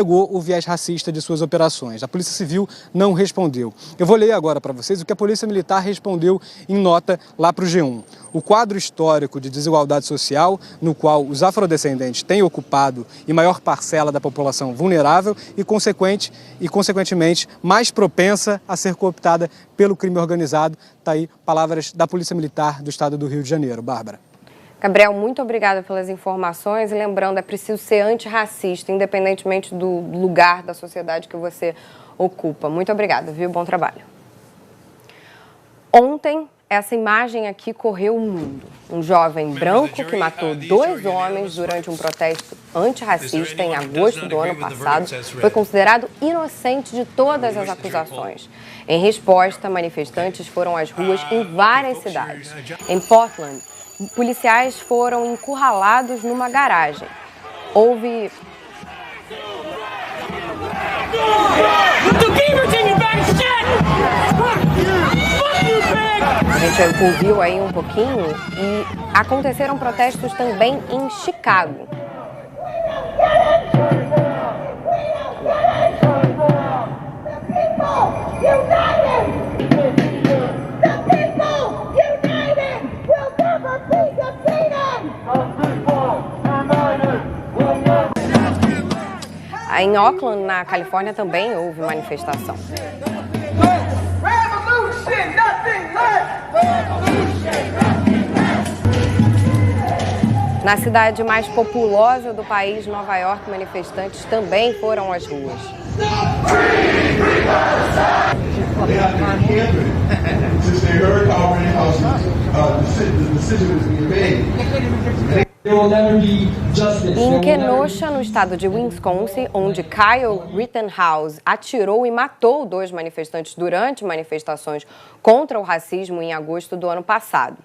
negou o viés racista de suas operações. A Polícia Civil não respondeu. Eu vou ler agora para vocês o que a Polícia Militar respondeu em nota lá para o G1. O quadro histórico de desigualdade social, no qual os afrodescendentes têm ocupado em maior parcela da população vulnerável e consequentemente, mais propensa a ser cooptada pelo crime organizado. Está aí palavras da Polícia Militar do Estado do Rio de Janeiro. Bárbara. Gabriel, muito obrigada pelas informações e lembrando, é preciso ser antirracista, independentemente do lugar da sociedade que você ocupa. Muito obrigada, viu? Bom trabalho. Ontem, essa imagem aqui correu o mundo. Um jovem branco que matou 2 homens durante um protesto antirracista em agosto do ano passado foi considerado inocente de todas as acusações. Em resposta, manifestantes foram às ruas em várias cidades. Em Portland, policiais foram encurralados numa garagem. Houve... A gente ouviu aí um pouquinho e aconteceram protestos também em Chicago. Em Oakland, na Califórnia, também houve manifestação. Na cidade mais populosa do país, Nova York, manifestantes também foram às ruas. Em Kenosha, no estado de Wisconsin, onde Kyle Rittenhouse atirou e matou 2 manifestantes durante manifestações contra o racismo em agosto do ano passado.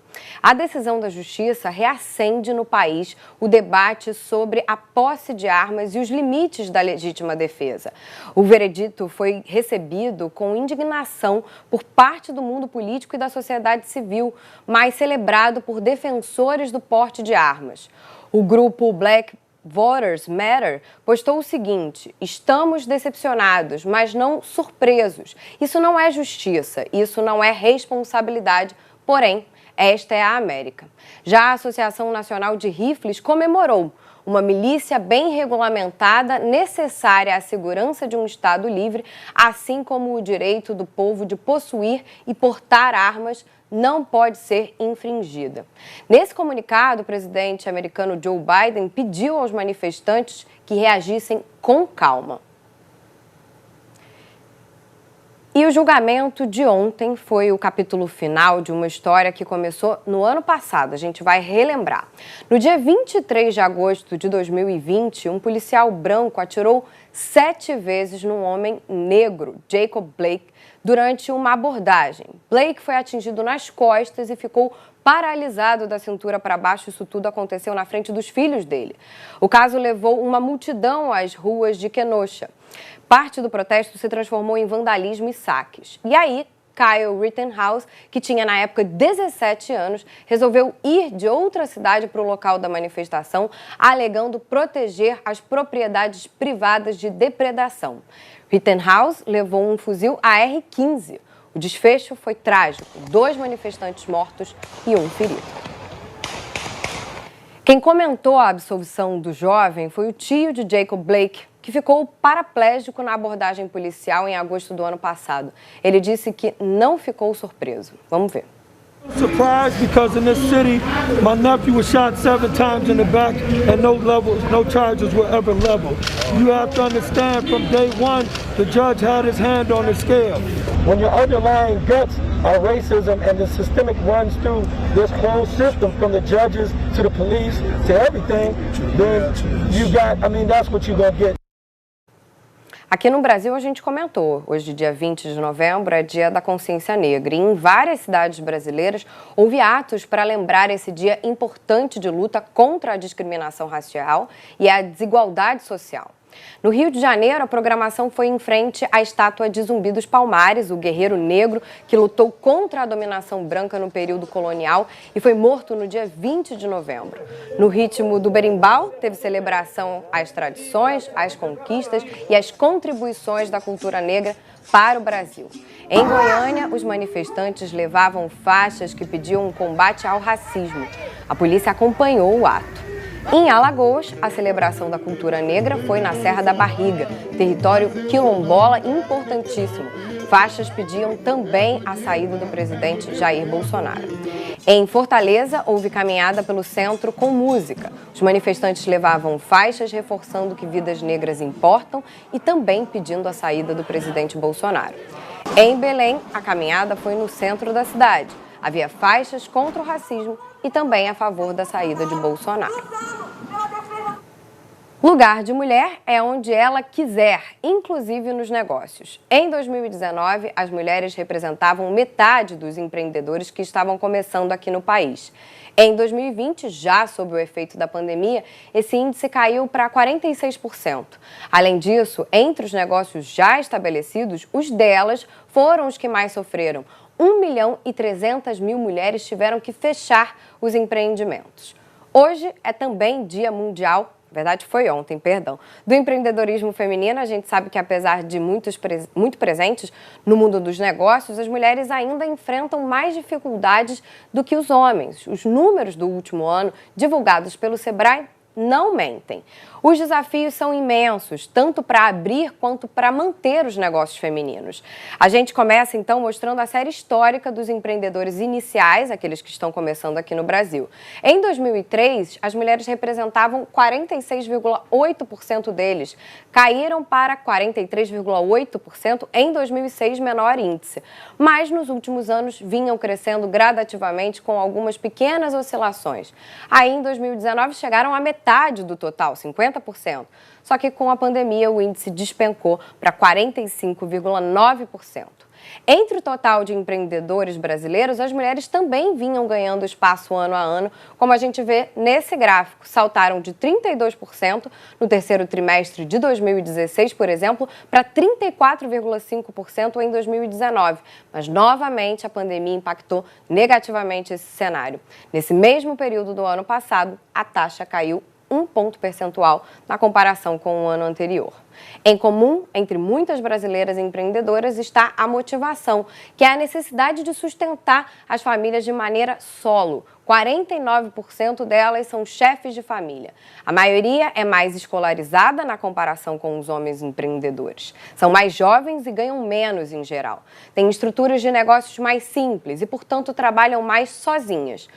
A decisão da justiça reacende no país o debate sobre a posse de armas e os limites da legítima defesa. O veredito foi recebido com indignação por parte do mundo político e da sociedade civil, mas celebrado por defensores do porte de armas. O grupo Black Voters Matter postou o seguinte: estamos decepcionados, mas não surpresos. Isso não é justiça, isso não é responsabilidade, porém, esta é a América. Já a Associação Nacional de Rifles comemorou uma milícia bem regulamentada, necessária à segurança de um Estado livre, assim como o direito do povo de possuir e portar armas não pode ser infringida. Nesse comunicado, o presidente americano Joe Biden pediu aos manifestantes que reagissem com calma. E o julgamento de ontem foi o capítulo final de uma história que começou no ano passado. A gente vai relembrar. No dia 23 de agosto de 2020, um policial branco atirou 7 vezes num homem negro, Jacob Blake, durante uma abordagem. Blake foi atingido nas costas e ficou paralisado da cintura para baixo. Isso tudo aconteceu na frente dos filhos dele. O caso levou uma multidão às ruas de Kenosha. Parte do protesto se transformou em vandalismo e saques. E aí, Kyle Rittenhouse, que tinha na época 17 anos, resolveu ir de outra cidade para o local da manifestação, alegando proteger as propriedades privadas de depredação. Rittenhouse levou um fuzil AR-15. O desfecho foi trágico: 2 manifestantes mortos e 1 ferido. Quem comentou a absolvição do jovem foi o tio de Jacob Blake, que ficou paraplégico na abordagem policial em agosto do ano passado. Ele disse que não ficou surpreso. Vamos ver. Surprised because in this city, my nephew was shot 7 times in the back and no charges were ever leveled. You have to understand, from day one, the judge had his hand on the scale. When your underlying guts are racism and the systemic runs through this whole system, from the judges to the police to everything, then you got, that's what you're gonna get. Aqui no Brasil a gente comentou, hoje dia 20 de novembro é dia da consciência negra e em várias cidades brasileiras houve atos para lembrar esse dia importante de luta contra a discriminação racial e a desigualdade social. No Rio de Janeiro, a programação foi em frente à estátua de Zumbi dos Palmares, o guerreiro negro que lutou contra a dominação branca no período colonial e foi morto no dia 20 de novembro. No ritmo do berimbau, teve celebração às tradições, às conquistas e às contribuições da cultura negra para o Brasil. Em Goiânia, os manifestantes levavam faixas que pediam um combate ao racismo. A polícia acompanhou o ato. Em Alagoas, a celebração da cultura negra foi na Serra da Barriga, território quilombola importantíssimo. Faixas pediam também a saída do presidente Jair Bolsonaro. Em Fortaleza, houve caminhada pelo centro com música. Os manifestantes levavam faixas reforçando que vidas negras importam e também pedindo a saída do presidente Bolsonaro. Em Belém, a caminhada foi no centro da cidade. Havia faixas contra o racismo e também a favor da saída de Bolsonaro. Lugar de mulher é onde ela quiser, inclusive nos negócios. Em 2019, as mulheres representavam metade dos empreendedores que estavam começando aqui no país. Em 2020, já sob o efeito da pandemia, esse índice caiu para 46%. Além disso, entre os negócios já estabelecidos, os delas foram os que mais sofreram. 1.300.000 mulheres tiveram que fechar os empreendimentos. Hoje é também Dia Mundial, na verdade foi ontem, perdão, do empreendedorismo feminino. A gente sabe que apesar de muito presentes no mundo dos negócios, as mulheres ainda enfrentam mais dificuldades do que os homens. Os números do último ano, divulgados pelo Sebrae, não mentem. Os desafios são imensos, tanto para abrir quanto para manter os negócios femininos. A gente começa, então, mostrando a série histórica dos empreendedores iniciais, aqueles que estão começando aqui no Brasil. Em 2003, as mulheres representavam 46,8% deles. Caíram para 43,8% em 2006, menor índice. Mas, nos últimos anos, vinham crescendo gradativamente com algumas pequenas oscilações. Aí, em 2019, chegaram à metade do total, 50%. Só que com a pandemia o índice despencou para 45,9%. Entre o total de empreendedores brasileiros, as mulheres também vinham ganhando espaço ano a ano, como a gente vê nesse gráfico. Saltaram de 32% no terceiro trimestre de 2016, por exemplo, para 34,5% em 2019. Mas, novamente, a pandemia impactou negativamente esse cenário. Nesse mesmo período do ano passado, a taxa caiu 1 ponto percentual na comparação com o ano anterior. Em comum, entre muitas brasileiras empreendedoras, está a motivação, que é a necessidade de sustentar as famílias de maneira solo. 49% delas são chefes de família. A maioria é mais escolarizada na comparação com os homens empreendedores. São mais jovens e ganham menos em geral. Têm estruturas de negócios mais simples e, portanto, trabalham mais sozinhas.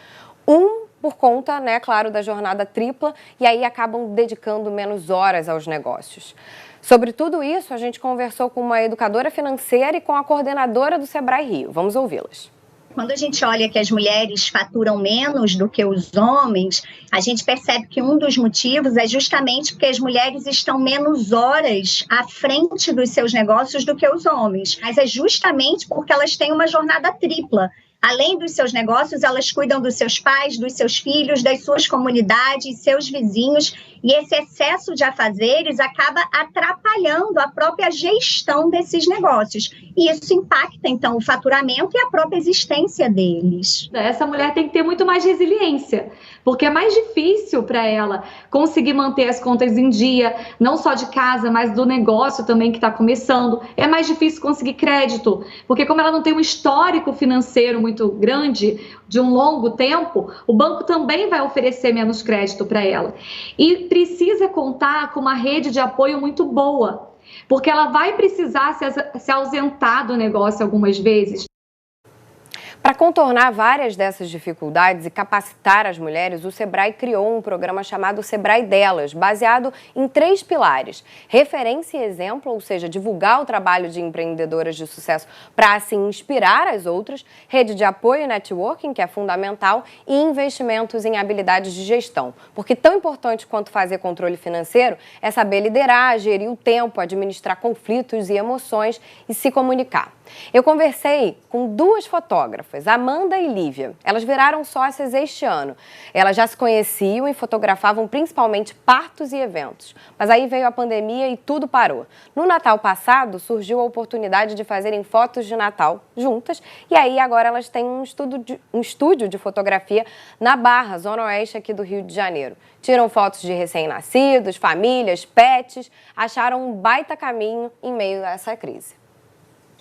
Por conta, claro, da jornada tripla, e aí acabam dedicando menos horas aos negócios. Sobre tudo isso, a gente conversou com uma educadora financeira e com a coordenadora do Sebrae Rio. Vamos ouvi-las. Quando a gente olha que as mulheres faturam menos do que os homens, a gente percebe que um dos motivos é justamente porque as mulheres estão menos horas à frente dos seus negócios do que os homens. Mas é justamente porque elas têm uma jornada tripla. Além dos seus negócios, elas cuidam dos seus pais, dos seus filhos, das suas comunidades, seus vizinhos, e esse excesso de afazeres acaba atrapalhando a própria gestão desses negócios. E isso impacta, então, o faturamento e a própria existência deles. Essa mulher tem que ter muito mais resiliência, porque é mais difícil para ela conseguir manter as contas em dia, não só de casa, mas do negócio também que está começando. É mais difícil conseguir crédito, porque como ela não tem um histórico financeiro muito grande, de um longo tempo, o banco também vai oferecer menos crédito para ela. E precisa contar com uma rede de apoio muito boa, porque ela vai precisar se ausentar do negócio algumas vezes. Para contornar várias dessas dificuldades e capacitar as mulheres, o Sebrae criou um programa chamado Sebrae Delas, baseado em 3 pilares: referência e exemplo, ou seja, divulgar o trabalho de empreendedoras de sucesso para assim inspirar as outras, rede de apoio e networking, que é fundamental, e investimentos em habilidades de gestão. Porque tão importante quanto fazer controle financeiro é saber liderar, gerir o tempo, administrar conflitos e emoções e se comunicar. Eu conversei com duas fotógrafas, Amanda e Lívia. Elas viraram sócias este ano. Elas já se conheciam e fotografavam principalmente partos e eventos. Mas aí veio a pandemia e tudo parou. No Natal passado, surgiu a oportunidade de fazerem fotos de Natal juntas. E aí agora elas têm um estúdio de fotografia na Barra, zona oeste aqui do Rio de Janeiro. Tiram fotos de recém-nascidos, famílias, pets. Acharam um baita caminho em meio a essa crise.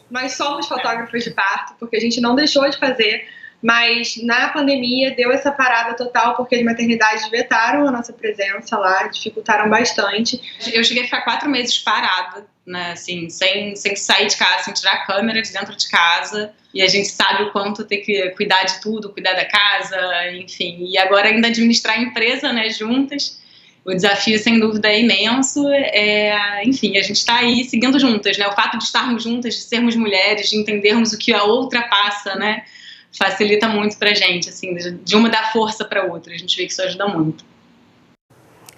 Nós somos fotógrafos de parto, porque a gente não deixou de fazer, mas na pandemia deu essa parada total, porque as maternidades vetaram a nossa presença lá, dificultaram bastante. Eu cheguei a ficar 4 meses parada, né, assim, sem sair de casa, sem tirar a câmera de dentro de casa, e a gente sabe o quanto tem que cuidar de tudo, cuidar da casa, enfim, e agora ainda administrar a empresa, né, juntas. O desafio, sem dúvida, é imenso. Enfim, a gente está aí seguindo juntas, né? O fato de estarmos juntas, de sermos mulheres, de entendermos o que a outra passa, né? Facilita muito pra gente, assim, de uma dar força para outra. A gente vê que isso ajuda muito.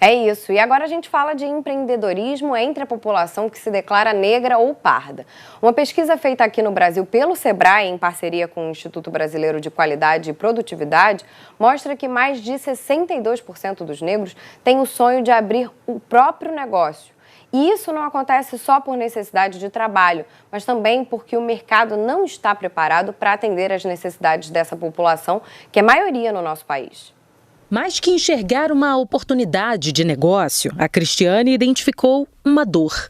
É isso. E agora a gente fala de empreendedorismo entre a população que se declara negra ou parda. Uma pesquisa feita aqui no Brasil pelo Sebrae, em parceria com o Instituto Brasileiro de Qualidade e Produtividade, mostra que mais de 62% dos negros têm o sonho de abrir o próprio negócio. E isso não acontece só por necessidade de trabalho, mas também porque o mercado não está preparado para atender às necessidades dessa população, que é maioria no nosso país. Mais que enxergar uma oportunidade de negócio, a Cristiane identificou uma dor.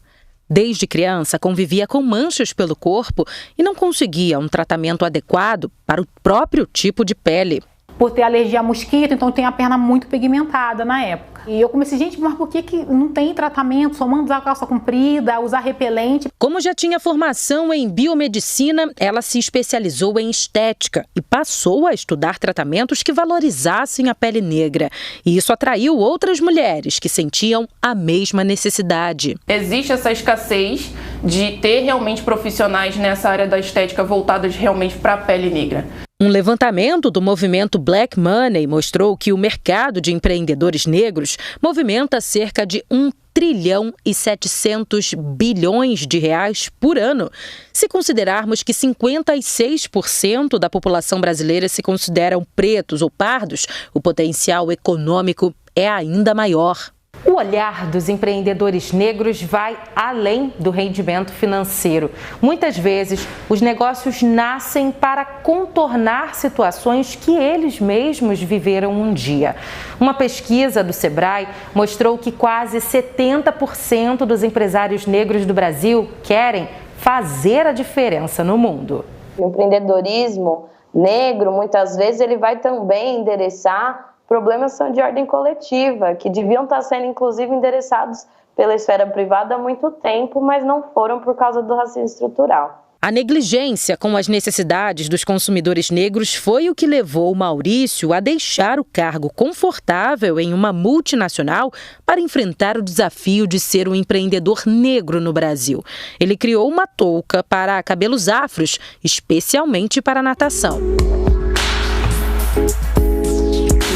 Desde criança, convivia com manchas pelo corpo e não conseguia um tratamento adequado para o próprio tipo de pele. Por ter alergia a mosquito, então eu tenho a perna muito pigmentada na época. E eu comecei, gente, mas por que não tem tratamento? Só manda usar calça comprida, usar repelente. Como já tinha formação em biomedicina, ela se especializou em estética e passou a estudar tratamentos que valorizassem a pele negra. E isso atraiu outras mulheres que sentiam a mesma necessidade. Existe essa escassez de ter realmente profissionais nessa área da estética voltadas realmente para a pele negra. Um levantamento do movimento Black Money mostrou que o mercado de empreendedores negros movimenta cerca de 1 trilhão e 700 bilhões de reais por ano. Se considerarmos que 56% da população brasileira se consideram pretos ou pardos, o potencial econômico é ainda maior. O olhar dos empreendedores negros vai além do rendimento financeiro. Muitas vezes, os negócios nascem para contornar situações que eles mesmos viveram um dia. Uma pesquisa do Sebrae mostrou que quase 70% dos empresários negros do Brasil querem fazer a diferença no mundo. O empreendedorismo negro, muitas vezes, ele vai também endereçar problemas são de ordem coletiva, que deviam estar sendo, inclusive, endereçados pela esfera privada há muito tempo, mas não foram por causa do racismo estrutural. A negligência com as necessidades dos consumidores negros foi o que levou Maurício a deixar o cargo confortável em uma multinacional para enfrentar o desafio de ser um empreendedor negro no Brasil. Ele criou uma touca para cabelos afros, especialmente para natação.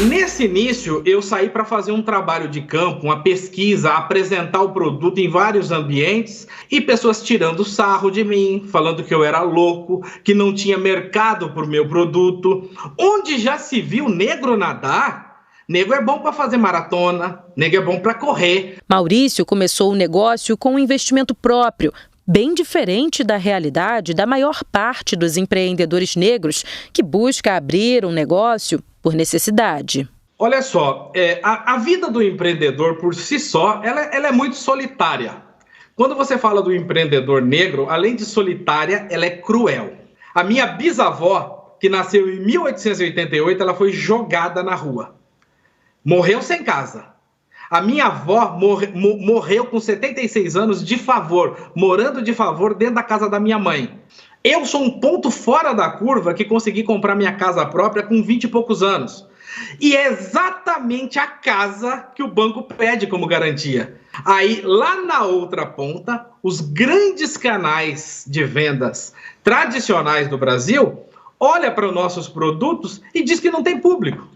Nesse início, eu saí para fazer um trabalho de campo, uma pesquisa, apresentar o produto em vários ambientes e pessoas tirando sarro de mim, falando que eu era louco, que não tinha mercado para o meu produto. Onde já se viu negro nadar? Negro é bom para fazer maratona, negro é bom para correr. Maurício começou o negócio com um investimento próprio, bem diferente da realidade da maior parte dos empreendedores negros que busca abrir um negócio por necessidade. Olha só, a vida do empreendedor por si só, ela é muito solitária. Quando você fala do empreendedor negro, além de solitária, ela é cruel. A minha bisavó, que nasceu em 1888, ela foi jogada na rua. Morreu sem casa. A minha avó morreu com 76 anos de favor, morando de favor dentro da casa da minha mãe. Eu sou um ponto fora da curva que consegui comprar minha casa própria com 20 e poucos anos. E é exatamente a casa que o banco pede como garantia. Aí, lá na outra ponta, os grandes canais de vendas tradicionais do Brasil olham para os nossos produtos e diz que não tem público.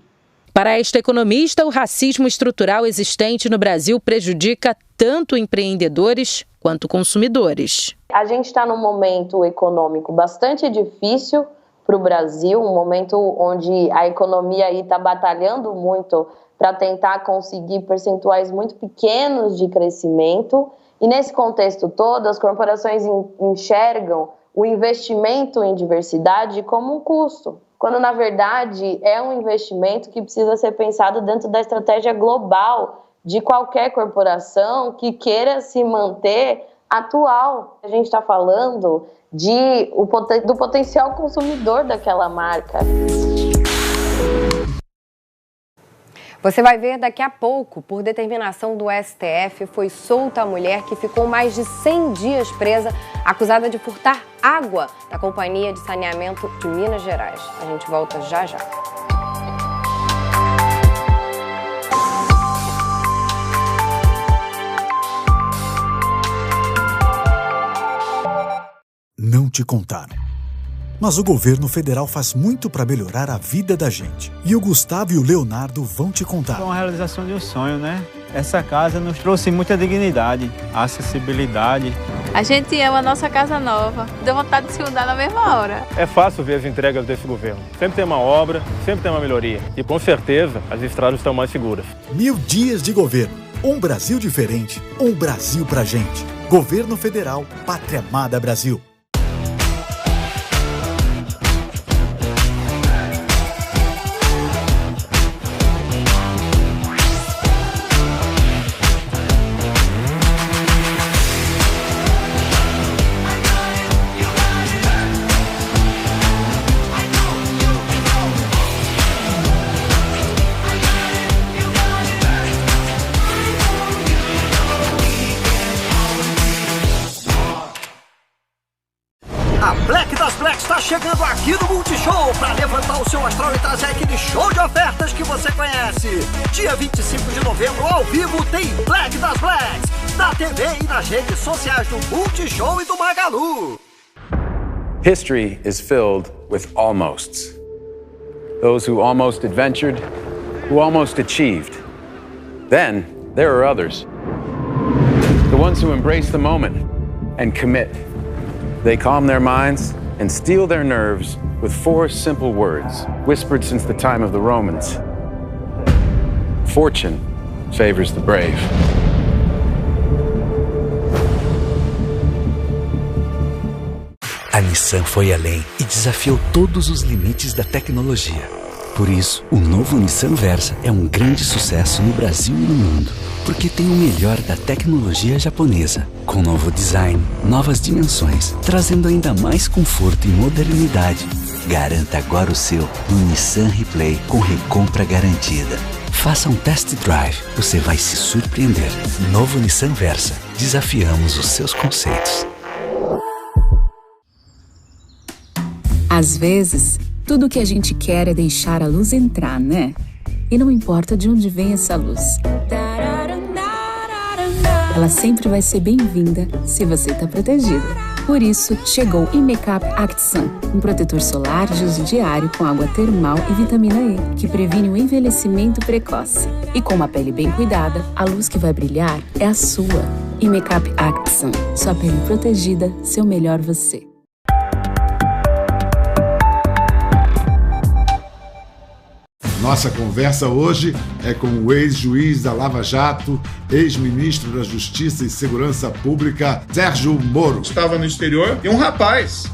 Para esta economista, o racismo estrutural existente no Brasil prejudica tanto empreendedores quanto consumidores. A gente está num momento econômico bastante difícil para o Brasil, um momento onde a economia aí está batalhando muito para tentar conseguir percentuais muito pequenos de crescimento. E nesse contexto todo, as corporações enxergam o investimento em diversidade como um custo, quando na verdade é um investimento que precisa ser pensado dentro da estratégia global de qualquer corporação que queira se manter atual. A gente está falando do potencial consumidor daquela marca. Você vai ver daqui a pouco, por determinação do STF, foi solta a mulher que ficou mais de 100 dias presa, acusada de furtar água da Companhia de Saneamento de Minas Gerais. A gente volta já já. Não te contaram. Mas o governo federal faz muito para melhorar a vida da gente. E o Gustavo e o Leonardo vão te contar. Foi uma realização de um sonho, né? Essa casa nos trouxe muita dignidade, acessibilidade. A gente ama a nossa casa nova. Deu vontade de se mudar na mesma hora. É fácil ver as entregas desse governo. Sempre tem uma obra, sempre tem uma melhoria. E com certeza, as estradas estão mais seguras. 1000 dias de governo. Um Brasil diferente. Um Brasil pra gente. Governo Federal. Pátria Amada Brasil. Chegando aqui no Multishow para levantar o seu astral e trazer aquele show de ofertas que você conhece. Dia 25 de novembro, ao vivo, tem Black das Blacks, na TV e nas redes sociais do Multishow e do Magalu. History is filled with almosts. Those who almost adventured, who almost achieved. Then there are others. The ones who embrace the moment and commit. They calm their minds and steel their nerves with 4 simple words, whispered since the time of the Romans. Fortune favors the brave. A Nissan foi além e desafiou todos os limites da tecnologia. Por isso, o novo Nissan Versa é um grande sucesso no Brasil e no mundo. Porque tem o melhor da tecnologia japonesa, com novo design, novas dimensões, trazendo ainda mais conforto e modernidade. Garanta agora o seu no Nissan Replay com recompra garantida. Faça um test drive, você vai se surpreender. Novo Nissan Versa. Desafiamos os seus conceitos. Às vezes, tudo o que a gente quer é deixar a luz entrar, né? E não importa de onde vem essa luz. Ela sempre vai ser bem-vinda se você está protegida. Por isso, chegou o Imecap Act Sun, um protetor solar de uso diário com água termal e vitamina E, que previne o envelhecimento precoce. E com uma pele bem cuidada, a luz que vai brilhar é a sua. Imecap Act Sun, sua pele protegida, seu melhor você. Nossa conversa hoje é com o ex-juiz da Lava Jato, ex-ministro da Justiça e Segurança Pública, Sérgio Moro. Estava no exterior e um rapaz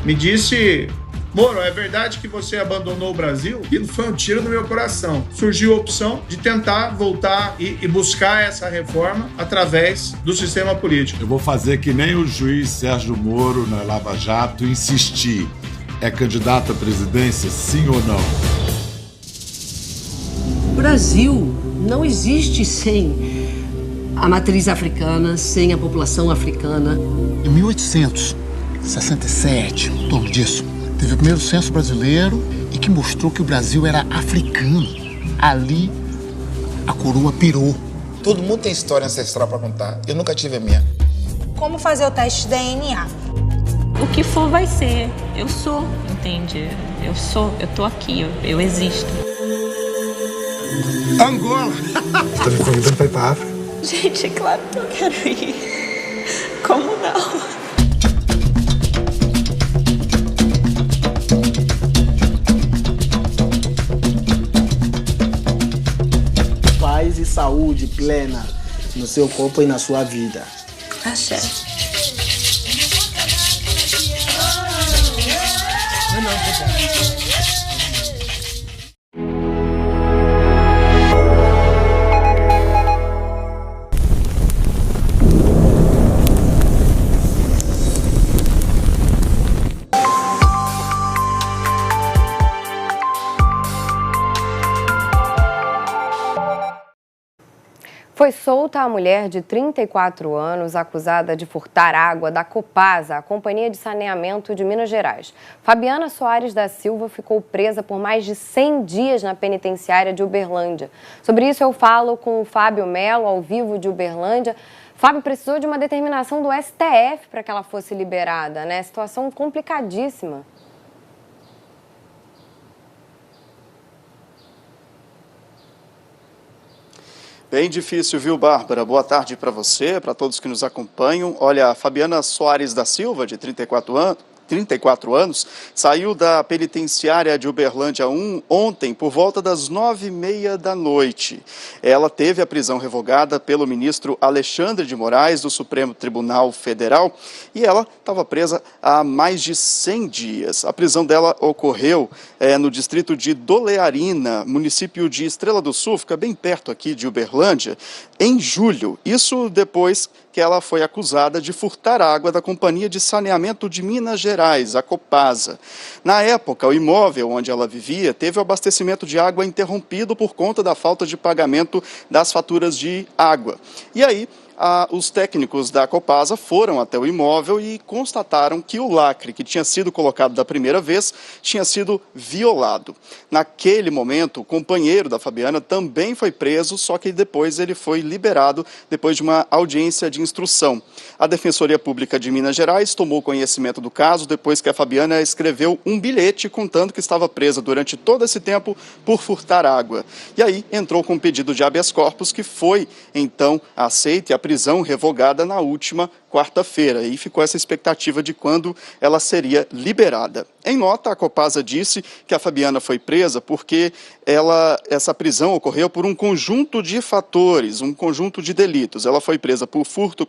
me disse: Moro, é verdade que você abandonou o Brasil? Aquilo foi um tiro no meu coração. Surgiu a opção de tentar voltar e buscar essa reforma através do sistema político. Eu vou fazer que nem o juiz Sérgio Moro na Lava Jato insistir. É candidato à presidência, sim ou não? O Brasil não existe sem a matriz africana, sem a população africana. Em 1867, em torno disso, teve o primeiro censo brasileiro e que mostrou que o Brasil era africano. Ali, a coroa pirou. Todo mundo tem história ancestral para contar. Eu nunca tive a minha. Como fazer o teste de DNA? O que for vai ser. Eu sou, entende? Eu tô aqui, eu existo. Angola! Você tá me convidando pra ir pra África? Gente, é claro que eu quero ir. Como não? saúde plena no seu corpo e na sua vida. Axé. Foi solta a mulher de 34 anos acusada de furtar água da Copasa, a Companhia de Saneamento de Minas Gerais. Fabiana Soares da Silva ficou presa por mais de 100 dias na penitenciária de Uberlândia. Sobre isso eu falo com o Fábio Melo, ao vivo de Uberlândia. Fábio, precisou de uma determinação do STF para que ela fosse liberada, né? Situação complicadíssima. Bem difícil, viu, Bárbara? Boa tarde para você, para todos que nos acompanham. Olha, a Fabiana Soares da Silva, de 34 anos, saiu da penitenciária de Uberlândia 1 ontem por volta das 9h30 da noite. Ela teve a prisão revogada pelo ministro Alexandre de Moraes, do Supremo Tribunal Federal, e ela estava presa há mais de 100 dias. A prisão dela ocorreu no distrito de Dolearina, município de Estrela do Sul, fica bem perto aqui de Uberlândia, em julho. Isso depois que ela foi acusada de furtar água da Companhia de Saneamento de Minas Gerais, a Copasa. Na época, o imóvel onde ela vivia teve o abastecimento de água interrompido por conta da falta de pagamento das faturas de água. E aí, os técnicos da Copasa foram até o imóvel e constataram que o lacre que tinha sido colocado da primeira vez tinha sido violado. Naquele momento, o companheiro da Fabiana também foi preso, só que depois ele foi liberado depois de uma audiência de instrução. A Defensoria Pública de Minas Gerais tomou conhecimento do caso depois que a Fabiana escreveu um bilhete contando que estava presa durante todo esse tempo por furtar água. E aí entrou com um pedido de habeas corpus que foi, então, aceito e a prisão revogada na última quarta-feira. E ficou essa expectativa de quando ela seria liberada. Em nota, a Copasa disse que a Fabiana foi presa porque essa prisão ocorreu por um conjunto de fatores, um conjunto de delitos. Ela foi presa por furto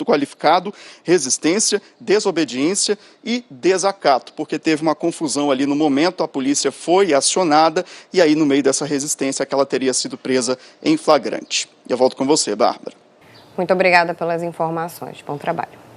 qualificado, resistência, desobediência e desacato, porque teve uma confusão ali no momento, a polícia foi acionada e aí no meio dessa resistência que ela teria sido presa em flagrante. Eu volto com você, Bárbara. Muito obrigada pelas informações. Bom trabalho.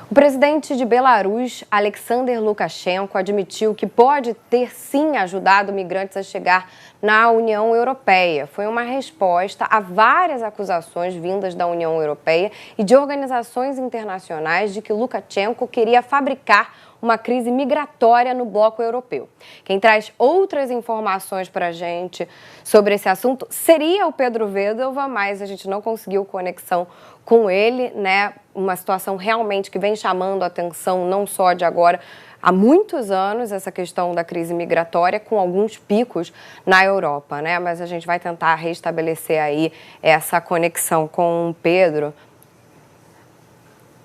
O presidente de Belarus, Alexander Lukashenko, admitiu que pode ter sim ajudado migrantes a chegar na União Europeia. Foi uma resposta a várias acusações vindas da União Europeia e de organizações internacionais de que Lukashenko queria fabricar uma crise migratória no bloco europeu. Quem traz outras informações para a gente sobre esse assunto seria o Pedro Vedova, mas a gente não conseguiu conexão com ele, né? Uma situação realmente que vem chamando a atenção não só de agora, há muitos anos, essa questão da crise migratória, com alguns picos na Europa, né? Mas a gente vai tentar restabelecer aí essa conexão com o Pedro.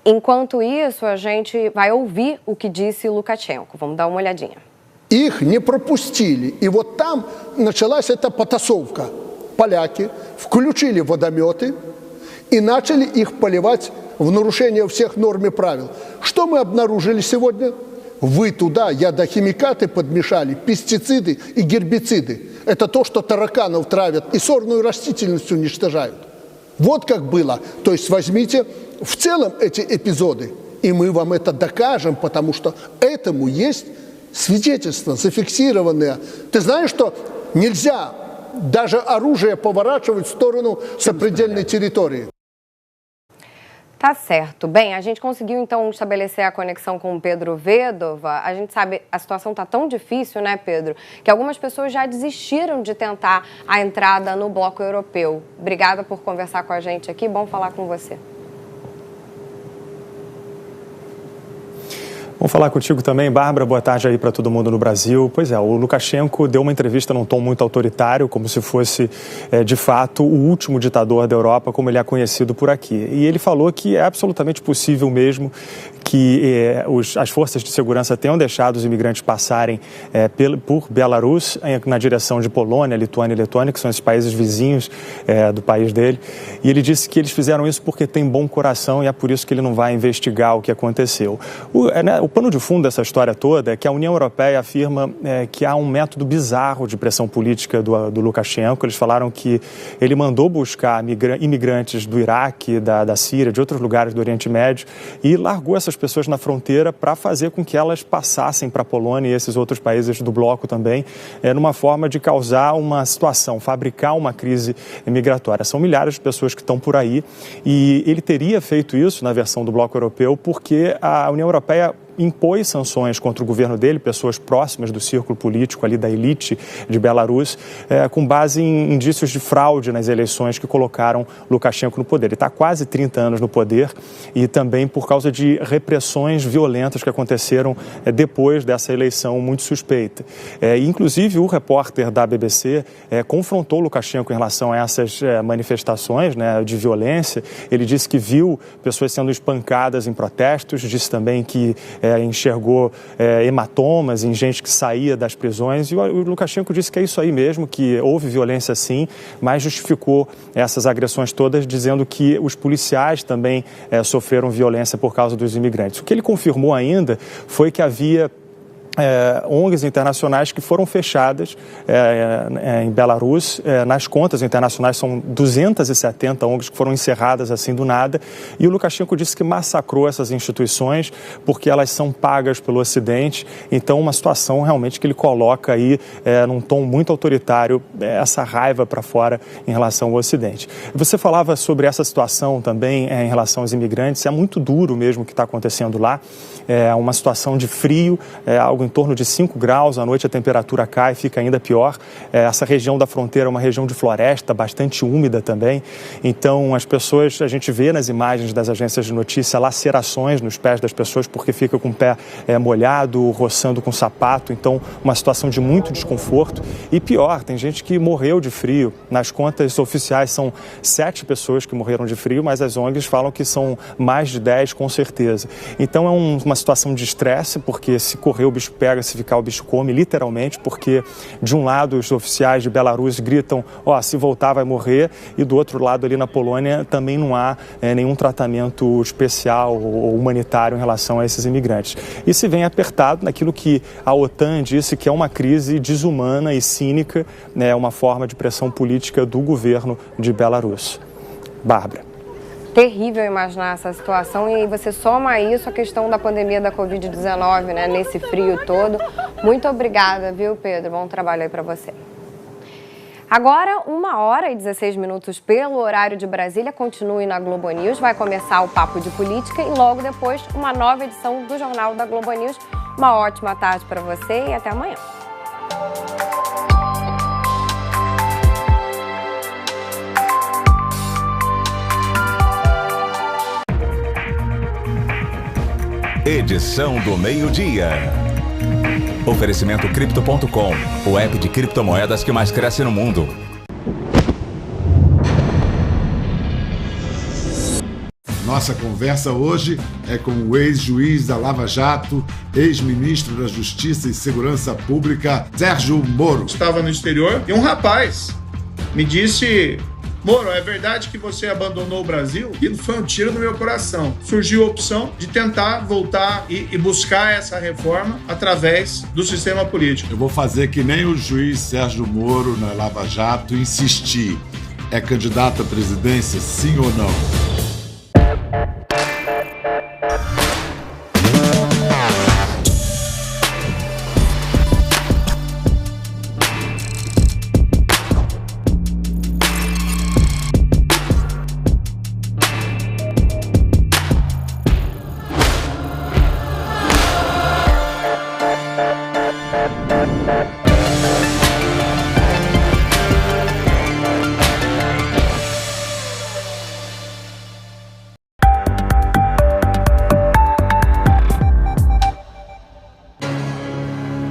Enquanto isso, a gente vai ouvir o que disse Lukashenko. Vamos dar uma olhadinha. Их не пропустили. И вот там началась эта потасовка. Поляки включили водометы и начали их поливать в нарушение всех норм и правил. Что мы обнаружили сегодня? Вы туда ядохимикаты подмешали, пестициды и гербициды. Это то, что тараканов травят и сорную растительность уничтожают. Вот как было. То есть возьмите в целом эти эпизоды, и мы вам это докажем, потому что этому есть свидетельства, зафиксированные. Ты знаешь, что нельзя даже оружие поворачивать в сторону сопредельной территории? Tá certo. Bem, a gente conseguiu, então, estabelecer a conexão com o Pedro Vedova. A gente sabe, a situação está tão difícil, né, Pedro, que algumas pessoas já desistiram de tentar a entrada no bloco europeu. Obrigada por conversar com a gente aqui. Bom falar com você. Vamos falar contigo também, Bárbara. Boa tarde aí para todo mundo no Brasil. Pois é, o Lukashenko deu uma entrevista num tom muito autoritário, como se fosse, de fato, o último ditador da Europa, como ele é conhecido por aqui. E ele falou que é absolutamente possível mesmo que as forças de segurança tenham deixado os imigrantes passarem por Belarus na direção de Polônia, Lituânia e Letônia, que são esses países vizinhos do país dele. E ele disse que eles fizeram isso porque tem bom coração e é por isso que ele não vai investigar o que aconteceu. O pano de fundo dessa história toda é que a União Europeia afirma que há um método bizarro de pressão política do Lukashenko. Eles falaram que ele mandou buscar imigrantes do Iraque, da Síria, de outros lugares do Oriente Médio e largou essas pessoas na fronteira para fazer com que elas passassem para a Polônia e esses outros países do bloco também, numa forma de causar uma situação, fabricar uma crise migratória. São milhares de pessoas que estão por aí e ele teria feito isso na versão do bloco europeu porque a União Europeia impôs sanções contra o governo dele, pessoas próximas do círculo político ali da elite de Belarus, com base em indícios de fraude nas eleições que colocaram Lukashenko no poder. Ele está há quase 30 anos no poder e também por causa de repressões violentas que aconteceram depois dessa eleição muito suspeita. Inclusive, o repórter da BBC confrontou Lukashenko em relação a essas manifestações, né, de violência. Ele disse que viu pessoas sendo espancadas em protestos, disse também que enxergou hematomas em gente que saía das prisões e o Lukashenko disse que é isso aí mesmo, que houve violência sim, mas justificou essas agressões todas dizendo que os policiais também sofreram violência por causa dos imigrantes. O que ele confirmou ainda foi que havia ONGs internacionais que foram fechadas em Belarus. Nas contas internacionais são 270 ONGs que foram encerradas assim do nada e o Lukashenko disse que massacrou essas instituições porque elas são pagas pelo Ocidente. Então uma situação realmente que ele coloca aí num tom muito autoritário, essa raiva para fora em relação ao Ocidente. Você falava sobre essa situação também em relação aos imigrantes, é muito duro mesmo o que está acontecendo lá, é uma situação de frio, algo em torno de 5 graus, à noite a temperatura cai, fica ainda pior. Essa região da fronteira é uma região de floresta, bastante úmida também. Então, as pessoas, a gente vê nas imagens das agências de notícia lacerações nos pés das pessoas porque fica com o pé molhado, roçando com sapato. Então, uma situação de muito desconforto. E pior, tem gente que morreu de frio. Nas contas oficiais são 7 pessoas que morreram de frio, mas as ONGs falam que são mais de 10 com certeza. Então, é uma situação de estresse, porque se correr o bicho pega, se ficar o bicho come, literalmente, porque de um lado os oficiais de Belarus gritam, se voltar vai morrer, e do outro lado ali na Polônia também não há nenhum tratamento especial ou humanitário em relação a esses imigrantes. E se vem apertado naquilo que a OTAN disse que é uma crise desumana e cínica, uma forma de pressão política do governo de Belarus. Bárbara. Terrível imaginar essa situação e você soma a isso a questão da pandemia da Covid-19, né, nesse frio todo. Muito obrigada, viu, Pedro? Bom trabalho aí para você. Agora, 1h16 pelo horário de Brasília. Continue na Globo News. Vai começar o Papo de Política e logo depois uma nova edição do Jornal da Globo News. Uma ótima tarde para você e até amanhã. Edição do meio-dia. Oferecimento Crypto.com, o app de criptomoedas que mais cresce no mundo. Nossa conversa hoje é com o ex-juiz da Lava Jato, ex-ministro da Justiça e Segurança Pública, Sérgio Moro. Estava no exterior e um rapaz me disse: Moro, é verdade que você abandonou o Brasil? E foi um tiro no meu coração. Surgiu a opção de tentar voltar e buscar essa reforma através do sistema político. Eu vou fazer que nem o juiz Sérgio Moro na Lava Jato insistir. É candidato à presidência, sim ou não?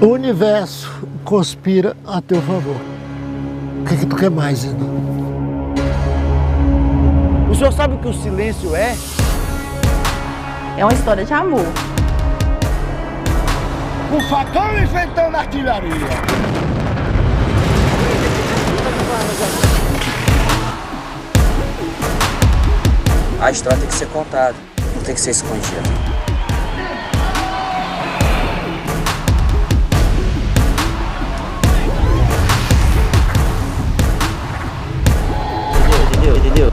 O universo conspira a teu favor. O que tu quer mais, Edu? O senhor sabe o que o silêncio é? É uma história de amor. O facão enfrentando a artilharia. A história tem que ser contada, não tem que ser escondida. Entendeu?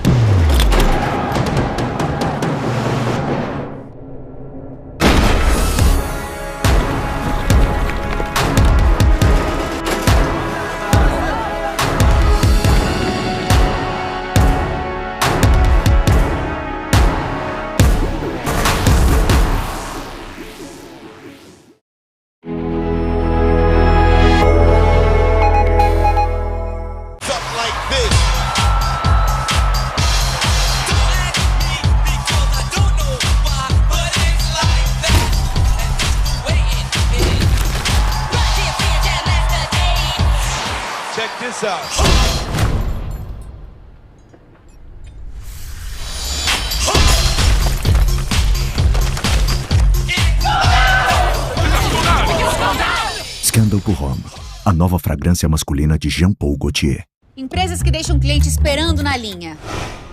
Scandal pour Homme, a nova fragrância masculina de Jean Paul Gaultier. Empresas que deixam o cliente esperando na linha.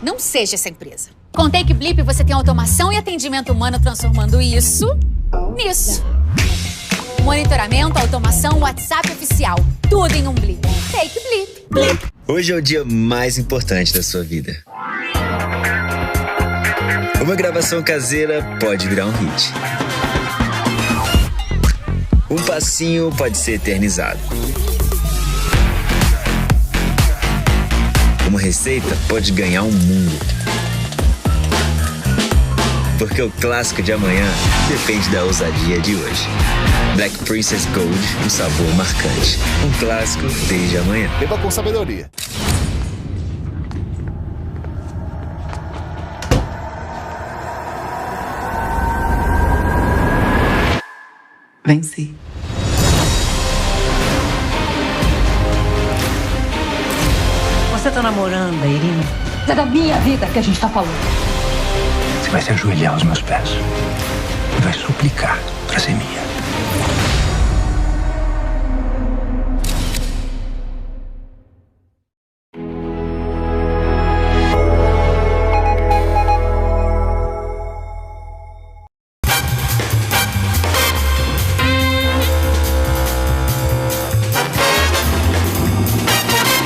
Não seja essa empresa. Com Take Blip você tem automação e atendimento humano transformando isso nisso. Monitoramento, automação, WhatsApp oficial. Tudo em um blip. Take Blip. Blip. Hoje é o dia mais importante da sua vida. Uma gravação caseira pode virar um hit. Um passinho pode ser eternizado. Uma receita pode ganhar um mundo. Porque o clássico de amanhã depende da ousadia de hoje. Black Princess Gold, um sabor marcante. Um clássico desde amanhã. Beba com sabedoria. Venci. Você tá namorando a Irina? É da minha vida que a gente tá falando. Você vai se ajoelhar aos meus pés e vai suplicar pra ser minha.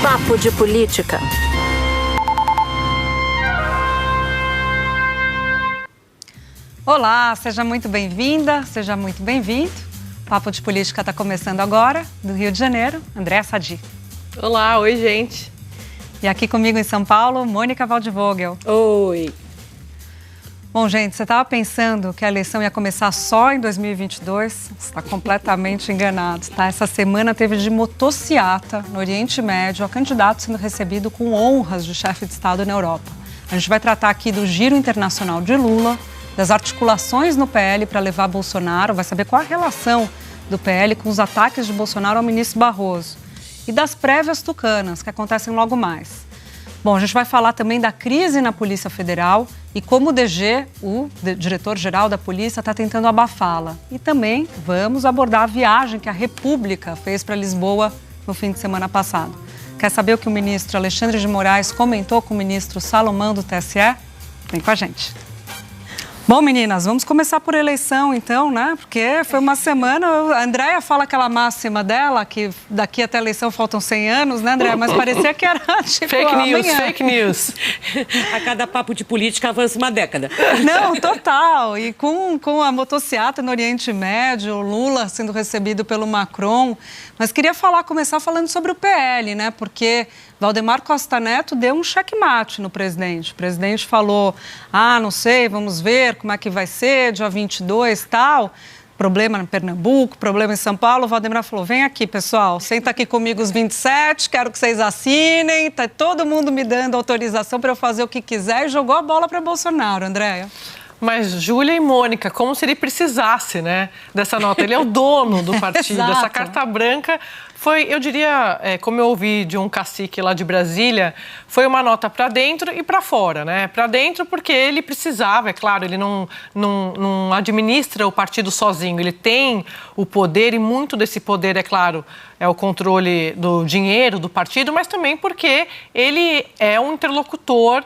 Papo de política. Olá, seja muito bem-vinda, seja muito bem-vindo. Papo de Política está começando agora, do Rio de Janeiro, Andréa Sadi. Olá, oi gente. E aqui comigo em São Paulo, Mônica Waldvogel. Oi. Bom, gente, você estava pensando que a eleição ia começar só em 2022? Você está completamente enganado, tá? Essa semana teve de motociata no Oriente Médio, a candidato sendo recebido com honras de chefe de Estado na Europa. A gente vai tratar aqui do giro internacional de Lula, das articulações no PL para levar Bolsonaro, vai saber qual a relação do PL com os ataques de Bolsonaro ao ministro Barroso e das prévias tucanas, que acontecem logo mais. Bom, a gente vai falar também da crise na Polícia Federal e como o DG, o diretor-geral da Polícia, está tentando abafá-la. E também vamos abordar a viagem que a República fez para Lisboa no fim de semana passado. Quer saber o que o ministro Alexandre de Moraes comentou com o ministro Salomão do TSE? Vem com a gente. Bom, meninas, vamos começar por eleição, então, né? Porque foi uma semana... A Andréa fala aquela máxima dela, que daqui até a eleição faltam 100 anos, né, Andréa? Mas parecia que era, tipo, fake news, amanhã. fake news. A cada papo de política avança uma década. Não, total. E com a motociata no Oriente Médio, o Lula sendo recebido pelo Macron. Mas queria começar falando sobre o PL, né? Porque Valdemar Costa Neto deu um checkmate no presidente. O presidente falou, não sei, vamos ver como é que vai ser, dia 22 e tal. Problema em Pernambuco, problema em São Paulo. O Valdemar falou, vem aqui, pessoal, senta aqui comigo os 27, quero que vocês assinem. Tá todo mundo me dando autorização para eu fazer o que quiser e jogou a bola para Bolsonaro, Andréa. Mas Júlia e Mônica, como se ele precisasse, né, dessa nota? Ele é o dono do partido. Essa carta branca Foi, eu diria, como eu ouvi de um cacique lá de Brasília, foi uma nota para dentro e para fora, né? Para dentro porque ele precisava, é claro, ele não administra o partido sozinho, ele tem o poder e muito desse poder, é claro, é o controle do dinheiro do partido, mas também porque ele é um interlocutor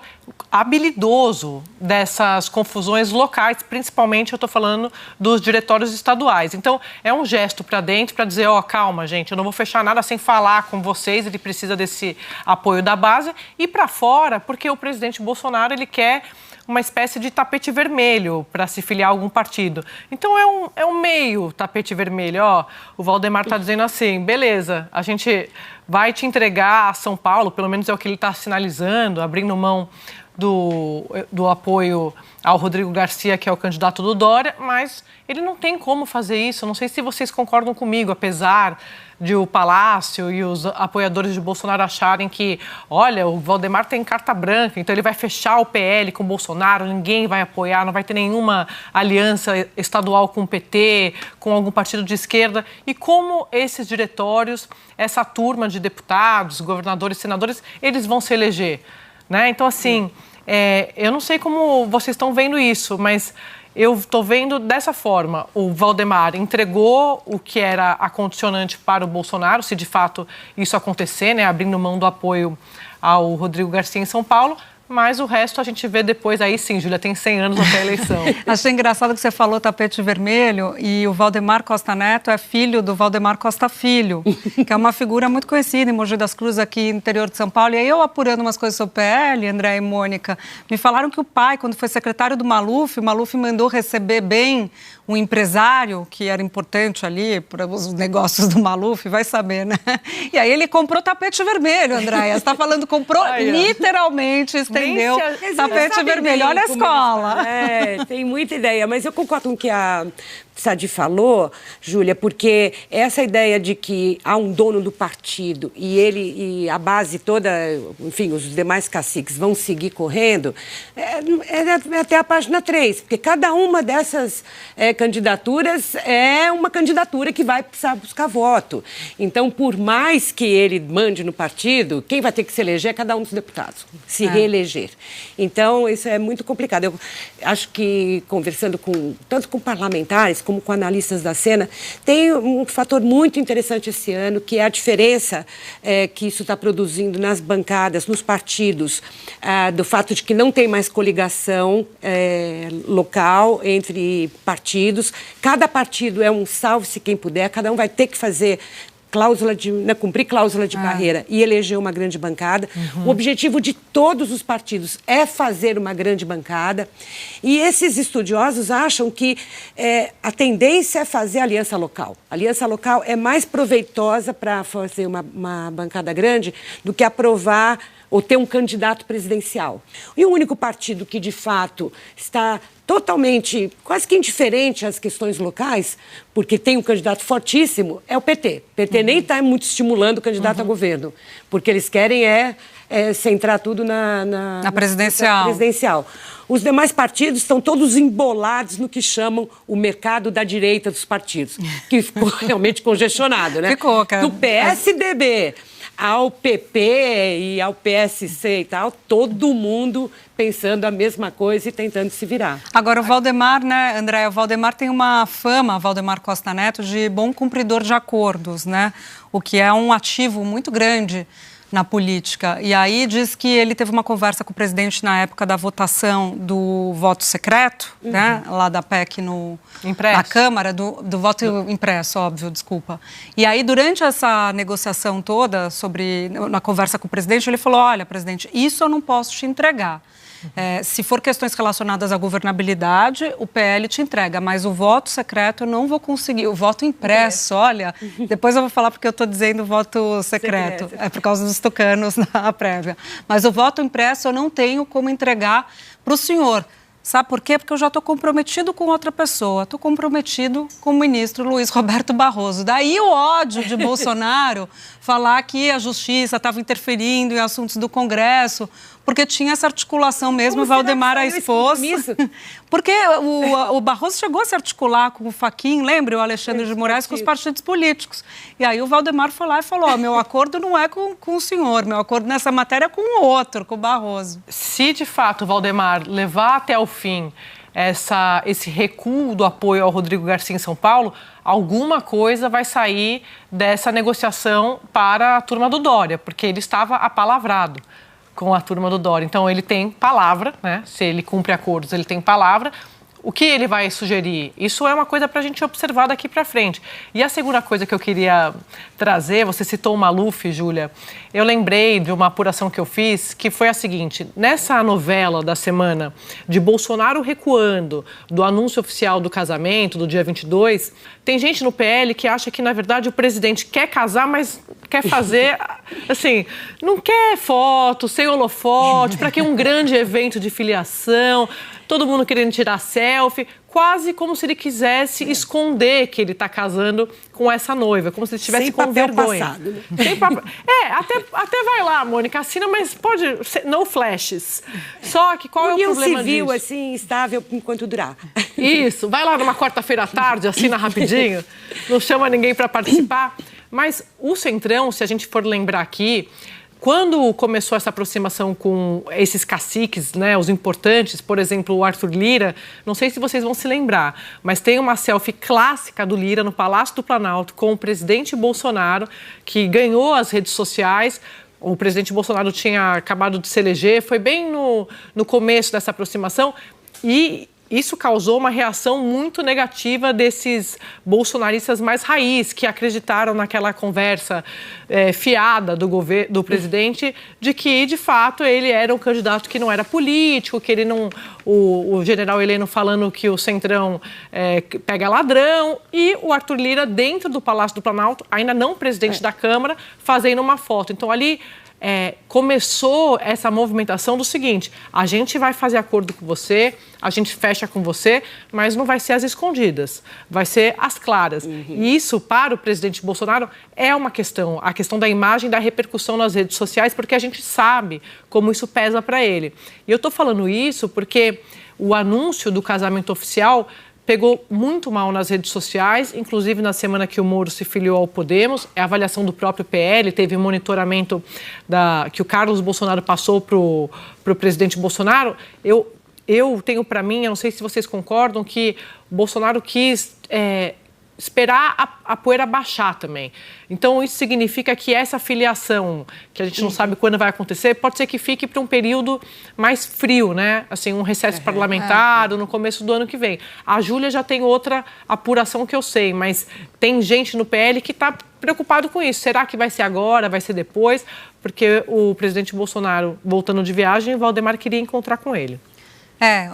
habilidoso dessas confusões locais, principalmente eu estou falando dos diretórios estaduais. Então, é um gesto para dentro para dizer, calma, gente, eu não vou fechar nada sem falar com vocês, ele precisa desse apoio da base. E para fora, porque o presidente Bolsonaro, ele quer uma espécie de tapete vermelho para se filiar a algum partido. Então, é um meio tapete vermelho. O Valdemar está dizendo assim, beleza, a gente vai te entregar a São Paulo, pelo menos é o que ele está sinalizando, abrindo mão do apoio ao Rodrigo Garcia, que é o candidato do Dória, mas ele não tem como fazer isso. Eu não sei se vocês concordam comigo, apesar de o Palácio e os apoiadores de Bolsonaro acharem que, olha, o Valdemar tem carta branca, então ele vai fechar o PL com o Bolsonaro, ninguém vai apoiar, não vai ter nenhuma aliança estadual com o PT, com algum partido de esquerda. E como esses diretórios, essa turma de deputados, governadores, senadores, eles vão se eleger, né? Então, assim, eu não sei como vocês estão vendo isso, mas eu estou vendo dessa forma. O Valdemar entregou o que era a condicionante para o Bolsonaro, se de fato isso acontecer, né, abrindo mão do apoio ao Rodrigo Garcia em São Paulo, mas o resto a gente vê depois. Aí sim, Júlia, tem 100 anos até a eleição. Achei engraçado que você falou tapete vermelho e o Valdemar Costa Neto é filho do Valdemar Costa Filho, que é uma figura muito conhecida em Mogi das Cruzes, aqui no interior de São Paulo. E aí eu apurando umas coisas sobre o PL, André e Mônica, me falaram que o pai, quando foi secretário do Maluf, o Maluf mandou receber bem um empresário que era importante ali para os negócios do Maluf, vai saber, né? E aí ele comprou tapete vermelho, Andréia. Você está falando, comprou literalmente, estendeu tapete vermelho. Olha a escola. Tem muita ideia, mas eu concordo com o que a Sadi falou, Júlia, porque essa ideia de que há um dono do partido e a base toda, enfim, os demais caciques vão seguir correndo, é até a página 3, porque cada uma dessas candidaturas é uma candidatura que vai precisar buscar voto. Então, por mais que ele mande no partido, quem vai ter que se eleger é cada um dos deputados, se reeleger. Então, isso é muito complicado. Eu acho que, conversando tanto com parlamentares como com analistas da cena, tem um fator muito interessante esse ano, que é a diferença que isso está produzindo nas bancadas, nos partidos, do fato de que não tem mais coligação local entre partidos. Cada partido é um salve-se quem puder, cada um vai ter que fazer cumprir cláusula de barreira e eleger uma grande bancada. O objetivo de todos os partidos é fazer uma grande bancada. E esses estudiosos acham que a tendência é fazer aliança local. A aliança local é mais proveitosa para fazer uma bancada grande do que aprovar ou ter um candidato presidencial. E o único partido que, de fato, está totalmente, quase que indiferente às questões locais, porque tem um candidato fortíssimo, é o PT. O PT nem está muito estimulando o candidato a governo, porque eles querem centrar tudo na presidencial. Os demais partidos estão todos embolados no que chamam o mercado da direita dos partidos, que ficou realmente congestionado, né? Ficou, cara. Do PSDB ao PP e ao PSC e tal, todo mundo pensando a mesma coisa e tentando se virar. Agora, o Valdemar, né, André, o Valdemar tem uma fama, Valdemar Costa Neto, de bom cumpridor de acordos, né? O que é um ativo muito grande na política. E aí diz que ele teve uma conversa com o presidente na época da votação do voto secreto, né? Lá da PEC na Câmara, do voto impresso, óbvio, desculpa. E aí, durante essa negociação toda, na conversa com o presidente, ele falou, olha, presidente, isso eu não posso te entregar. Se for questões relacionadas à governabilidade, o PL te entrega, mas o voto secreto eu não vou conseguir. O voto impresso, olha, depois eu vou falar porque eu estou dizendo voto secreto. É por causa dos tucanos na prévia. Mas o voto impresso eu não tenho como entregar para o senhor. Sabe por quê? Porque eu já estou comprometido com outra pessoa. Estou comprometido com o ministro Luiz Roberto Barroso. Daí o ódio de Bolsonaro falar que a justiça estava interferindo em assuntos do Congresso, porque tinha essa articulação mesmo, o Valdemar a expôs. Porque o Barroso chegou a se articular com o Fachin, lembra, o Alexandre de Moraes, com os partidos políticos. E aí o Valdemar foi lá e falou, meu acordo não é com o senhor, meu acordo nessa matéria é com o outro, com o Barroso. Se, de fato, o Valdemar levar até o fim esse recuo do apoio ao Rodrigo Garcia em São Paulo, alguma coisa vai sair dessa negociação para a turma do Dória, porque ele estava apalavrado com a turma do Dória. Então, ele tem palavra, né? Se ele cumpre acordos, ele tem palavra. O que ele vai sugerir? Isso é uma coisa para a gente observar daqui para frente. E a segunda coisa que eu queria trazer, você citou o Maluf, Júlia, eu lembrei de uma apuração que eu fiz, que foi a seguinte, nessa novela da semana de Bolsonaro recuando do anúncio oficial do casamento, do dia 22, tem gente no PL que acha que, na verdade, o presidente quer casar, mas quer fazer, assim, não quer foto, sem holofote, para que um grande evento de filiação, todo mundo querendo tirar selfie, quase como se ele quisesse esconder que ele está casando com essa noiva, como se ele estivesse com vergonha. Passado, né? Sem papel. Até vai lá, Mônica, assina, mas pode ser no flashes. Só que qual é o problema civil, disso? assim, estável enquanto durar. Isso, vai lá numa quarta-feira à tarde, assina rapidinho, não chama ninguém para participar. Mas o Centrão, se a gente for lembrar aqui, quando começou essa aproximação com esses caciques, né, os importantes, por exemplo, o Arthur Lira, não sei se vocês vão se lembrar, mas tem uma selfie clássica do Lira no Palácio do Planalto com o presidente Bolsonaro, que ganhou as redes sociais. O presidente Bolsonaro tinha acabado de se eleger, foi bem no começo dessa aproximação e isso causou uma reação muito negativa desses bolsonaristas mais raiz, que acreditaram naquela conversa fiada do presidente, de que, de fato, ele era um candidato que não era político, que ele não... O general Heleno falando que o Centrão pega ladrão, e o Arthur Lira, dentro do Palácio do Planalto, ainda não presidente da Câmara, fazendo uma foto. Então, ali... começou essa movimentação do seguinte, a gente vai fazer acordo com você, a gente fecha com você, mas não vai ser às escondidas, vai ser às claras. E isso, para o presidente Bolsonaro, é uma questão, a questão da imagem, da repercussão nas redes sociais, porque a gente sabe como isso pesa para ele. E eu estou falando isso porque o anúncio do casamento oficial pegou muito mal nas redes sociais, inclusive na semana que o Moro se filiou ao Podemos. É a avaliação do próprio PL, teve um monitoramento que o Carlos Bolsonaro passou para o presidente Bolsonaro. Eu tenho para mim, eu não sei se vocês concordam, que o Bolsonaro quis esperar a poeira baixar também. Então, isso significa que essa filiação, que a gente não sabe quando vai acontecer, pode ser que fique para um período mais frio, né? Assim, um recesso parlamentar, no começo do ano que vem. A Júlia já tem outra apuração que eu sei, mas tem gente no PL que está preocupado com isso. Será que vai ser agora, vai ser depois? Porque o presidente Bolsonaro, voltando de viagem, Valdemar queria encontrar com ele.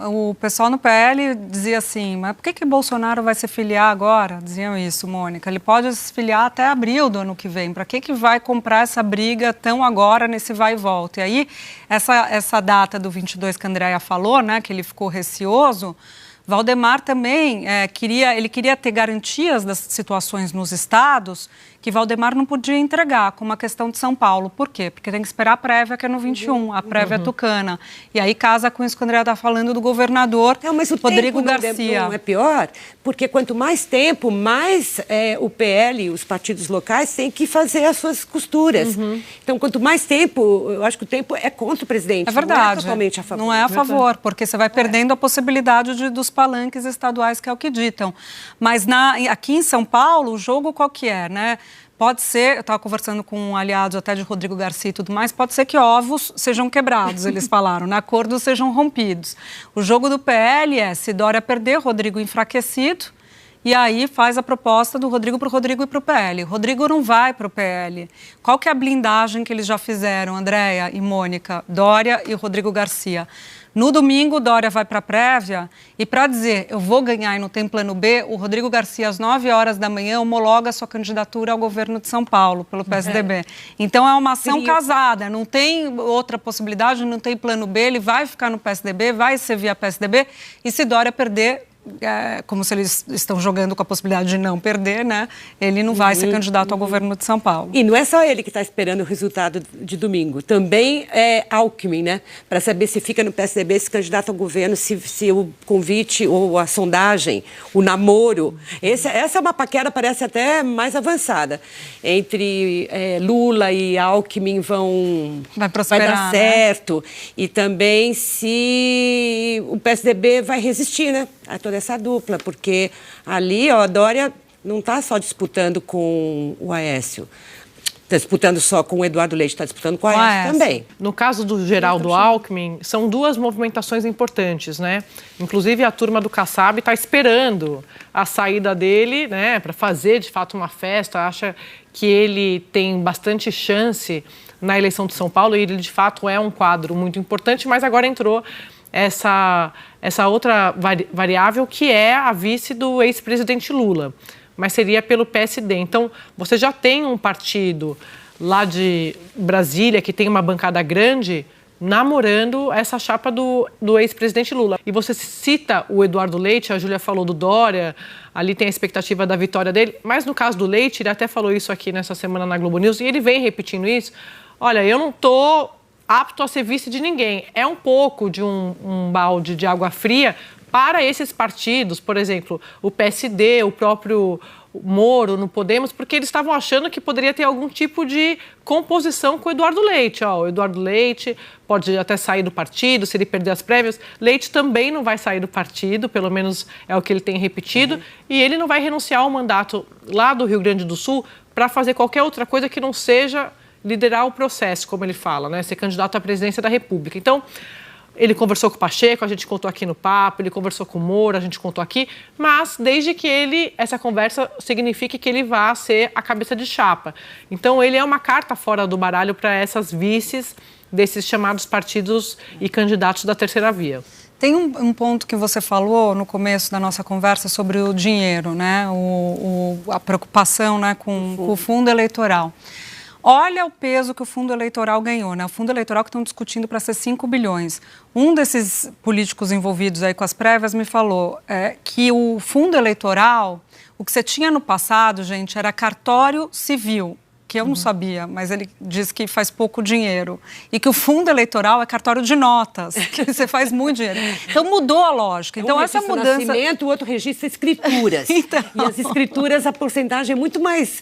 O pessoal no PL dizia assim, mas por que Bolsonaro vai se filiar agora? Diziam isso, Mônica. Ele pode se filiar até abril do ano que vem. Para que vai comprar essa briga tão agora nesse vai e volta? E aí, essa data do 22 que a Andréia falou, né, que ele ficou receoso, Valdemar também queria ter garantias das situações nos estados que Valdemar não podia entregar, como a questão de São Paulo. Por quê? Porque tem que esperar a prévia, que é no 21, a prévia tucana. E aí casa com isso que o André está falando do governador Rodrigo Garcia. Não é pior, porque quanto mais tempo, mais o PL, os partidos locais, têm que fazer as suas costuras. Então, quanto mais tempo, eu acho que o tempo é contra o presidente. É verdade. Não é totalmente a favor. Não é a favor, porque você vai perdendo a possibilidade dos palanques estaduais, que é o que ditam. Mas aqui em São Paulo, o jogo qual que é, né? Pode ser, eu estava conversando com aliados até de Rodrigo Garcia e tudo mais, pode ser que ovos sejam quebrados, eles falaram, né? Acordos sejam rompidos. O jogo do PL é, se Dória perder, Rodrigo enfraquecido, e aí faz a proposta do Rodrigo para o Rodrigo e para o PL. O Rodrigo não vai para o PL. Qual que é a blindagem que eles já fizeram, Andréia e Mônica? Dória e Rodrigo Garcia. No domingo, Dória vai para a prévia e, para dizer eu vou ganhar e não tem plano B, o Rodrigo Garcia, às 9 horas da manhã, homologa sua candidatura ao governo de São Paulo, pelo PSDB. Então, é uma ação casada, não tem outra possibilidade, não tem plano B, ele vai ficar no PSDB, vai ser via PSDB, e se Dória perder, como se eles estão jogando com a possibilidade de não perder, né? Ele não vai ser candidato ao governo de São Paulo. E não é só ele que está esperando o resultado de domingo. Também é Alckmin, né? Para saber se fica no PSDB, se candidato ao governo, se o convite ou a sondagem, o namoro. Essa é uma paquera, parece até mais avançada. Entre Lula e Alckmin vai dar certo. Né? E também se o PSDB vai resistir, né? A toda essa dupla, porque ali, ó, a Dória não está só disputando com o Aécio, está disputando só com o Eduardo Leite, está disputando com o Aécio também. No caso do Geraldo Alckmin, são duas movimentações importantes, né? Inclusive, a turma do Kassab está esperando a saída dele, né, para fazer, de fato, uma festa, acha que ele tem bastante chance na eleição de São Paulo, e ele, de fato, é um quadro muito importante, mas agora entrou essa outra variável, que é a vice do ex-presidente Lula, mas seria pelo PSD. Então, você já tem um partido lá de Brasília, que tem uma bancada grande, namorando essa chapa do ex-presidente Lula. E você cita o Eduardo Leite, a Júlia falou do Dória, ali tem a expectativa da vitória dele, mas no caso do Leite, ele até falou isso aqui nessa semana na Globo News, e ele vem repetindo isso. Olha, eu não estou apto a ser vice de ninguém. É um pouco de um balde de água fria para esses partidos, por exemplo, o PSD, o próprio Moro no Podemos, porque eles estavam achando que poderia ter algum tipo de composição com o Eduardo Leite. Ó, o Eduardo Leite pode até sair do partido, se ele perder as prévias. Leite também não vai sair do partido, pelo menos é o que ele tem repetido, e ele não vai renunciar ao mandato lá do Rio Grande do Sul para fazer qualquer outra coisa que não seja liderar o processo, como ele fala, né? Ser candidato à presidência da República. Então, ele conversou com o Pacheco, a gente contou aqui no Papo, ele conversou com o Moro, a gente contou aqui, mas desde que essa conversa signifique que ele vá ser a cabeça de chapa. Então, ele é uma carta fora do baralho para essas vices desses chamados partidos e candidatos da terceira via. Tem um ponto que você falou no começo da nossa conversa sobre o dinheiro, né? A preocupação, né, com o fundo eleitoral. Olha o peso que o fundo eleitoral ganhou, né? O fundo eleitoral que estão discutindo para ser 5 bilhões. Um desses políticos envolvidos aí com as prévias me falou que o fundo eleitoral, o que você tinha no passado, gente, era cartório civil, que eu não sabia, mas ele diz que faz pouco dinheiro. E que o fundo eleitoral é cartório de notas, que você faz muito dinheiro. Então, mudou a lógica. Então, essa mudança... nascimento, o outro registra escrituras. Então... E as escrituras, a porcentagem é muito mais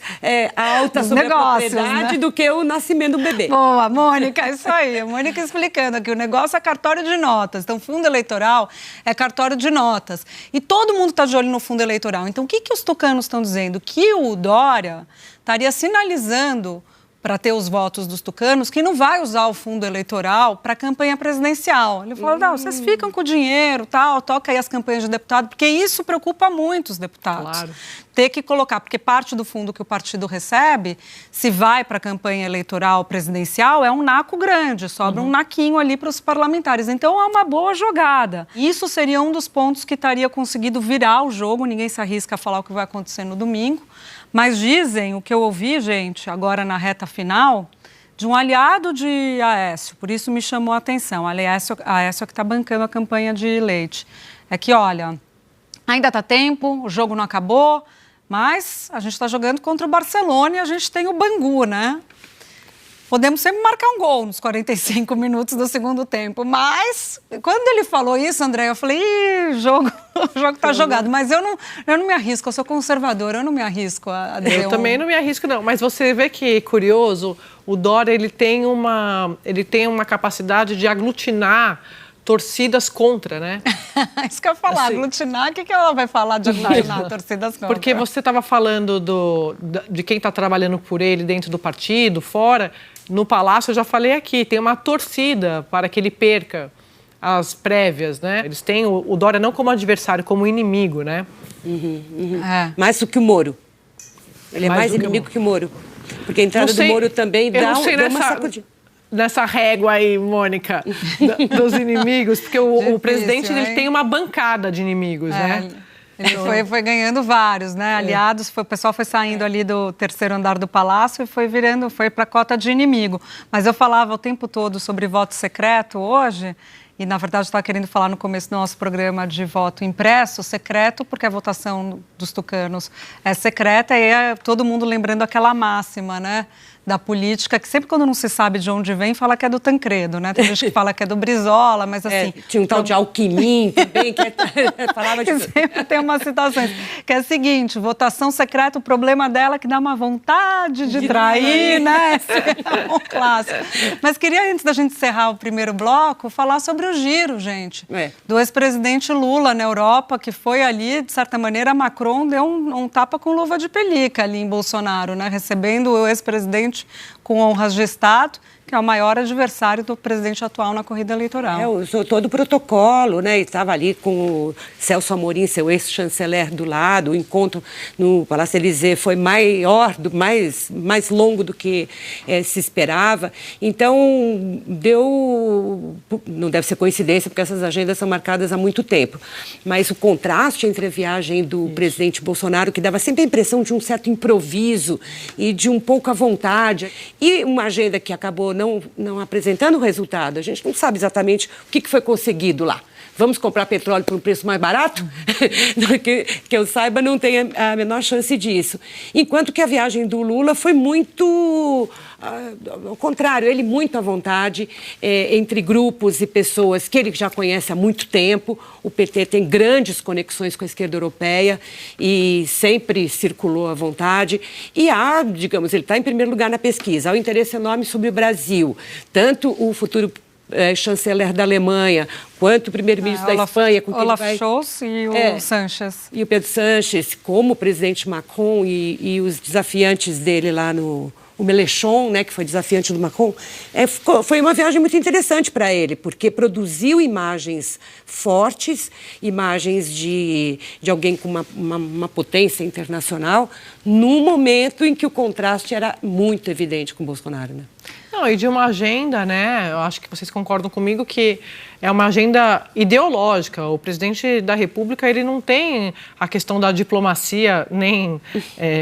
alta sobre negócios, a propriedade, né, do que o nascimento do bebê. Boa, Mônica, isso aí. A Mônica explicando aqui, o negócio é cartório de notas. Então, fundo eleitoral é cartório de notas. E todo mundo está de olho no fundo eleitoral. Então, o que os tucanos estão dizendo? Que o Dória estaria sinalizando para ter os votos dos tucanos que não vai usar o fundo eleitoral para a campanha presidencial. Ele falou, não, vocês ficam com o dinheiro, tal, toca aí as campanhas de deputado, porque isso preocupa muito os deputados. Claro. Ter que colocar, porque parte do fundo que o partido recebe, se vai para a campanha eleitoral presidencial, é um naco grande, sobra um naquinho ali para os parlamentares. Então, é uma boa jogada. Isso seria um dos pontos que estaria conseguido virar o jogo, ninguém se arrisca a falar o que vai acontecer no domingo. Mas dizem, o que eu ouvi, gente, agora na reta final, de um aliado de Aécio, por isso me chamou a atenção, Aécio que está bancando a campanha de Leite, é que, olha, ainda está tempo, o jogo não acabou, mas a gente está jogando contra o Barcelona e a gente tem o Bangu, né? Podemos sempre marcar um gol nos 45 minutos do segundo tempo, mas quando ele falou isso, André, eu falei, o jogo está jogado, mas eu não me arrisco, eu sou conservadora, eu não me arrisco a dizer. Eu também não me arrisco, não, mas você vê que, curioso, o Dória, ele tem uma capacidade de aglutinar torcidas contra, né? Isso que eu ia falar, assim, aglutinar, o que ela vai falar de aglutinar torcidas contra? Porque você estava falando de quem está trabalhando por ele dentro do partido, fora. No Palácio, eu já falei aqui, tem uma torcida para que ele perca as prévias, né? Eles têm o Dória não como adversário, como inimigo, né? Mais do que o Moro. Ele é mais inimigo que o Moro. Porque a entrada do Moro também dá uma sacudida. Nessa régua aí, Mônica, dos inimigos, porque o presidente ele tem uma bancada de inimigos, né? Ele foi ganhando vários, né? Aliados, o pessoal foi saindo ali do terceiro andar do Palácio e foi para a cota de inimigo. Mas eu falava o tempo todo sobre voto secreto hoje e, na verdade, estava querendo falar no começo do nosso programa de voto impresso, secreto, porque a votação dos tucanos é secreta, e é todo mundo lembrando aquela máxima, né, da política, que sempre quando não se sabe de onde vem, fala que é do Tancredo, né? Tem gente que fala que é do Brizola, mas assim... tinha um tal de Alckmin também, que falava de... Sempre tem umas citações, que é o seguinte, votação secreta, o problema dela é que dá uma vontade de trair, né? É um clássico. Mas queria, antes da gente encerrar o primeiro bloco, falar sobre o giro, gente, do ex-presidente Lula na Europa, que foi ali, de certa maneira, Macron deu um tapa com luva de pelica ali em Bolsonaro, né? Recebendo o ex-presidente com honras de Estado, que é o maior adversário do presidente atual na corrida eleitoral. Usou todo o protocolo, né? Estava ali com o Celso Amorim, seu ex-chanceler, do lado. O encontro no Palácio Élysée foi maior, mais longo do que se esperava. Então, não deve ser coincidência, porque essas agendas são marcadas há muito tempo. Mas o contraste entre a viagem do presidente Bolsonaro, que dava sempre a impressão de um certo improviso e de um pouco à vontade, e uma agenda que acabou não apresentando o resultado. A gente não sabe exatamente o que foi conseguido lá. Vamos comprar petróleo por um preço mais barato? que eu saiba, não tem a menor chance disso. Enquanto que a viagem do Lula foi muito... ao contrário, ele muito à vontade, entre grupos e pessoas que ele já conhece há muito tempo. O PT tem grandes conexões com a esquerda europeia e sempre circulou à vontade. E digamos, ele está em primeiro lugar na pesquisa. Há um interesse enorme sobre o Brasil. Tanto o futuro chanceler da Alemanha, quanto o primeiro-ministro da Espanha, com quem Olaf Scholz e o Sanches. E o Pedro Sanches, como o presidente Macron e os desafiantes dele lá o Mélenchon, né, que foi desafiante do Macron, foi uma viagem muito interessante para ele, porque produziu imagens fortes, imagens de alguém com uma potência internacional, num momento em que o contraste era muito evidente com o Bolsonaro, né? Não, e de uma agenda, né, eu acho que vocês concordam comigo que é uma agenda ideológica. O presidente da República, ele não tem a questão da diplomacia nem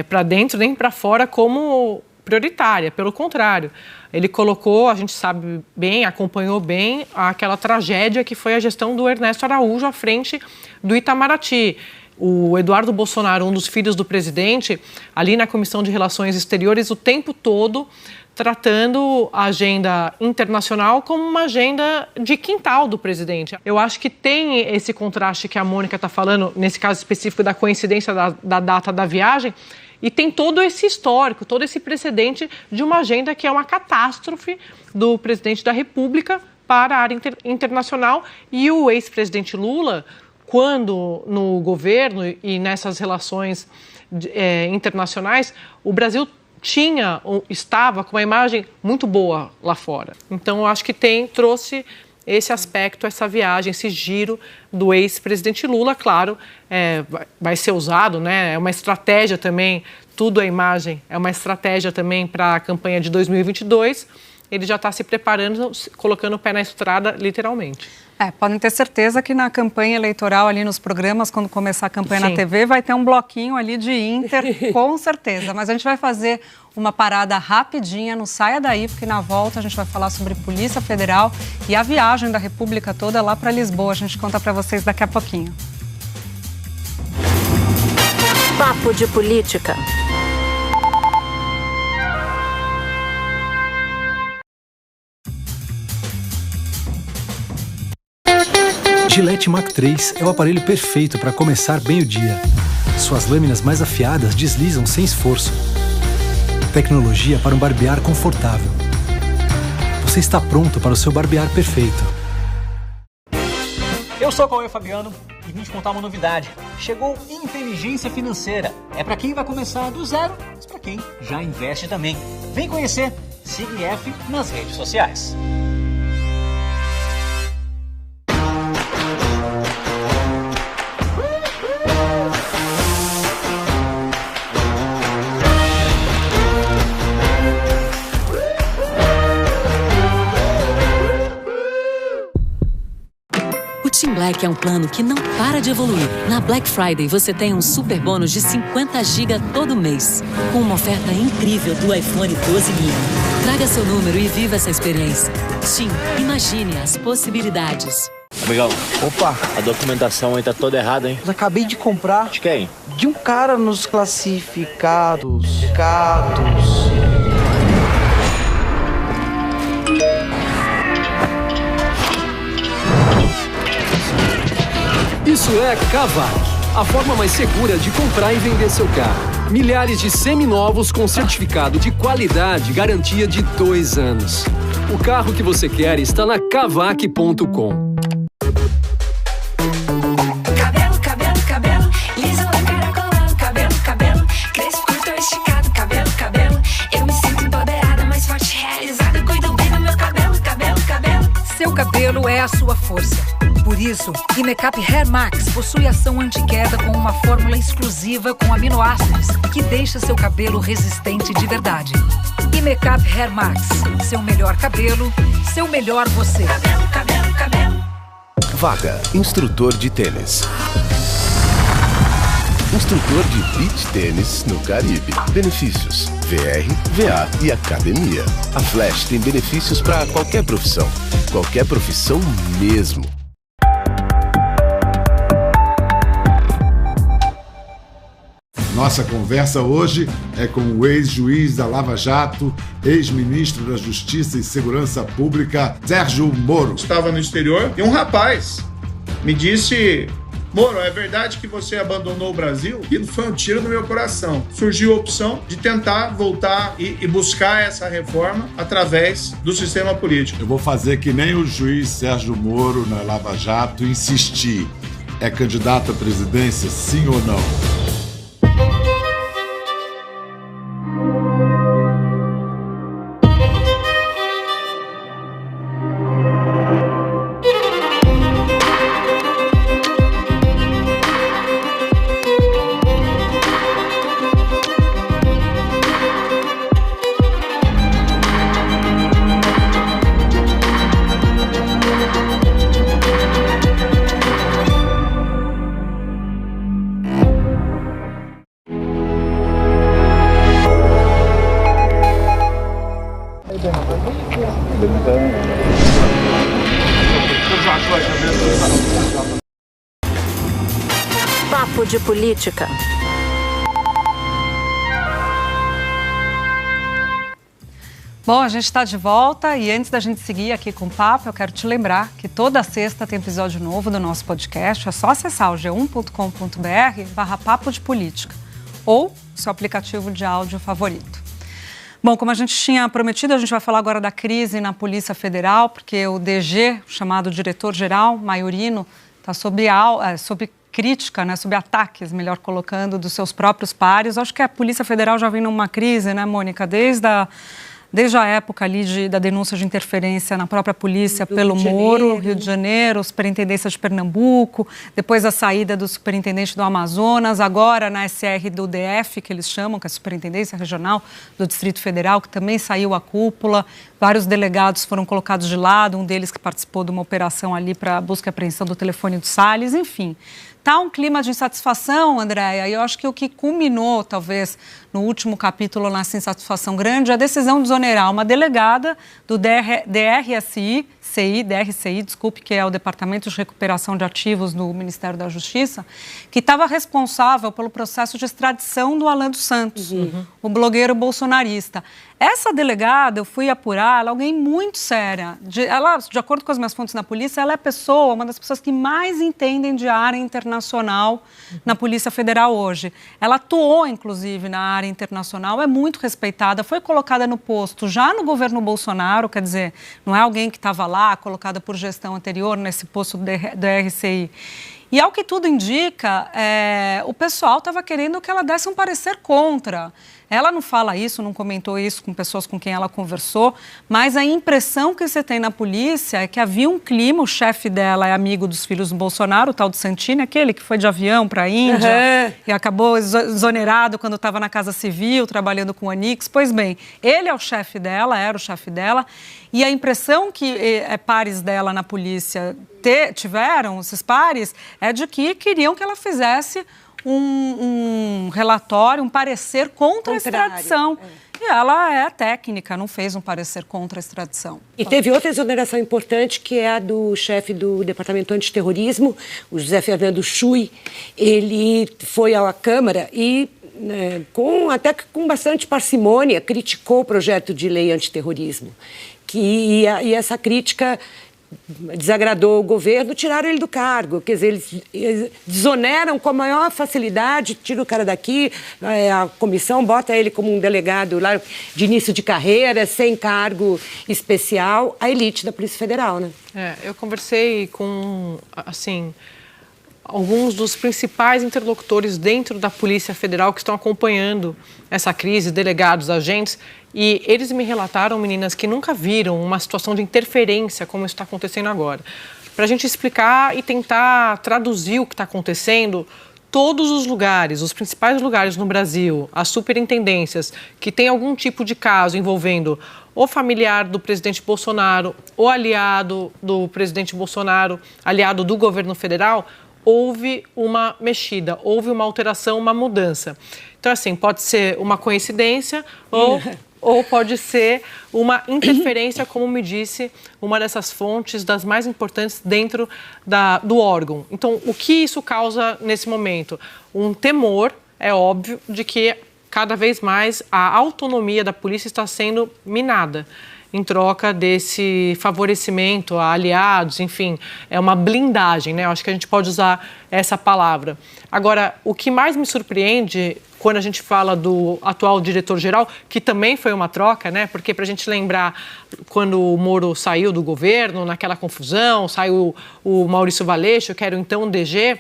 para dentro, nem para fora como prioritária, pelo contrário. Ele colocou, a gente sabe bem, acompanhou bem aquela tragédia que foi a gestão do Ernesto Araújo à frente do Itamaraty. O Eduardo Bolsonaro, um dos filhos do presidente, ali na Comissão de Relações Exteriores, o tempo todo tratando a agenda internacional como uma agenda de quintal do presidente. Eu acho que tem esse contraste que a Mônica está falando, nesse caso específico da coincidência da data da viagem, e tem todo esse histórico, todo esse precedente de uma agenda que é uma catástrofe do presidente da República para a área internacional. E o ex-presidente Lula, quando no governo e nessas relações internacionais, o Brasil estava com uma imagem muito boa lá fora. Então, eu acho que trouxe esse aspecto, essa viagem, esse giro do ex-presidente Lula. Claro, vai ser usado, né? É uma estratégia também, tudo é imagem, é uma estratégia também para a campanha de 2022. Ele já está se preparando, colocando o pé na estrada, literalmente. Podem ter certeza que na campanha eleitoral, ali nos programas, quando começar a campanha na TV, vai ter um bloquinho ali de Inter, com certeza. Mas a gente vai fazer uma parada rapidinha, não saia daí, porque na volta a gente vai falar sobre Polícia Federal e a viagem da República toda lá para Lisboa. A gente conta para vocês daqui a pouquinho. Papo de Política. Gillette Mach 3 é o aparelho perfeito para começar bem o dia. Suas lâminas mais afiadas deslizam sem esforço. Tecnologia para um barbear confortável. Você está pronto para o seu barbear perfeito. Eu sou o Cauê Fabiano e vim te contar uma novidade. Chegou Inteligência Financeira. É para quem vai começar do zero, mas para quem já investe também. Vem conhecer. Siga IF nas redes sociais. Team Black é um plano que não para de evoluir. Na Black Friday você tem um super bônus de 50 GB todo mês, com uma oferta incrível do iPhone 12 mini. Traga seu número e viva essa experiência. TIM, imagine as possibilidades. Amigão, opa, a documentação aí tá toda errada, hein? Eu acabei de comprar. De quem? De um cara nos classificados. Isso é Kavak, a forma mais segura de comprar e vender seu carro. Milhares de seminovos com certificado de qualidade e garantia de 2 anos. O carro que você quer está na Kavak.com. Cabelo, liso encaracolado, cabelo, crespo, curto ou esticado, cabelo. Eu me sinto empoderada, mais forte, realizada, cuido bem do meu cabelo. Seu cabelo é a sua força. Por isso, Imecap Hair Max possui ação anti-queda com uma fórmula exclusiva com aminoácidos que deixa seu cabelo resistente de verdade. Imecap Hair Max, seu melhor cabelo, seu melhor você. Cabelo. Vaga, instrutor de tênis. Instrutor de beach tênis no Caribe. Benefícios: VR, VA e academia. A Flash tem benefícios para qualquer profissão. Qualquer profissão mesmo. Nossa conversa hoje é com o ex-juiz da Lava Jato, ex-ministro da Justiça e Segurança Pública, Sérgio Moro. Estava no exterior e um rapaz me disse: Moro, é verdade que você abandonou o Brasil? Aquilo foi um tiro no meu coração. Surgiu a opção de tentar voltar e buscar essa reforma através do sistema político. Eu vou fazer que nem o juiz Sérgio Moro na Lava Jato insistir. É candidato à presidência, sim ou não? Papo de política. Bom, a gente está de volta e antes da gente seguir aqui com o papo, eu quero te lembrar que toda sexta tem episódio novo do nosso podcast. É só acessar o g1.com.br/papo de política ou seu aplicativo de áudio favorito. Bom, como a gente tinha prometido, a gente vai falar agora da crise na Polícia Federal, porque o DG, chamado diretor-geral, Maiorino, está sob crítica, né, sob ataques, melhor colocando, dos seus próprios pares. Acho que a Polícia Federal já vem numa crise, né, Mônica, desde a época ali da denúncia de interferência na própria polícia pelo Moro, Rio de Janeiro, Superintendência de Pernambuco, depois a saída do superintendente do Amazonas, agora na SR do DF, que eles chamam, que é a Superintendência Regional do Distrito Federal, que também saiu a cúpula. Vários delegados foram colocados de lado, um deles que participou de uma operação ali para busca e apreensão do telefone do Salles, enfim. Está um clima de insatisfação, Andréia, e eu acho que o que culminou, talvez, no último capítulo, nessa insatisfação grande, é a decisão de exonerar uma delegada do DRCI, que é o Departamento de Recuperação de Ativos do Ministério da Justiça, que estava responsável pelo processo de extradição do Alan dos Santos, o blogueiro bolsonarista. Essa delegada, eu fui apurar, ela é alguém muito séria. Ela, de acordo com as minhas fontes na polícia, ela é uma das pessoas que mais entendem de área internacional na Polícia Federal hoje. Ela atuou, inclusive, na área internacional, é muito respeitada, foi colocada no posto já no governo Bolsonaro, quer dizer, não é alguém que estava lá, colocada por gestão anterior nesse posto do RCI. E, ao que tudo indica, o pessoal estava querendo que ela desse um parecer contra. Ela não fala isso, não comentou isso com pessoas com quem ela conversou, mas a impressão que você tem na polícia é que havia um clima, o chefe dela é amigo dos filhos do Bolsonaro, o tal do Santini, aquele que foi de avião para a Índia e acabou exonerado quando estava na Casa Civil, trabalhando com o Onix. Pois bem, ele é o chefe dela, era o chefe dela, e a impressão que pares dela na polícia tiveram, esses pares, é de que queriam que ela fizesse um relatório, um parecer contra a extradição. E ela é técnica, não fez um parecer contra a extradição. E teve outra exoneração importante, que é a do chefe do Departamento Antiterrorismo, o José Fernando Chui. Ele foi à Câmara e, até com bastante parcimônia, criticou o projeto de lei antiterrorismo. E essa crítica desagradou o governo, tiraram ele do cargo. Quer dizer, eles desoneram com a maior facilidade, tira o cara daqui, a comissão bota ele como um delegado lá de início de carreira, sem cargo especial, a elite da Polícia Federal, né? Eu conversei com, alguns dos principais interlocutores dentro da Polícia Federal que estão acompanhando essa crise, delegados, agentes, e eles me relataram, meninas, que nunca viram uma situação de interferência como isso está acontecendo agora. Para a gente explicar e tentar traduzir o que está acontecendo, todos os lugares, os principais lugares no Brasil, as superintendências que têm algum tipo de caso envolvendo o familiar do presidente Bolsonaro, o aliado do presidente Bolsonaro, aliado do governo federal, houve uma mexida, houve uma alteração, uma mudança. Então, pode ser uma coincidência ou pode ser uma interferência, como me disse uma dessas fontes das mais importantes dentro do órgão. Então, o que isso causa nesse momento? Um temor, é óbvio, de que cada vez mais a autonomia da polícia está sendo minada em troca desse favorecimento a aliados, enfim, é uma blindagem, né? Eu acho que a gente pode usar essa palavra. Agora, o que mais me surpreende quando a gente fala do atual diretor-geral, que também foi uma troca, né? Porque, para a gente lembrar, quando o Moro saiu do governo, naquela confusão, saiu o Maurício Valeixo, que era o então DG,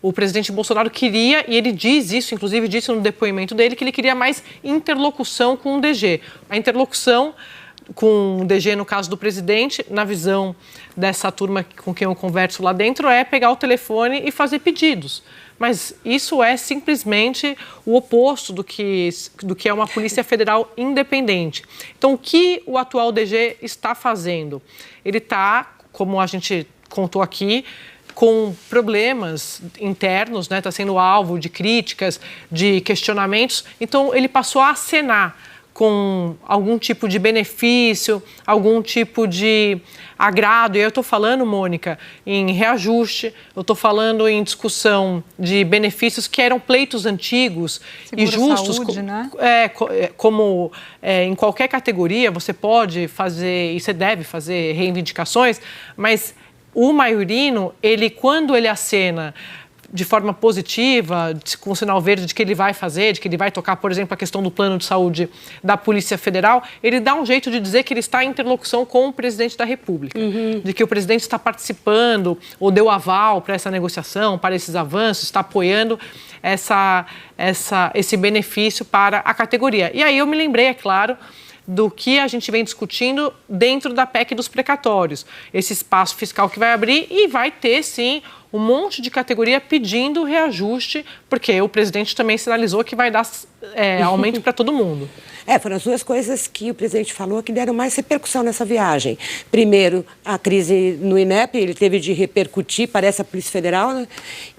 o presidente Bolsonaro queria, e ele diz isso, inclusive disse no depoimento dele, que ele queria mais interlocução com o DG. A interlocução com o DG, no caso do presidente, na visão dessa turma com quem eu converso lá dentro, é pegar o telefone e fazer pedidos. Mas isso é simplesmente o oposto do que é uma Polícia Federal independente. Então, o que o atual DG está fazendo? Ele está, como a gente contou aqui, com problemas internos, né? Está sendo alvo de críticas, de questionamentos. Então, ele passou a acenar com algum tipo de benefício, algum tipo de agrado. E eu estou falando, Mônica, em reajuste, eu estou falando em discussão de benefícios que eram pleitos antigos e justos. Saúde, né? Como em qualquer categoria você pode fazer e você deve fazer reivindicações, mas o Maiorino, quando ele acena de forma positiva, com o sinal verde de que ele vai fazer, de que ele vai tocar, por exemplo, a questão do plano de saúde da Polícia Federal, ele dá um jeito de dizer que ele está em interlocução com o presidente da República, de que o presidente está participando ou deu aval para essa negociação, para esses avanços, está apoiando esse benefício para a categoria. E aí eu me lembrei, é claro, do que a gente vem discutindo dentro da PEC dos precatórios. Esse espaço fiscal que vai abrir e vai ter, sim, um monte de categoria pedindo reajuste, porque o presidente também sinalizou que vai dar aumento para todo mundo. Foram as duas coisas que o presidente falou que deram mais repercussão nessa viagem. Primeiro, a crise no INEP, ele teve de repercutir, parece a Polícia Federal, né?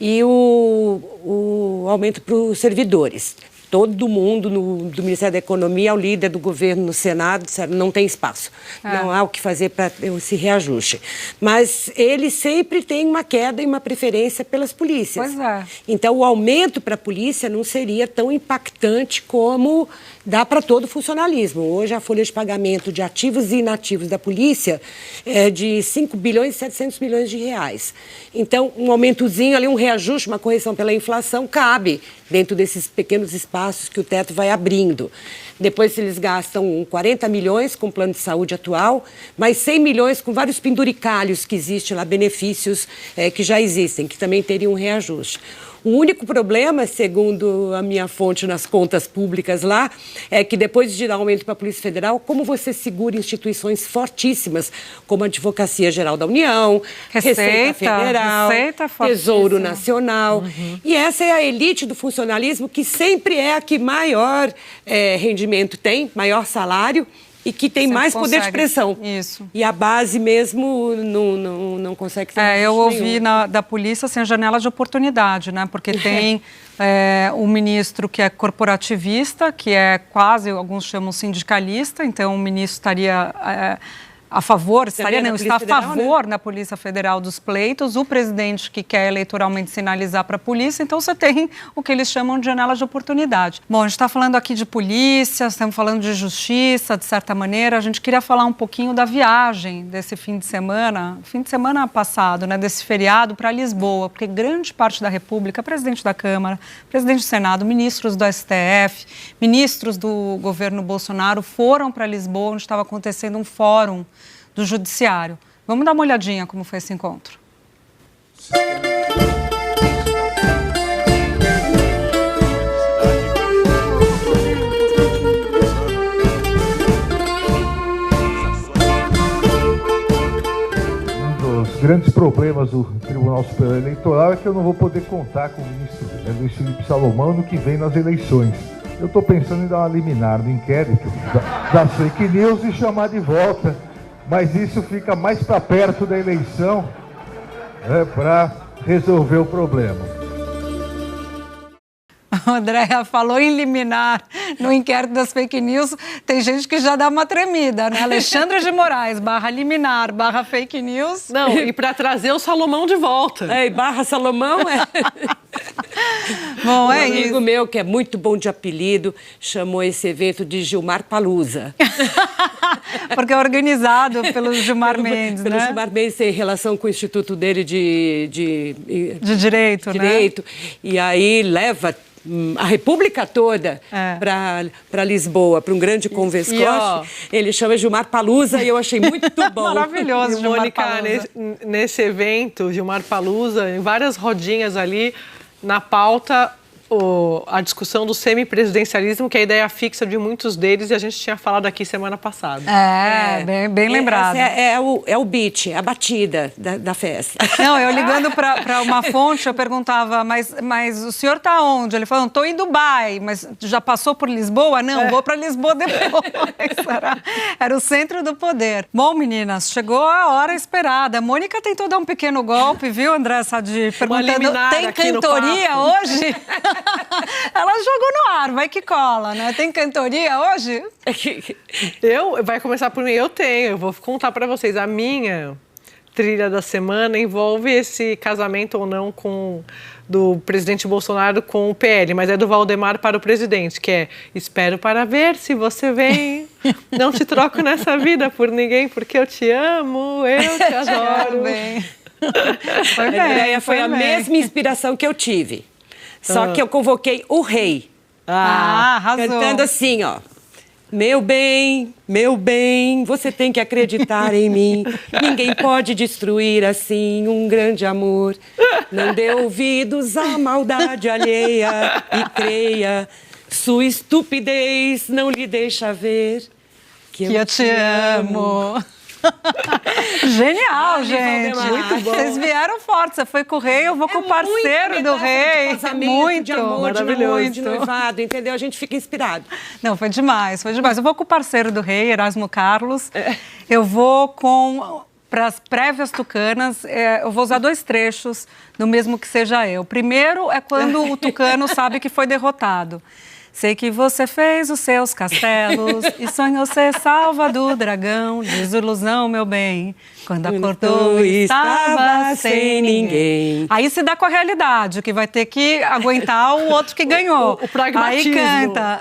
E o aumento para os servidores. Todo mundo do Ministério da Economia, ao líder do governo no Senado, disseram não tem espaço, não há o que fazer para esse reajuste. Mas ele sempre tem uma queda e uma preferência pelas polícias. Pois é. Então, o aumento para a polícia não seria tão impactante como dá para todo o funcionalismo. Hoje, a folha de pagamento de ativos e inativos da polícia é de 5 bilhões e 700 milhões de reais. Então, um aumentozinho ali, um reajuste, uma correção pela inflação, cabe dentro desses pequenos espaços que o teto vai abrindo. Depois eles gastam 40 milhões com o plano de saúde atual, mais 100 milhões com vários penduricalhos que existem lá, benefícios que já existem, que também teriam um reajuste. O único problema, segundo a minha fonte nas contas públicas lá, é que depois de dar aumento para a Polícia Federal, como você segura instituições fortíssimas, como a Advocacia Geral da União, Receita Federal, Tesouro Nacional. E essa é a elite do funcionalismo, que sempre é a que maior rendimento tem, maior salário, e que tem mais poder de pressão. Isso. E a base mesmo não consegue ser. Eu ouvi da polícia assim, a janela de oportunidade, né? Porque tem um ministro que é corporativista, que é quase, alguns chamam sindicalista, então o ministro estaria a favor, está a favor na Polícia Federal dos pleitos, o presidente que quer eleitoralmente sinalizar para a polícia, então você tem o que eles chamam de janela de oportunidade. Bom, a gente está falando aqui de polícia, estamos falando de justiça, de certa maneira, a gente queria falar um pouquinho da viagem desse fim de semana passado, né, desse feriado para Lisboa, porque grande parte da República, presidente da Câmara, presidente do Senado, ministros do STF, ministros do governo Bolsonaro foram para Lisboa, onde estava acontecendo um fórum do Judiciário. Vamos dar uma olhadinha como foi esse encontro. Um dos grandes problemas do Tribunal Superior Eleitoral é que eu não vou poder contar com o ministro Luiz Felipe Salomão no que vem nas eleições. Eu estou pensando em dar uma liminar no inquérito das fake news e chamar de volta. Mas isso fica mais para perto da eleição para resolver o problema. Andréa falou em liminar no inquérito das fake news, tem gente que já dá uma tremida, né? Alexandre de Moraes, /liminar, /fake news. Não, e para trazer o Salomão de volta. /Salomão Bom, um amigo meu, que é muito bom de apelido, chamou esse evento de Gilmar Palusa. Porque é organizado pelo Gilmar Mendes, pelo né? Gilmar Mendes tem relação com o instituto dele de direito, né? E aí leva a República toda para Lisboa, para um grande convescote. Ele chama Gilmar Palusa e eu achei muito bom. Maravilhoso, Gilmar Mônica, Palusa. nesse evento, Gilmar Palusa, em várias rodinhas ali, na pauta, a discussão do semipresidencialismo, que é a ideia fixa de muitos deles, e a gente tinha falado aqui semana passada. Bem lembrado. É o beat, a batida da festa. Não, eu ligando para uma fonte, eu perguntava, mas o senhor está onde? Ele falou, estou em Dubai, mas já passou por Lisboa? Não, vou para Lisboa depois. Era o centro do poder. Bom, meninas, chegou a hora esperada. A Mônica tentou dar um pequeno golpe, viu, André Sadi? Perguntando, tem cantoria hoje? Ela jogou no ar, vai que cola, né? Tem cantoria hoje? Vai começar por mim? Eu tenho, eu vou contar para vocês. A minha trilha da semana envolve esse casamento ou não do presidente Bolsonaro com o PL, mas é do Valdemar para o presidente, que é: espero para ver se você vem, não te troco nessa vida por ninguém, porque eu te amo, eu te adoro. Foi a mesma inspiração que eu tive. Só que eu convoquei o rei. Arrasou. Cantando assim, ó. Meu bem, você tem que acreditar em mim. Ninguém pode destruir assim um grande amor. Não dê ouvidos à maldade alheia e creia. Sua estupidez não lhe deixa ver que eu te amo. Genial, gente. Muito bom. Vocês vieram forte. Você foi com o rei, eu vou com o parceiro do rei. De casamento, de amor, de noivado, entendeu? A gente fica inspirado. Não, foi demais, foi demais. Eu vou com o parceiro do rei, Erasmo Carlos. Eu vou para as prévias tucanas, eu vou usar 2 trechos do Mesmo Que Seja Eu. O primeiro é quando o tucano sabe que foi derrotado. Sei que você fez os seus castelos e sonhou ser salva do dragão. Desilusão, meu bem, quando acordou estava sem ninguém. Aí se dá com a realidade, que vai ter que aguentar o outro que ganhou. O pragmatismo. Aí canta.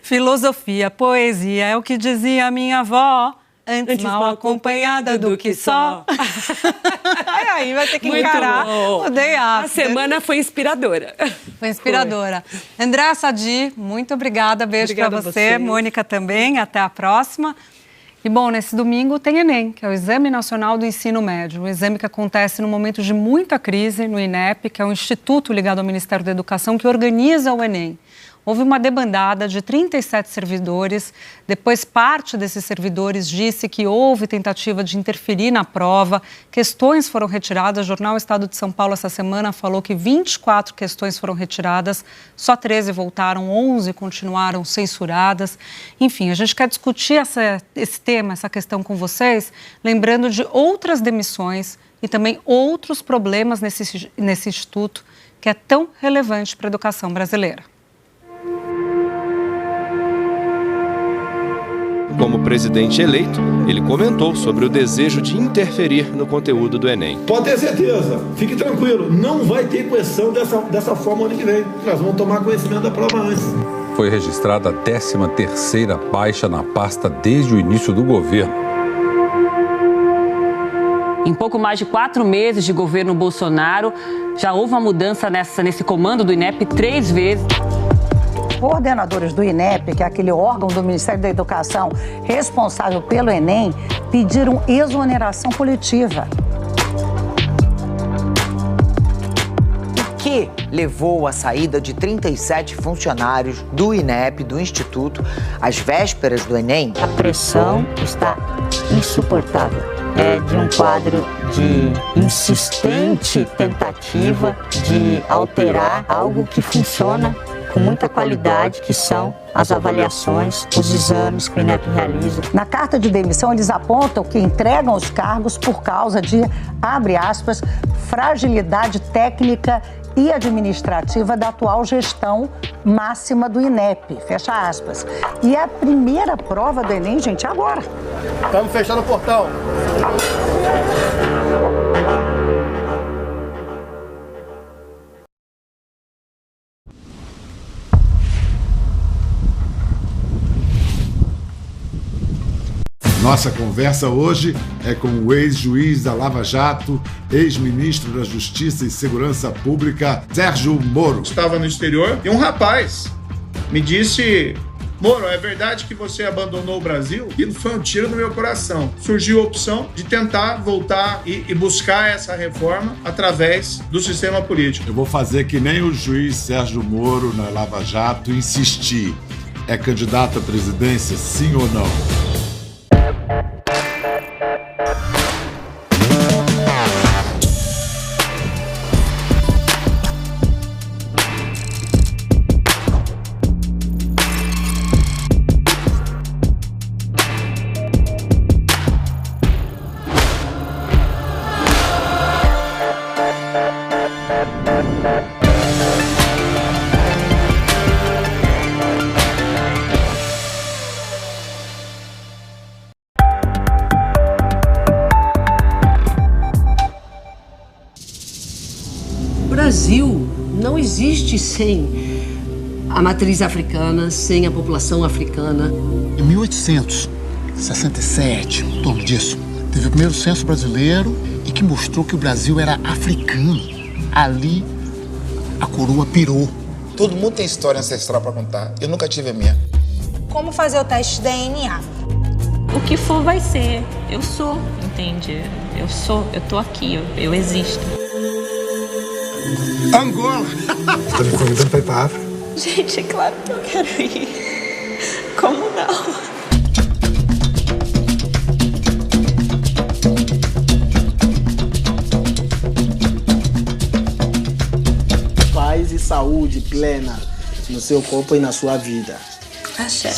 Filosofia, poesia, é o que dizia a minha avó. Antes mal acompanhada do que só. Aí vai ter que encarar o day after. A semana foi inspiradora. Foi inspiradora. Andréa Sadi, muito obrigada. Beijo para você. Mônica também. Até a próxima. E, bom, nesse domingo tem Enem, que é o Exame Nacional do Ensino Médio. Um exame que acontece num momento de muita crise no INEP, que é um instituto ligado ao Ministério da Educação que organiza o Enem. houve uma debandada de 37 servidores. Depois, parte desses servidores disse que houve tentativa de interferir na prova. Questões foram retiradas. O jornal Estado de São Paulo, essa semana, falou que 24 questões foram retiradas. Só 13 voltaram, 11 continuaram censuradas. Enfim, a gente quer discutir esse tema, essa questão com vocês, lembrando de outras demissões e também outros problemas nesse instituto que é tão relevante para a educação brasileira. Como presidente eleito, ele comentou sobre o desejo de interferir no conteúdo do Enem. Pode ter certeza, fique tranquilo, não vai ter correção dessa forma ano que vem. Nós vamos tomar conhecimento da prova antes. Foi registrada a 13ª baixa na pasta desde o início do governo. Em pouco mais de 4 meses de governo Bolsonaro, já houve uma mudança nesse comando do INEP 3 vezes. Coordenadores do INEP, que é aquele órgão do Ministério da Educação responsável pelo Enem, pediram exoneração coletiva. O que levou à saída de 37 funcionários do INEP, do Instituto, às vésperas do Enem? A pressão está insuportável. É de um quadro de insistente tentativa de alterar algo que funciona com muita qualidade, que são as avaliações, os exames que o INEP realiza. Na carta de demissão, eles apontam que entregam os cargos por causa de, abre aspas, fragilidade técnica e administrativa da atual gestão máxima do INEP, fecha aspas. E a primeira prova do Enem, gente, é agora. Estamos fechando o portão. Nossa conversa hoje é com o ex-juiz da Lava Jato, ex-ministro da Justiça e Segurança Pública, Sérgio Moro. Estava no exterior e um rapaz me disse: Moro, é verdade que você abandonou o Brasil? E foi um tiro no meu coração. Surgiu a opção de tentar voltar e buscar essa reforma através do sistema político. Eu vou fazer que nem o juiz Sérgio Moro na Lava Jato insistir. É candidato à presidência, sim ou não? O Brasil não existe sem a matriz africana, sem a população africana. Em 1867, em torno disso, teve o primeiro censo brasileiro e que mostrou que o Brasil era africano. Ali, a coroa pirou. Todo mundo tem história ancestral para contar. Eu nunca tive a minha. Como fazer o teste de DNA? O que for vai ser. Eu sou, entende? Eu tô aqui, eu existo. Angola! Você tá me convidando pra ir pra África? Gente, é claro que eu quero ir. Como não? Paz e saúde plena no seu corpo e na sua vida. Axé.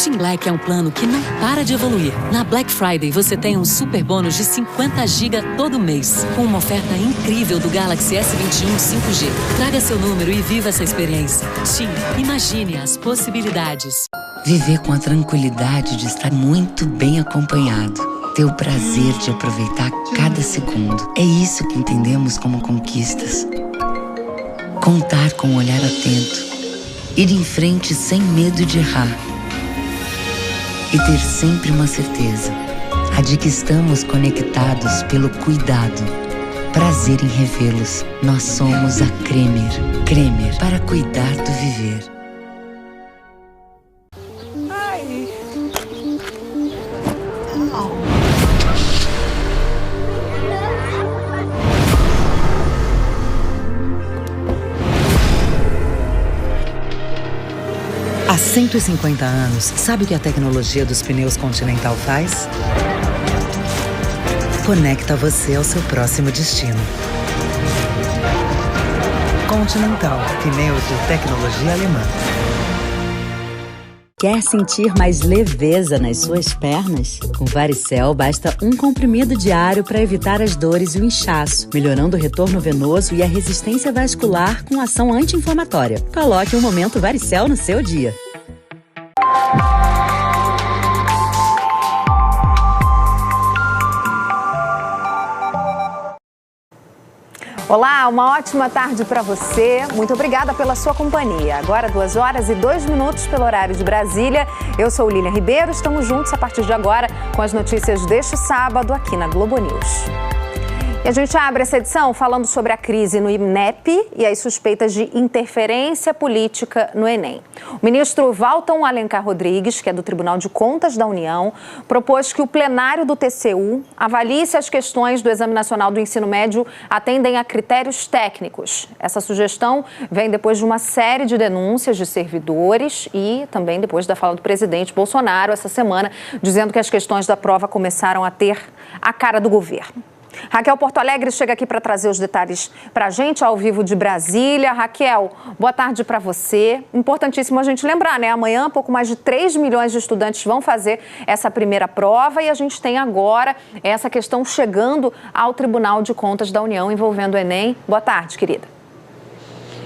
Team Black é um plano que não para de evoluir. Na Black Friday você tem um super bônus de 50 GB todo mês, com uma oferta incrível do Galaxy S21 5G. Traga seu número e viva essa experiência. TIM, imagine as possibilidades. Viver com a tranquilidade de estar muito bem acompanhado. Ter o prazer de aproveitar cada segundo. É isso que entendemos como conquistas. Contar com um olhar atento. Ir em frente sem medo de errar. E ter sempre uma certeza, a de que estamos conectados pelo cuidado. Prazer em revê-los. Nós somos a Cremer. Cremer, para cuidar do viver. Há 150 anos, sabe o que a tecnologia dos pneus Continental faz? Conecta você ao seu próximo destino. Continental, pneus de tecnologia alemã. Quer sentir mais leveza nas suas pernas? Com Varicel, basta um comprimido diário para evitar as dores e o inchaço, melhorando o retorno venoso e a resistência vascular com ação anti-inflamatória. Coloque um momento Varicel no seu dia. Olá, uma ótima tarde para você. Muito obrigada pela sua companhia. Agora 2h02 pelo horário de Brasília. Eu sou Lilian Ribeiro, estamos juntos a partir de agora com as notícias deste sábado aqui na Globo News. E a gente abre essa edição falando sobre a crise no INEP e as suspeitas de interferência política no Enem. O ministro Valton Alencar Rodrigues, que é do Tribunal de Contas da União, propôs que o plenário do TCU avalie se as questões do Exame Nacional do Ensino Médio atendem a critérios técnicos. Essa sugestão vem depois de uma série de denúncias de servidores e também depois da fala do presidente Bolsonaro essa semana, dizendo que as questões da prova começaram a ter a cara do governo. Raquel Porto Alegre chega aqui para trazer os detalhes para a gente, ao vivo de Brasília. Raquel, boa tarde para você. Importantíssimo a gente lembrar, né? Amanhã, pouco mais de 3 milhões de estudantes vão fazer essa primeira prova e a gente tem agora essa questão chegando ao Tribunal de Contas da União envolvendo o Enem. Boa tarde, querida.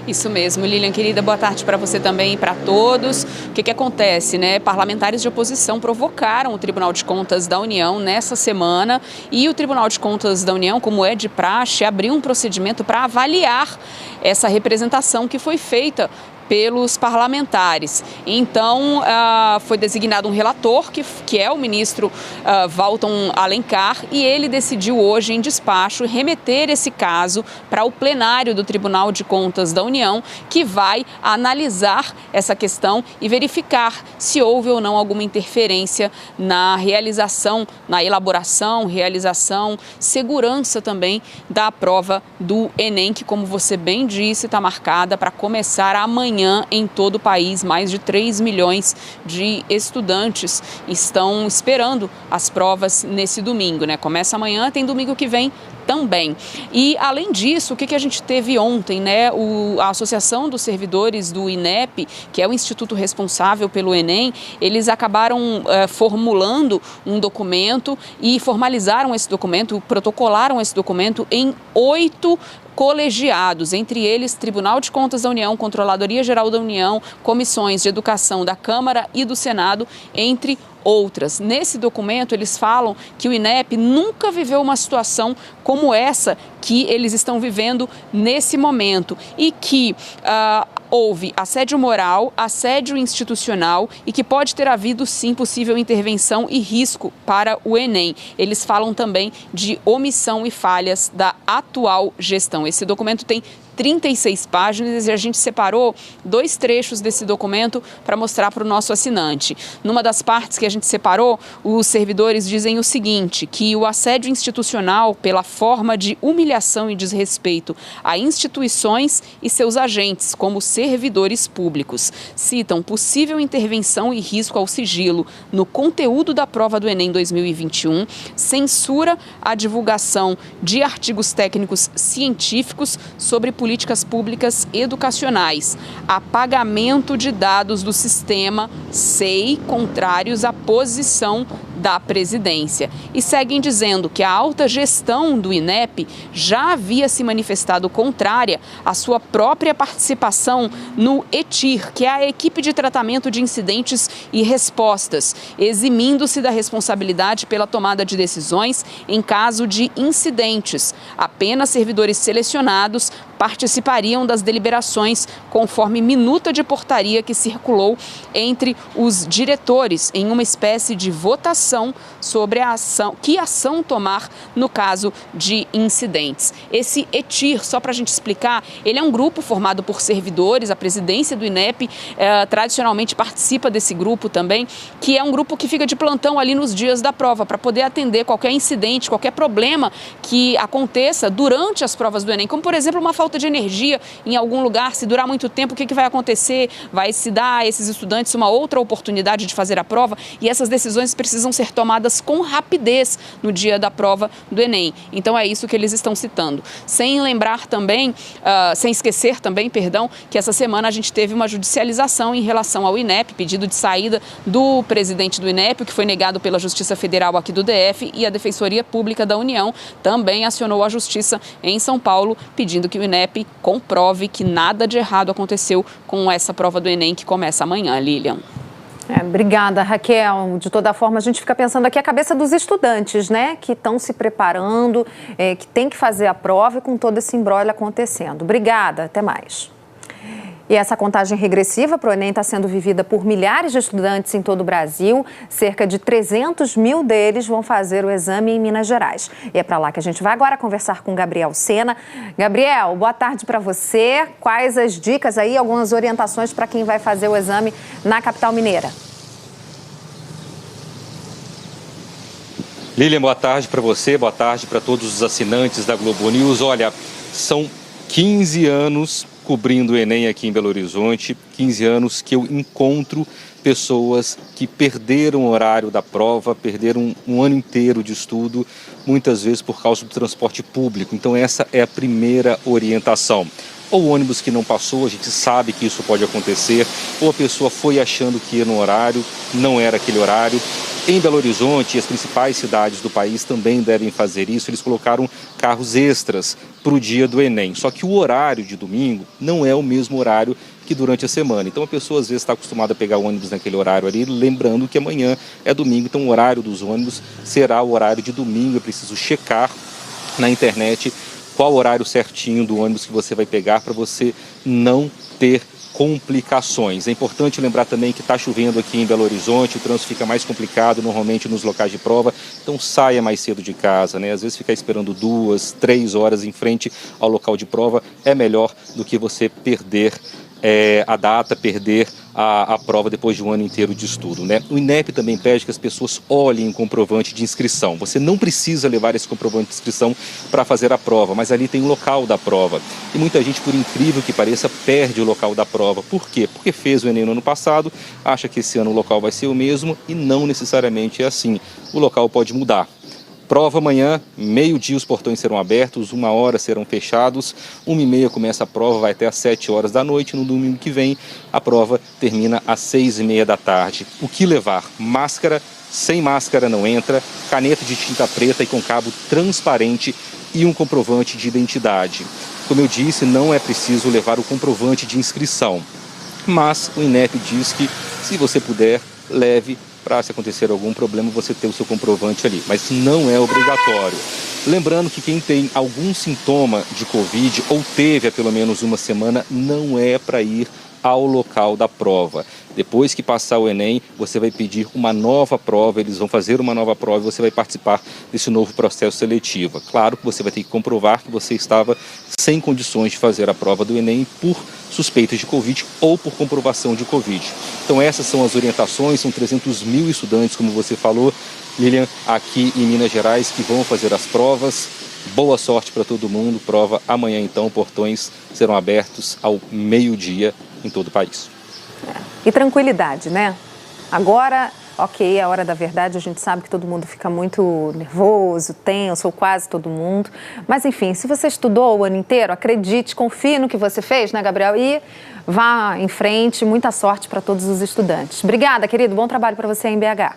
Isso mesmo, Lilian, querida, boa tarde para você também e para todos. O que acontece, né? Parlamentares de oposição provocaram o Tribunal de Contas da União nessa semana e o Tribunal de Contas da União, como é de praxe, abriu um procedimento para avaliar essa representação que foi feita pelos parlamentares. Então, foi designado um relator, que é o ministro Valton Alencar, e ele decidiu hoje, em despacho, remeter esse caso para o plenário do Tribunal de Contas da União, que vai analisar essa questão e verificar se houve ou não alguma interferência na realização, na elaboração, realização, segurança também da prova do Enem, que, como você bem disse, está marcada para começar amanhã em todo o país. Mais de 3 milhões de estudantes estão esperando as provas nesse domingo, né? Começa amanhã, tem domingo que vem também. E, além disso, o que a gente teve ontem, né? A Associação dos Servidores do INEP, que é o instituto responsável pelo Enem, eles acabaram formulando um documento e formalizaram esse documento, protocolaram esse documento em 8 colegiados, entre eles Tribunal de Contas da União, Controladoria Geral da União, comissões de educação da Câmara e do Senado, entre outras. Nesse documento, eles falam que o INEP nunca viveu uma situação como essa que eles estão vivendo nesse momento e que houve assédio moral, assédio institucional e que pode ter havido, sim, possível intervenção e risco para o Enem. Eles falam também de omissão e falhas da atual gestão. Esse documento tem 36 páginas e a gente separou 2 trechos desse documento para mostrar para o nosso assinante. Numa das partes que a gente separou, os servidores dizem o seguinte, que o assédio institucional pela forma de humilhação e desrespeito a instituições e seus agentes, como servidores públicos, citam possível intervenção e risco ao sigilo no conteúdo da prova do Enem 2021, censura a divulgação de artigos técnicos científicos sobre políticas públicas educacionais, apagamento de dados do sistema SEI contrários à posição da presidência. E seguem dizendo que a alta gestão do INEP já havia se manifestado contrária à sua própria participação no ETIR, que é a equipe de tratamento de incidentes e respostas, eximindo-se da responsabilidade pela tomada de decisões em caso de incidentes. Apenas servidores selecionados participariam das deliberações, conforme minuta de portaria que circulou entre os diretores em uma espécie de votação orientação sobre que ação tomar no caso de incidentes. Esse ETIR, só para a gente explicar, ele é um grupo formado por servidores, a presidência do INEP tradicionalmente participa desse grupo também, que é um grupo que fica de plantão ali nos dias da prova, para poder atender qualquer incidente, qualquer problema que aconteça durante as provas do Enem, como por exemplo uma falta de energia em algum lugar, se durar muito tempo, o que vai acontecer? Vai se dar a esses estudantes uma outra oportunidade de fazer a prova, e essas decisões precisam ser tomadas com rapidez no dia da prova do Enem. Então é isso que eles estão citando. Sem lembrar também, sem esquecer também, que essa semana a gente teve uma judicialização em relação ao INEP, pedido de saída do presidente do INEP, o que foi negado pela Justiça Federal aqui do DF, e a Defensoria Pública da União também acionou a Justiça em São Paulo, pedindo que o INEP comprove que nada de errado aconteceu com essa prova do Enem que começa amanhã, Lilian. Obrigada, Raquel. De toda forma, a gente fica pensando aqui a cabeça dos estudantes, né? Que estão se preparando, que tem que fazer a prova e com todo esse imbróglio acontecendo. Obrigada, até mais. E essa contagem regressiva para o Enem está sendo vivida por milhares de estudantes em todo o Brasil. Cerca de 300 mil deles vão fazer o exame em Minas Gerais. E é para lá que a gente vai agora conversar com Gabriel Sena. Gabriel, boa tarde para você. Quais as dicas aí, algumas orientações para quem vai fazer o exame na capital mineira? Lilian, boa tarde para você, boa tarde para todos os assinantes da Globo News. Olha, são 15 anos cobrindo o Enem aqui em Belo Horizonte, 15 anos que eu encontro pessoas que perderam o horário da prova, perderam um ano inteiro de estudo, muitas vezes por causa do transporte público. Então essa é a primeira orientação. Ou o ônibus que não passou, a gente sabe que isso pode acontecer, ou a pessoa foi achando que ia no horário, não era aquele horário. Em Belo Horizonte, as principais cidades do país também devem fazer isso. Eles colocaram carros extras para o dia do Enem. Só que o horário de domingo não é o mesmo horário que durante a semana. Então a pessoa às vezes está acostumada a pegar o ônibus naquele horário ali, lembrando que amanhã é domingo, então o horário dos ônibus será o horário de domingo. É preciso checar na internet qual o horário certinho do ônibus que você vai pegar para você não ter complicações. É importante lembrar também que está chovendo aqui em Belo Horizonte, o trânsito fica mais complicado normalmente nos locais de prova, então saia mais cedo de casa, né? Às vezes ficar esperando 2, 3 horas em frente ao local de prova é melhor do que você perder a data, perder a prova depois de um ano inteiro de estudo, né? O INEP também pede que as pessoas olhem o comprovante de inscrição. Você não precisa levar esse comprovante de inscrição para fazer a prova, mas ali tem o local da prova. E muita gente, por incrível que pareça, perde o local da prova. Por quê? Porque fez o Enem no ano passado, acha que esse ano o local vai ser o mesmo e não necessariamente é assim. O local pode mudar. Prova amanhã, meio-dia os portões serão abertos, 1h serão fechados, 1h30 começa a prova, vai até às 7 horas da noite. No domingo que vem, a prova termina às 6h30 da tarde. O que levar? Máscara, sem máscara não entra, caneta de tinta preta e com cabo transparente e um comprovante de identidade. Como eu disse, não é preciso levar o comprovante de inscrição, mas o INEP diz que, se você puder, leve para, se acontecer algum problema, você ter o seu comprovante ali, mas não é obrigatório. Lembrando que quem tem algum sintoma de Covid ou teve há pelo menos uma semana, não é para ir ao local da prova. Depois que passar o Enem, você vai pedir uma nova prova, eles vão fazer uma nova prova e você vai participar desse novo processo seletivo. Claro que você vai ter que comprovar que você estava sem condições de fazer a prova do Enem por suspeitas de Covid ou por comprovação de Covid. Então essas são as orientações, são 300 mil estudantes, como você falou, Lilian, aqui em Minas Gerais, que vão fazer as provas. Boa sorte para todo mundo. Prova amanhã, então, portões serão abertos ao meio-dia em todo o país. E tranquilidade, né? Agora, ok, é a hora da verdade, a gente sabe que todo mundo fica muito nervoso, tenso, ou quase todo mundo. Mas, enfim, se você estudou o ano inteiro, acredite, confie no que você fez, né, Gabriel? E vá em frente, muita sorte para todos os estudantes. Obrigada, querido, bom trabalho para você em BH.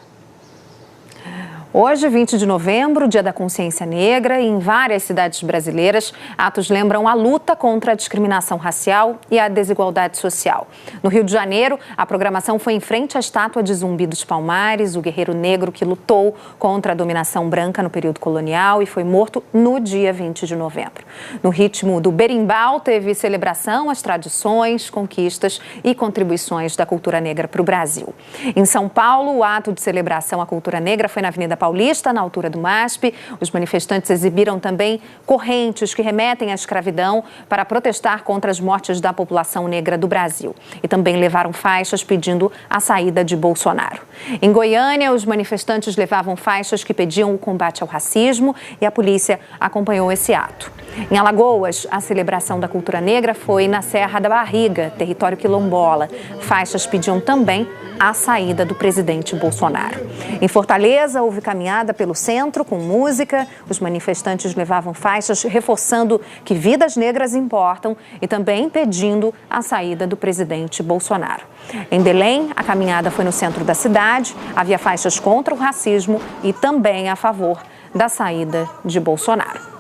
Hoje, 20 de novembro, Dia da Consciência Negra, e em várias cidades brasileiras, atos lembram a luta contra a discriminação racial e a desigualdade social. No Rio de Janeiro, a programação foi em frente à estátua de Zumbi dos Palmares, o guerreiro negro que lutou contra a dominação branca no período colonial e foi morto no dia 20 de novembro. No ritmo do berimbau, teve celebração às tradições, conquistas e contribuições da cultura negra para o Brasil. Em São Paulo, o ato de celebração à cultura negra foi na Avenida Paulista, na altura do MASP. Os manifestantes exibiram também correntes que remetem à escravidão para protestar contra as mortes da população negra do Brasil. E também levaram faixas pedindo a saída de Bolsonaro. Em Goiânia, os manifestantes levavam faixas que pediam o combate ao racismo e a polícia acompanhou esse ato. Em Alagoas, a celebração da cultura negra foi na Serra da Barriga, território quilombola. Faixas pediam também a saída do presidente Bolsonaro. Em Fortaleza, houve caminhada pelo centro com música. Os manifestantes levavam faixas reforçando que vidas negras importam e também pedindo a saída do presidente Bolsonaro. Em Belém, a caminhada foi no centro da cidade. Havia faixas contra o racismo e também a favor da saída de Bolsonaro.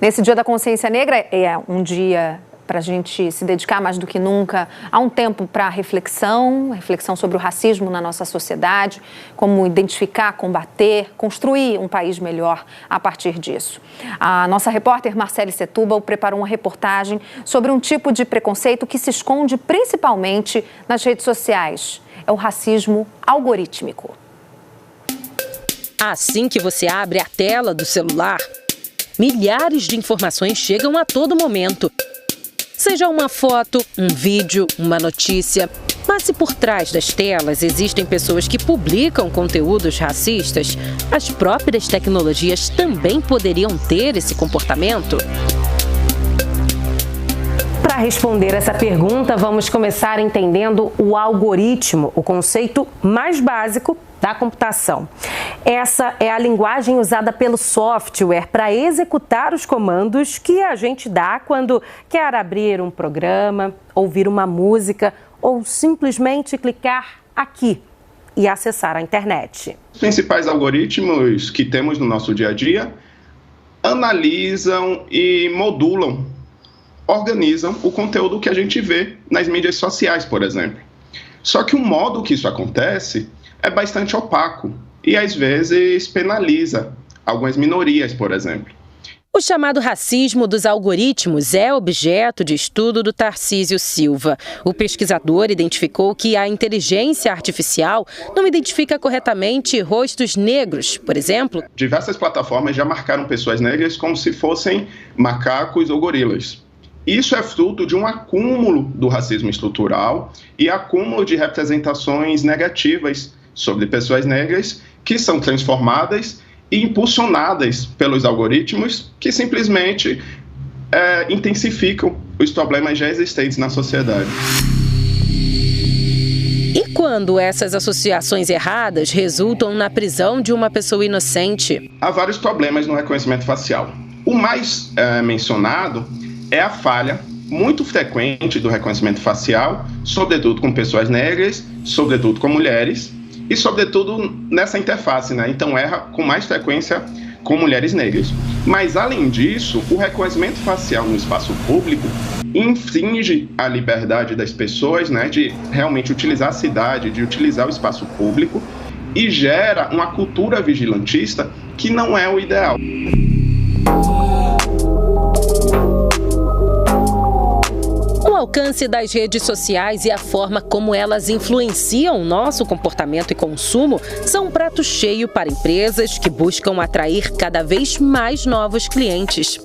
Nesse Dia da Consciência Negra, é um dia para a gente se dedicar mais do que nunca a um tempo para reflexão sobre o racismo na nossa sociedade, como identificar, combater, construir um país melhor a partir disso. A nossa repórter Marcele Setúbal preparou uma reportagem sobre um tipo de preconceito que se esconde principalmente nas redes sociais. É o racismo algorítmico. Assim que você abre a tela do celular, milhares de informações chegam a todo momento. Seja uma foto, um vídeo, uma notícia. Mas se por trás das telas existem pessoas que publicam conteúdos racistas, as próprias tecnologias também poderiam ter esse comportamento? Para responder essa pergunta, vamos começar entendendo o algoritmo, o conceito mais básico da computação. Essa é a linguagem usada pelo software para executar os comandos que a gente dá quando quer abrir um programa, ouvir uma música ou simplesmente clicar aqui e acessar a internet. Os principais algoritmos que temos no nosso dia a dia analisam e modulam, organizam o conteúdo que a gente vê nas mídias sociais, por exemplo. Só que o modo que isso acontece é bastante opaco e, às vezes, penaliza algumas minorias, por exemplo. O chamado racismo dos algoritmos é objeto de estudo do Tarcísio Silva. O pesquisador identificou que a inteligência artificial não identifica corretamente rostos negros, por exemplo. Diversas plataformas já marcaram pessoas negras como se fossem macacos ou gorilas. Isso é fruto de um acúmulo do racismo estrutural e acúmulo de representações negativas sobre pessoas negras que são transformadas e impulsionadas pelos algoritmos que simplesmente intensificam os problemas já existentes na sociedade. E quando essas associações erradas resultam na prisão de uma pessoa inocente? Há vários problemas no reconhecimento facial. O mais mencionado é a falha muito frequente do reconhecimento facial, sobretudo com pessoas negras, sobretudo com mulheres, e sobretudo nessa interface, né? Então erra com mais frequência com mulheres negras. Mas além disso, o reconhecimento facial no espaço público infringe a liberdade das pessoas, né, de realmente utilizar a cidade, de utilizar o espaço público e gera uma cultura vigilantista que não é o ideal. O alcance das redes sociais e a forma como elas influenciam o nosso comportamento e consumo são um prato cheio para empresas que buscam atrair cada vez mais novos clientes.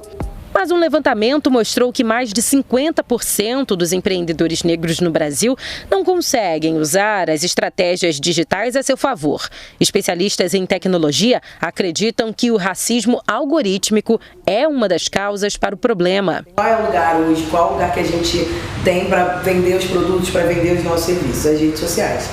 Mas um levantamento mostrou que mais de 50% dos empreendedores negros no Brasil não conseguem usar as estratégias digitais a seu favor. Especialistas em tecnologia acreditam que o racismo algorítmico é uma das causas para o problema. Qual é o lugar hoje, qual é o lugar que a gente tem para vender os produtos, para vender os nossos serviços? As redes sociais.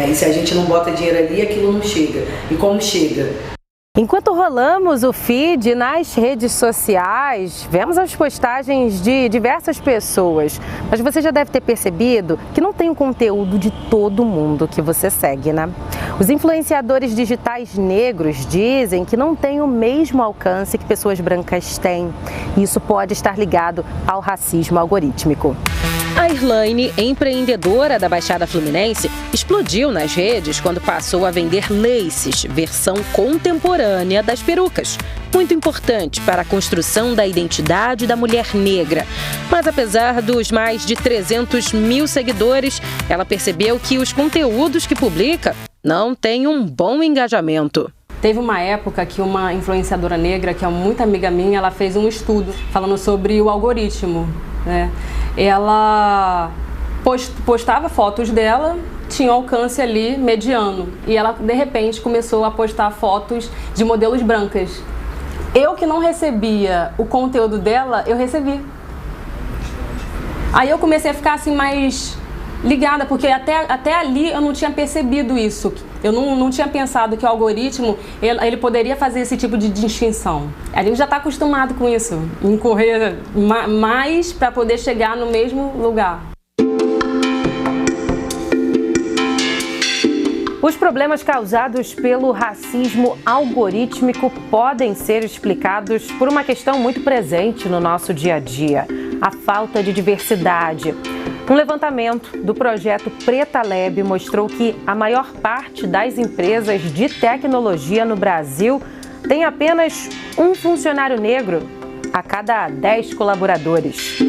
E se a gente não bota dinheiro ali, aquilo não chega. E como chega? Enquanto rolamos o feed nas redes sociais, vemos as postagens de diversas pessoas. Mas você já deve ter percebido que não tem o conteúdo de todo mundo que você segue, né? Os influenciadores digitais negros dizem que não têm o mesmo alcance que pessoas brancas têm. Isso pode estar ligado ao racismo algorítmico. A Irlane, empreendedora da Baixada Fluminense, explodiu nas redes quando passou a vender laces, versão contemporânea das perucas. Muito importante para a construção da identidade da mulher negra. Mas apesar dos mais de 300 mil seguidores, ela percebeu que os conteúdos que publica não têm um bom engajamento. Teve uma época que uma influenciadora negra, que é muito amiga minha, ela fez um estudo falando sobre o algoritmo, né? Ela postava fotos dela, tinha um alcance ali mediano. E ela, de repente, começou a postar fotos de modelos brancas. Eu que não recebia o conteúdo dela, eu recebi. Aí eu comecei a ficar assim mais ligada, porque até ali eu não tinha percebido isso. Eu não tinha pensado que o algoritmo ele poderia fazer esse tipo de distinção. A gente já está acostumado com isso, em correr mais para poder chegar no mesmo lugar. Os problemas causados pelo racismo algorítmico podem ser explicados por uma questão muito presente no nosso dia a dia: a falta de diversidade. Um levantamento do projeto Preta Lab mostrou que a maior parte das empresas de tecnologia no Brasil tem apenas um funcionário negro a cada 10 colaboradores.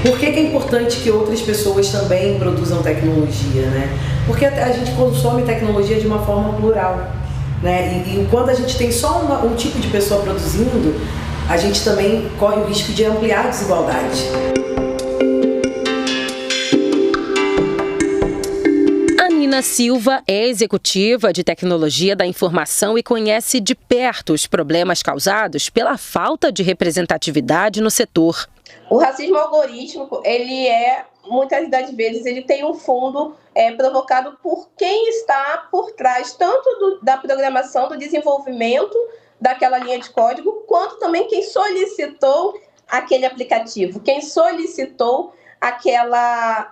Por que é importante que outras pessoas também produzam tecnologia, né? Porque a gente consome tecnologia de uma forma plural, né? E quando a gente tem só um tipo de pessoa produzindo, a gente também corre o risco de ampliar a desigualdade. Nina Silva é executiva de tecnologia da informação e conhece de perto os problemas causados pela falta de representatividade no setor. O racismo algorítmico, muitas das vezes, ele tem um fundo provocado por quem está por trás, tanto da programação, do desenvolvimento daquela linha de código, quanto também quem solicitou aquele aplicativo, quem solicitou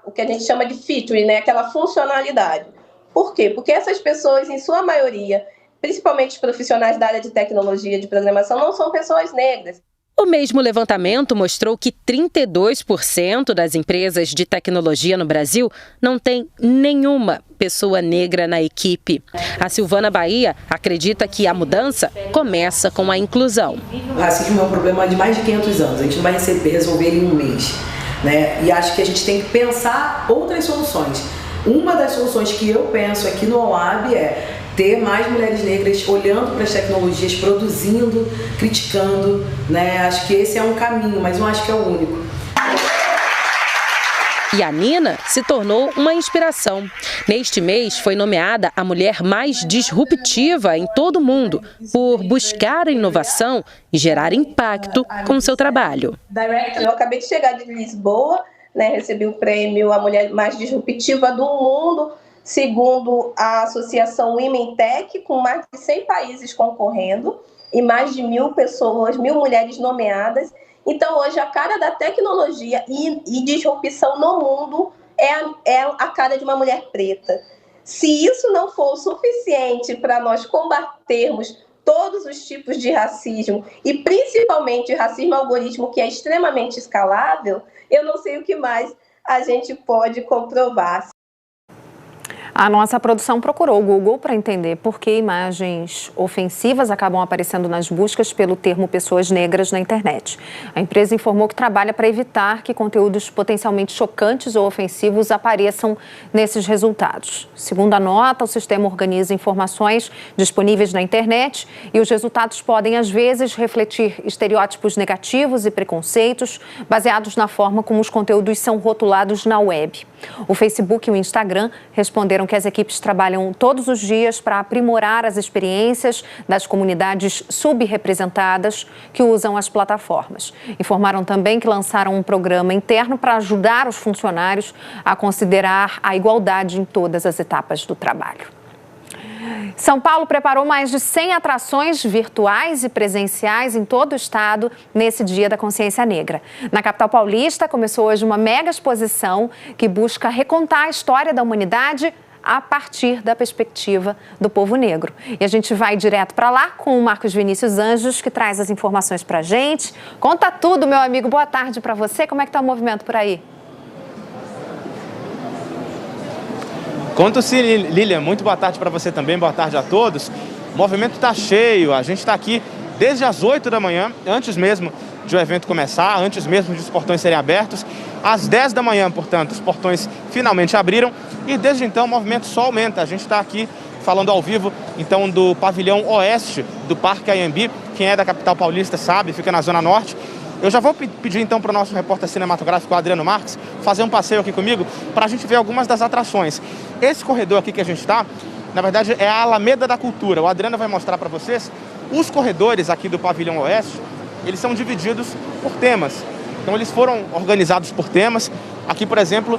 o que a gente chama de feature, né? Aquela funcionalidade. Por quê? Porque essas pessoas, em sua maioria, principalmente os profissionais da área de tecnologia, de programação, não são pessoas negras. O mesmo levantamento mostrou que 32% das empresas de tecnologia no Brasil não tem nenhuma pessoa negra na equipe. A Silvana Bahia acredita que a mudança começa com a inclusão. O racismo é um problema de mais de 500 anos, a gente não vai resolver ele em um mês, né? E acho que a gente tem que pensar outras soluções. Uma das soluções que eu penso aqui no OAB é ter mais mulheres negras olhando para as tecnologias, produzindo, criticando, né? Acho que esse é um caminho, mas não acho que é o único. E a Nina se tornou uma inspiração. Neste mês foi nomeada a mulher mais disruptiva em todo o mundo por buscar a inovação e gerar impacto com seu trabalho. Eu acabei de chegar de Lisboa, né? Recebi o prêmio A Mulher Mais Disruptiva do Mundo, segundo a Associação Women Tech, com mais de 100 países concorrendo e mais de 1.000 pessoas, 1.000 mulheres nomeadas. Então, hoje, a cara da tecnologia e disrupção no mundo é a cara de uma mulher preta. Se isso não for o suficiente para nós combatermos todos os tipos de racismo, e principalmente o racismo algorítmico, que é extremamente escalável, eu não sei o que mais a gente pode comprovar. A nossa produção procurou o Google para entender por que imagens ofensivas acabam aparecendo nas buscas pelo termo pessoas negras na internet. A empresa informou que trabalha para evitar que conteúdos potencialmente chocantes ou ofensivos apareçam nesses resultados. Segundo a nota, o sistema organiza informações disponíveis na internet e os resultados podem, às vezes, refletir estereótipos negativos e preconceitos baseados na forma como os conteúdos são rotulados na web. O Facebook e o Instagram responderam que as equipes trabalham todos os dias para aprimorar as experiências das comunidades subrepresentadas que usam as plataformas. Informaram também que lançaram um programa interno para ajudar os funcionários a considerar a igualdade em todas as etapas do trabalho. São Paulo preparou mais de 100 atrações virtuais e presenciais em todo o estado nesse Dia da Consciência Negra. Na capital paulista, começou hoje uma mega exposição que busca recontar a história da humanidade a partir da perspectiva do povo negro. E a gente vai direto para lá com o Marcos Vinícius Anjos, que traz as informações para a gente. Conta tudo, meu amigo. Boa tarde para você. Como é que está o movimento por aí? Conto sim, Lilian. Muito boa tarde para você também. Boa tarde a todos. O movimento está cheio. A gente está aqui desde as 8 da manhã, antes mesmo de o evento começar, antes mesmo de os portões serem abertos. Às 10 da manhã, portanto, os portões finalmente abriram e desde então o movimento só aumenta. A gente está aqui falando ao vivo, então, do pavilhão oeste do Parque Anhembi. Quem é da capital paulista sabe, fica na Zona Norte. Eu já vou pedir então para o nosso repórter cinematográfico, Adriano Marques, fazer um passeio aqui comigo para a gente ver algumas das atrações. Esse corredor aqui que a gente está, na verdade, é a Alameda da Cultura. O Adriano vai mostrar para vocês. Os corredores aqui do pavilhão oeste, eles são divididos por temas. Então eles foram organizados por temas. Aqui, por exemplo,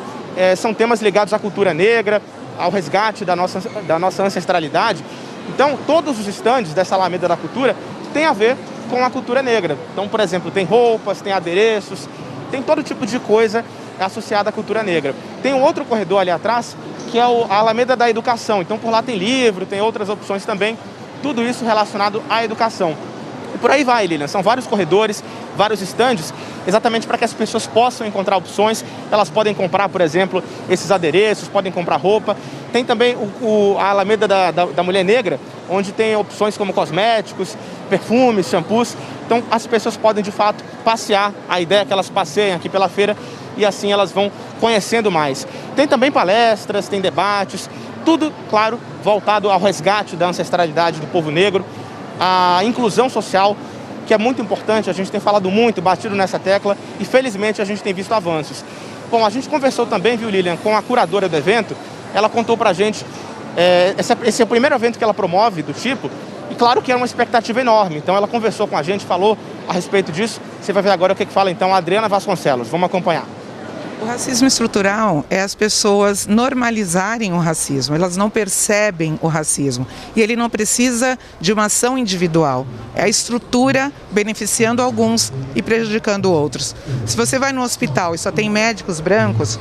são temas ligados à cultura negra, ao resgate da nossa ancestralidade. Então todos os estandes dessa Alameda da Cultura têm a ver com a cultura negra. Então, por exemplo, tem roupas, tem adereços, tem todo tipo de coisa associada à cultura negra. Tem um outro corredor ali atrás, que é a Alameda da Educação. Então por lá tem livro, tem outras opções também, tudo isso relacionado à educação. E por aí vai, Lilian. São vários corredores, vários estandes, exatamente para que as pessoas possam encontrar opções. Elas podem comprar, por exemplo, esses adereços, podem comprar roupa. Tem também a Alameda da Mulher Negra, onde tem opções como cosméticos, perfumes, shampoos. Então as pessoas podem, de fato, passear. A ideia é que elas passeiem aqui pela feira e assim elas vão conhecendo mais. Tem também palestras, tem debates, tudo, claro, voltado ao resgate da ancestralidade do povo negro, a inclusão social, que é muito importante. A gente tem falado muito, batido nessa tecla e felizmente a gente tem visto avanços. Bom, a gente conversou também, viu, Lilian, com a curadora do evento. Ela contou pra gente, esse é o primeiro evento que ela promove do tipo, e claro que é uma expectativa enorme. Então ela conversou com a gente, falou a respeito disso. Você vai ver agora o que fala então a Adriana Vasconcelos. Vamos acompanhar. O racismo estrutural é as pessoas normalizarem o racismo, elas não percebem o racismo e ele não precisa de uma ação individual, é a estrutura beneficiando alguns e prejudicando outros. Se você vai no hospital e só tem médicos brancos,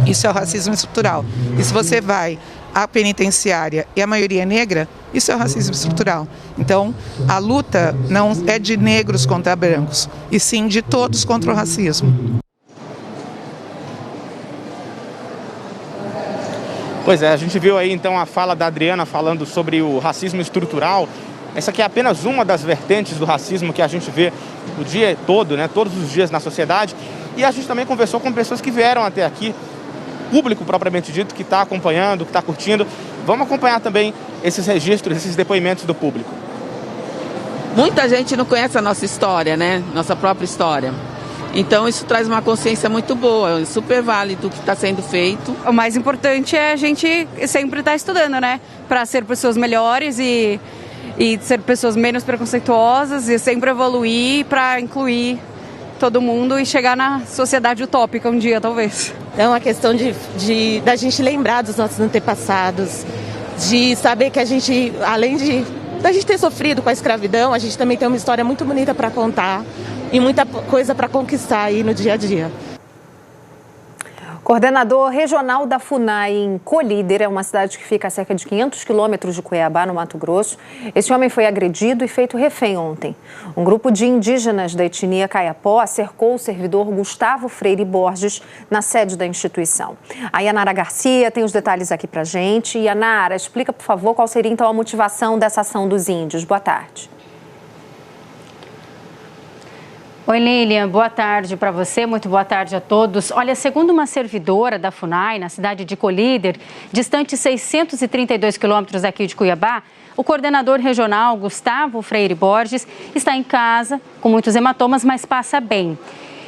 isso é o racismo estrutural. E se você vai à penitenciária e a maioria é negra, isso é o racismo estrutural. Então, a luta não é de negros contra brancos, e sim de todos contra o racismo. Pois é, a gente viu aí então a fala da Adriana falando sobre o racismo estrutural. Essa aqui é apenas uma das vertentes do racismo que a gente vê o dia todo, né, todos os dias na sociedade. E a gente também conversou com pessoas que vieram até aqui, público propriamente dito, que está acompanhando, que está curtindo. Vamos acompanhar também esses registros, esses depoimentos do público. Muita gente não conhece a nossa história, né, nossa própria história. Então isso traz uma consciência muito boa, super válido o que está sendo feito. O mais importante é a gente sempre estar estudando, né? Para ser pessoas melhores e ser pessoas menos preconceituosas e sempre evoluir para incluir todo mundo e chegar na sociedade utópica um dia, talvez. É uma questão da gente lembrar dos nossos antepassados, de saber que a gente, além da gente ter sofrido com a escravidão, a gente também tem uma história muito bonita para contar e muita coisa para conquistar aí no dia a dia. Coordenador regional da FUNAI em Colíder, é uma cidade que fica a cerca de 500 quilômetros de Cuiabá, no Mato Grosso. Esse homem foi agredido e feito refém ontem. Um grupo de indígenas da etnia Kayapó cercou o servidor Gustavo Freire Borges na sede da instituição. A Yanara Garcia tem os detalhes aqui pra gente. Yanara, explica, por favor, qual seria então a motivação dessa ação dos índios. Boa tarde. Oi, Lilian, boa tarde para você, muito boa tarde a todos. Olha, segundo uma servidora da FUNAI, na cidade de Colíder, distante 632 quilômetros aqui de Cuiabá, o coordenador regional, Gustavo Freire Borges, está em casa, com muitos hematomas, mas passa bem.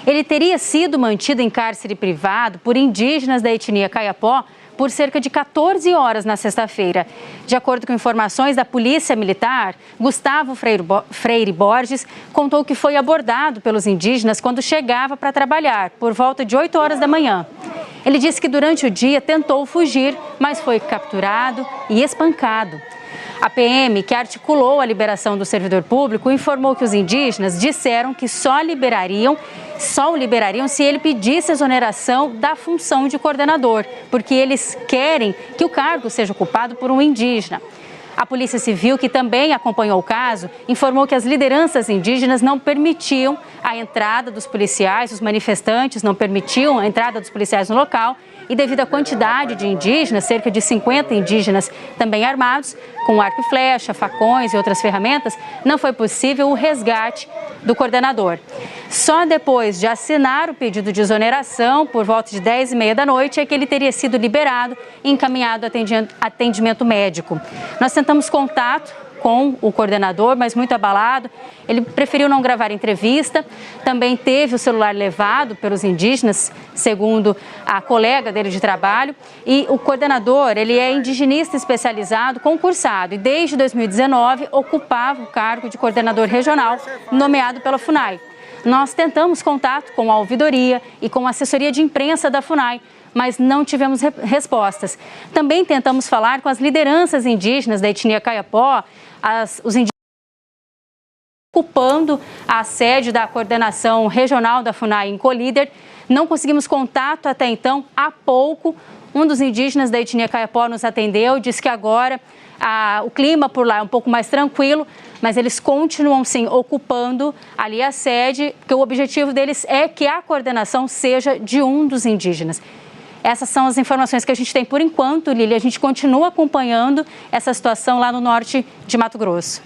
Ele teria sido mantido em cárcere privado por indígenas da etnia Kayapó por cerca de 14 horas na sexta-feira. De acordo com informações da Polícia Militar, Gustavo Freire Borges contou que foi abordado pelos indígenas quando chegava para trabalhar, por volta de 8 horas da manhã. Ele disse que durante o dia tentou fugir, mas foi capturado e espancado. A PM, que articulou a liberação do servidor público, informou que os indígenas disseram que só o liberariam se ele pedisse exoneração da função de coordenador, porque eles querem que o cargo seja ocupado por um indígena. A Polícia Civil, que também acompanhou o caso, informou que as lideranças indígenas não permitiam a entrada dos policiais, os manifestantes não permitiam a entrada dos policiais no local e devido à quantidade de indígenas, cerca de 50 indígenas também armados, com arco e flecha, facões e outras ferramentas, não foi possível o resgate do coordenador. Só depois de assinar o pedido de exoneração, por volta de 10h30 da noite, é que ele teria sido liberado e encaminhado a atendimento médico. Nós tentamos contato com o coordenador, mas muito abalado. Ele preferiu não gravar entrevista. Também teve o celular levado pelos indígenas, segundo a colega dele de trabalho. E o coordenador, ele é indigenista especializado, concursado, e desde 2019 ocupava o cargo de coordenador regional, nomeado pela FUNAI. Nós tentamos contato com a ouvidoria e com a assessoria de imprensa da FUNAI, mas não tivemos respostas. Também tentamos falar com as lideranças indígenas da etnia Kayapó, os indígenas ocupando a sede da coordenação regional da FUNAI em Colíder. Não conseguimos contato até então. Há pouco, um dos indígenas da etnia Kayapó nos atendeu, disse que agora o clima por lá é um pouco mais tranquilo, mas eles continuam, sim, ocupando ali a sede, porque o objetivo deles é que a coordenação seja de um dos indígenas. Essas são as informações que a gente tem por enquanto, Lília. A gente continua acompanhando essa situação lá no norte de Mato Grosso.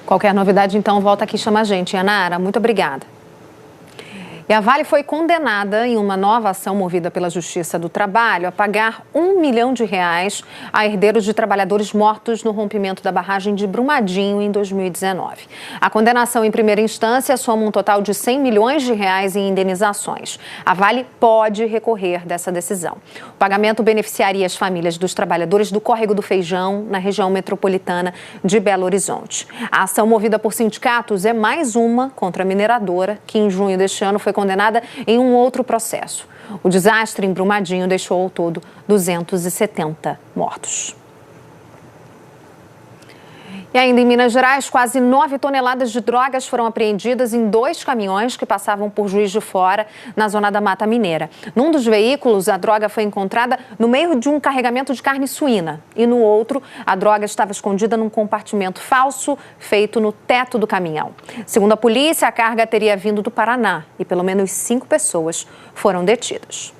Qualquer novidade, então, volta aqui e chama a gente. Yanara, muito obrigada. E a Vale foi condenada em uma nova ação movida pela Justiça do Trabalho a pagar R$1 milhão a herdeiros de trabalhadores mortos no rompimento da barragem de Brumadinho em 2019. A condenação em primeira instância soma um total de R$100 milhões em indenizações. A Vale pode recorrer dessa decisão. O pagamento beneficiaria as famílias dos trabalhadores do Córrego do Feijão, na região metropolitana de Belo Horizonte. A ação movida por sindicatos é mais uma contra a mineradora, que em junho deste ano foi condenada em um outro processo. O desastre em Brumadinho deixou ao todo 270 mortos. E ainda em Minas Gerais, quase 9 toneladas de drogas foram apreendidas em 2 caminhões que passavam por Juiz de Fora, na zona da Mata Mineira. Num dos veículos, a droga foi encontrada no meio de um carregamento de carne suína. E no outro, a droga estava escondida num compartimento falso feito no teto do caminhão. Segundo a polícia, a carga teria vindo do Paraná e pelo menos 5 pessoas foram detidas.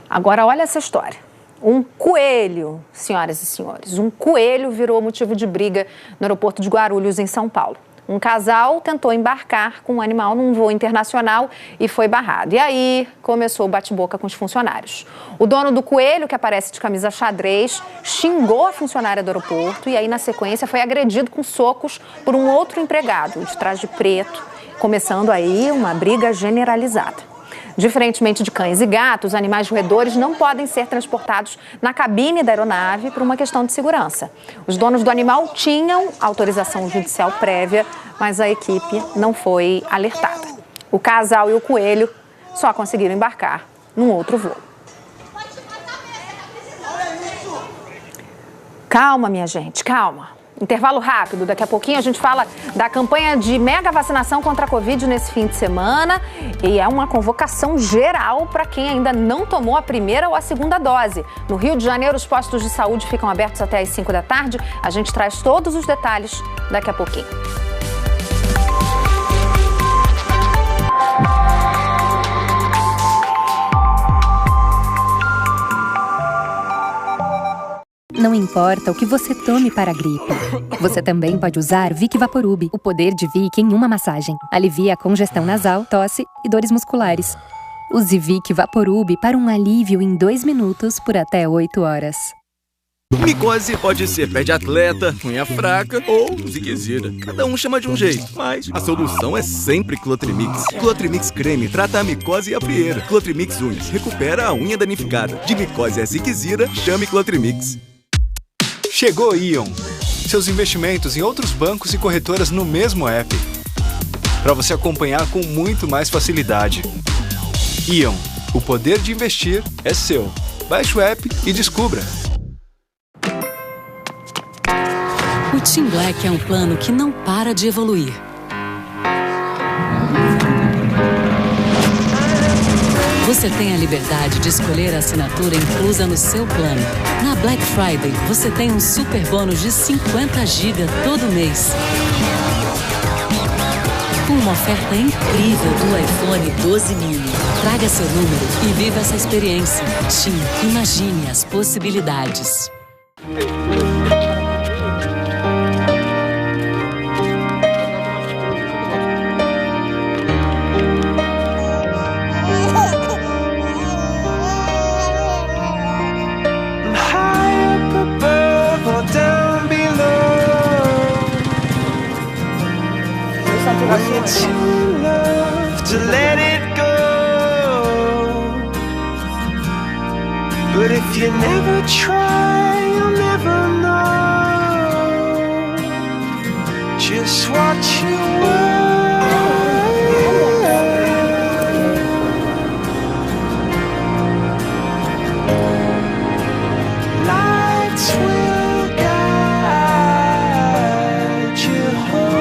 Agora, olha essa história. Um coelho, senhoras e senhores, um coelho virou motivo de briga no aeroporto de Guarulhos, em São Paulo. Um casal tentou embarcar com o animal num voo internacional e foi barrado. E aí começou o bate-boca com os funcionários. O dono do coelho, que aparece de camisa xadrez, xingou a funcionária do aeroporto e aí, na sequência, foi agredido com socos por um outro empregado de traje preto, começando aí uma briga generalizada. Diferentemente de cães e gatos, animais roedores não podem ser transportados na cabine da aeronave por uma questão de segurança. Os donos do animal tinham autorização judicial prévia, mas a equipe não foi alertada. O casal e o coelho só conseguiram embarcar num outro voo. Calma, minha gente, calma. Intervalo rápido, daqui a pouquinho a gente fala da campanha de mega vacinação contra a Covid nesse fim de semana e é uma convocação geral para quem ainda não tomou a primeira ou a segunda dose. No Rio de Janeiro, os postos de saúde ficam abertos até às 5 da tarde. A gente traz todos os detalhes daqui a pouquinho. Não importa o que você tome para a gripe, você também pode usar Vic Vaporub, o poder de Vic em uma massagem. Alivia a congestão nasal, tosse e dores musculares. Use Vic Vaporub para um alívio em 2 minutos por até 8 horas. Micose pode ser pé de atleta, unha fraca ou ziquezira. Cada um chama de um jeito, mas a solução é sempre Clotrimix. Clotrimix Creme trata a micose e a frieira. Clotrimix Unhas recupera a unha danificada. De micose a ziquezira, chame Clotrimix. Chegou Ion. Seus investimentos em outros bancos e corretoras no mesmo app. Para você acompanhar com muito mais facilidade. Ion. O poder de investir é seu. Baixe o app e descubra. TIM Black é um plano que não para de evoluir. Você tem a liberdade de escolher a assinatura inclusa no seu plano. Na Black Friday, você tem um super bônus de 50 GB todo mês. Com uma oferta incrível do iPhone 12 mini. Traga seu número e viva essa experiência. TIM, imagine as possibilidades. To let it go, but if you never try, you'll never know just what you were. Lights will guide you home.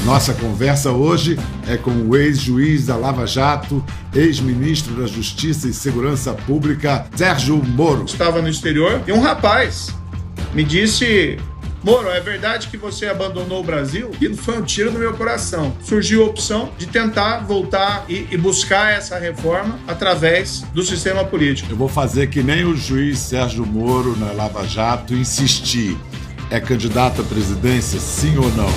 Nossa conversa hoje é com o ex-juiz da Lava Jato, ex-ministro da Justiça e Segurança Pública, Sérgio Moro. Estava no exterior e um rapaz me disse: Moro, é verdade que você abandonou o Brasil? E foi um tiro no meu coração. Surgiu a opção de tentar voltar e buscar essa reforma através do sistema político. Eu vou fazer que nem o juiz Sérgio Moro na Lava Jato insistir. É candidato à presidência, sim ou não?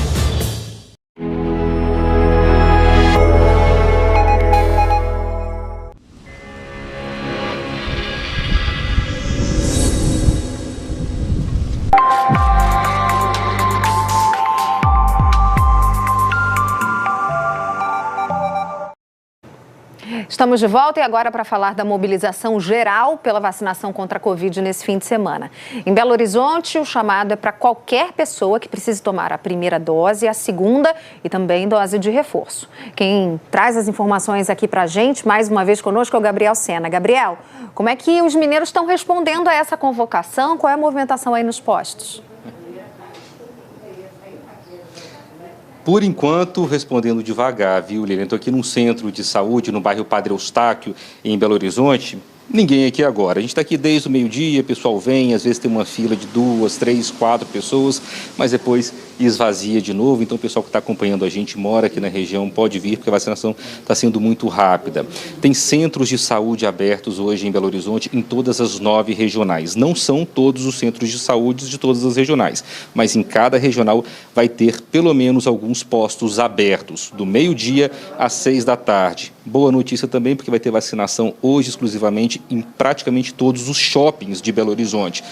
Estamos de volta e agora para falar da mobilização geral pela vacinação contra a Covid nesse fim de semana. Em Belo Horizonte, o chamado é para qualquer pessoa que precise tomar a primeira dose, a segunda e também dose de reforço. Quem traz as informações aqui para a gente, mais uma vez conosco, é o Gabriel Sena. Gabriel, como é que os mineiros estão respondendo a essa convocação? Qual é a movimentação aí nos postos? Por enquanto, respondendo devagar, viu, Lilian? Estou aqui num centro de saúde, no bairro Padre Eustáquio, em Belo Horizonte. Ninguém aqui agora. A gente está aqui desde o meio-dia, o pessoal vem, às vezes tem uma fila de 2, 3, 4 pessoas, mas depois esvazia de novo. Então o pessoal que está acompanhando a gente, mora aqui na região, pode vir, porque a vacinação está sendo muito rápida. Tem centros de saúde abertos hoje em Belo Horizonte, em todas as 9 regionais. Não são todos os centros de saúde de todas as regionais, mas em cada regional vai ter pelo menos alguns postos abertos, do meio-dia às 6 da tarde. Boa notícia também, porque vai ter vacinação hoje exclusivamente em praticamente todos os shoppings de Belo Horizonte.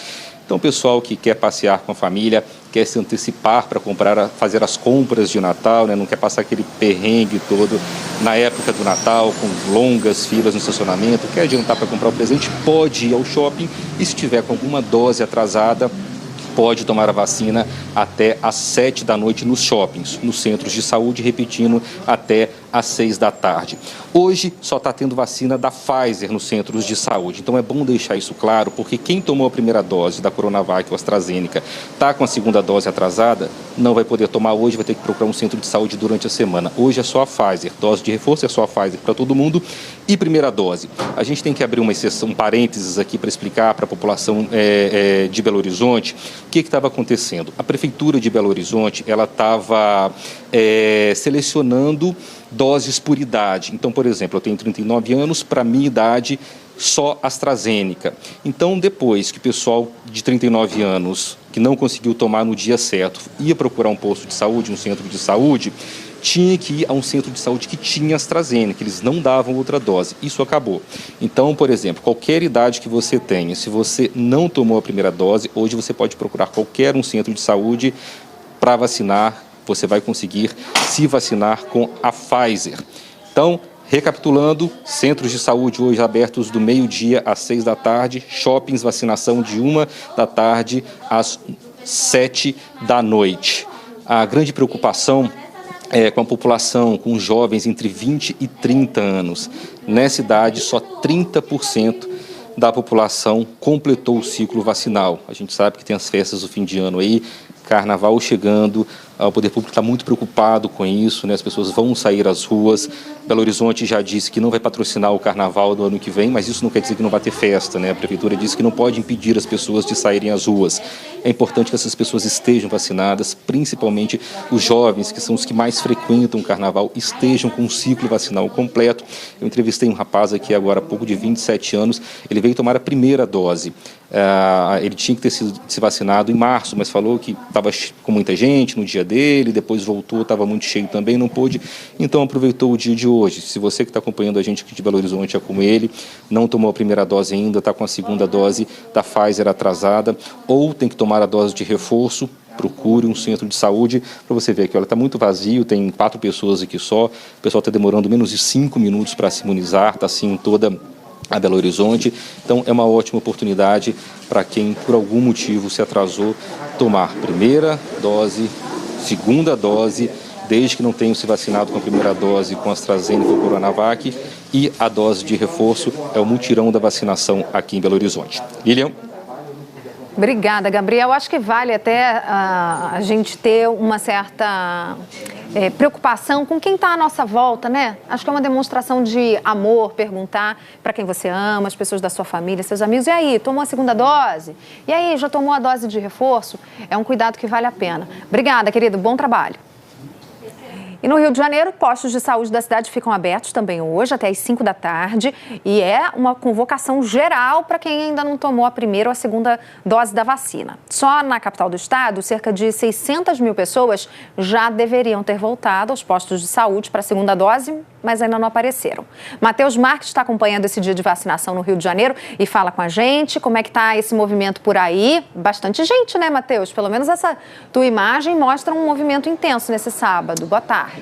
Então, pessoal que quer passear com a família, quer se antecipar para fazer as compras de Natal, né? Não quer passar aquele perrengue todo na época do Natal, com longas filas no estacionamento, quer adiantar para comprar o presente, pode ir ao shopping e, se tiver com alguma dose atrasada, pode tomar a vacina até às 7 da noite nos shoppings, nos centros de saúde, repetindo, até às 6 da tarde. Hoje só está tendo vacina da Pfizer nos centros de saúde, então é bom deixar isso claro, porque quem tomou a primeira dose da Coronavac ou AstraZeneca está com a segunda dose atrasada, não vai poder tomar hoje, vai ter que procurar um centro de saúde durante a semana. Hoje é só a Pfizer, dose de reforço é só a Pfizer para todo mundo e primeira dose. A gente tem que abrir uma exceção, um parênteses aqui para explicar para a população de Belo Horizonte o que estava acontecendo. A Prefeitura de Belo Horizonte, ela estava selecionando doses por idade. Então, por exemplo, eu tenho 39 anos, para minha idade, só AstraZeneca. Então, depois que o pessoal de 39 anos, que não conseguiu tomar no dia certo, ia procurar um posto de saúde, um centro de saúde, tinha que ir a um centro de saúde que tinha AstraZeneca, eles não davam outra dose. Isso acabou. Então, por exemplo, qualquer idade que você tenha, se você não tomou a primeira dose, hoje você pode procurar qualquer um centro de saúde para vacinar. Você vai conseguir se vacinar com a Pfizer. Então, recapitulando, centros de saúde hoje abertos do meio-dia às 6 da tarde, shoppings vacinação de 1 da tarde às 7 da noite. A grande preocupação é com a população, com jovens entre 20 e 30 anos. Nessa idade, só 30% da população completou o ciclo vacinal. A gente sabe que tem as festas do fim de ano aí, Carnaval chegando, o poder público está muito preocupado com isso, né? As pessoas vão sair às ruas. Belo Horizonte já disse que não vai patrocinar o Carnaval do ano que vem, mas isso não quer dizer que não vai ter festa, né? A Prefeitura disse que não pode impedir as pessoas de saírem às ruas. É importante que essas pessoas estejam vacinadas, principalmente os jovens, que são os que mais frequentam o Carnaval, estejam com o ciclo vacinal completo. Eu entrevistei um rapaz aqui agora há pouco, de 27 anos, ele veio tomar a primeira dose. Ele tinha que ter sido se vacinado em março, mas falou que estava com muita gente no dia dele, depois voltou, estava muito cheio também, não pôde, então aproveitou o dia de hoje. Se você que está acompanhando a gente aqui de Belo Horizonte é como ele, não tomou a primeira dose ainda, está com a segunda dose da Pfizer atrasada, ou tem que tomar a dose de reforço, procure um centro de saúde para você ver que está muito vazio, tem 4 pessoas aqui só, o pessoal está demorando menos de 5 minutos para se imunizar, está assim toda a Belo Horizonte, então é uma ótima oportunidade para quem por algum motivo se atrasou tomar primeira dose, segunda dose, desde que não tenham se vacinado com a primeira dose com a AstraZeneca ou Coronavac, e a dose de reforço é o mutirão da vacinação aqui em Belo Horizonte. Lilian. Obrigada, Gabriel. Acho que vale até a gente ter uma certa preocupação com quem está à nossa volta, né? Acho que é uma demonstração de amor, perguntar para quem você ama, as pessoas da sua família, seus amigos. E aí, tomou a segunda dose? E aí, já tomou a dose de reforço? É um cuidado que vale a pena. Obrigada, querido. Bom trabalho. E no Rio de Janeiro, postos de saúde da cidade ficam abertos também hoje, até às 5 da tarde. E é uma convocação geral para quem ainda não tomou a primeira ou a segunda dose da vacina. Só na capital do estado, cerca de 600 mil pessoas já deveriam ter voltado aos postos de saúde para a segunda dose, mas ainda não apareceram. Matheus Marques está acompanhando esse dia de vacinação no Rio de Janeiro e fala com a gente como é que está esse movimento por aí. Bastante gente, né, Matheus? Pelo menos essa tua imagem mostra um movimento intenso nesse sábado. Boa tarde.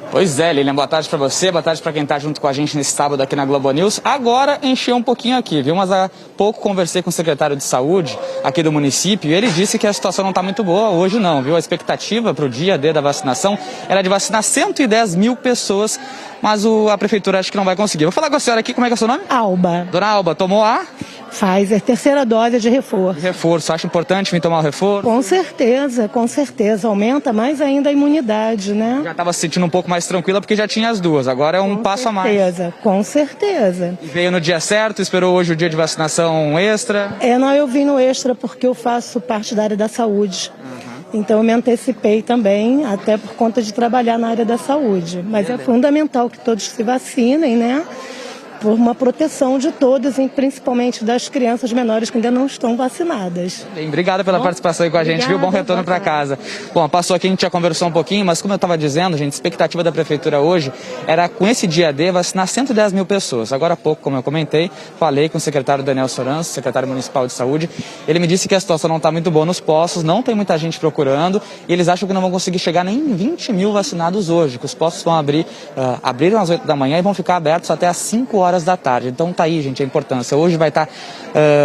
Pois é, Lilian, boa tarde para você, boa tarde para quem está junto com a gente nesse sábado aqui na Globo News. Agora encheu um pouquinho aqui, viu? Mas há pouco conversei com o secretário de saúde aqui do município e ele disse que a situação não está muito boa hoje não, viu? A expectativa para o dia D da vacinação era de vacinar 110 mil pessoas, mas a prefeitura acha que não vai conseguir. Vou falar com a senhora aqui, como é que é o seu nome? Alba. Dona Alba, tomou a? Pfizer, terceira dose de reforço. Reforço, acha importante vir tomar o reforço? Com certeza. Aumenta mais ainda a imunidade, né? Já estava se sentindo um pouco mais tranquila porque já tinha as duas, agora é um passo a mais. Com certeza. E veio no dia certo, esperou hoje o dia de vacinação extra? Não, eu vim no extra porque eu faço parte da área da saúde. Então eu me antecipei também, até por conta de trabalhar na área da saúde. Mas é fundamental que todos se vacinem, né? por uma proteção de todos, e principalmente das crianças menores que ainda não estão vacinadas. Bem, obrigado pela participação aí com a gente, viu? Bom retorno para casa. Bom, passou aqui, a gente já conversou um pouquinho, mas como eu estava dizendo, gente, a expectativa da Prefeitura hoje era, com esse dia D, vacinar 110 mil pessoas. Agora há pouco, como eu comentei, falei com o secretário Daniel Soranço, secretário municipal de saúde. Ele me disse que a situação não está muito boa nos postos, não tem muita gente procurando, e eles acham que não vão conseguir chegar nem em 20 mil vacinados hoje, que os postos vão abriram às 8 da manhã e vão ficar abertos até às 5 horas da tarde. Então tá aí, gente, a importância. Hoje vai estar,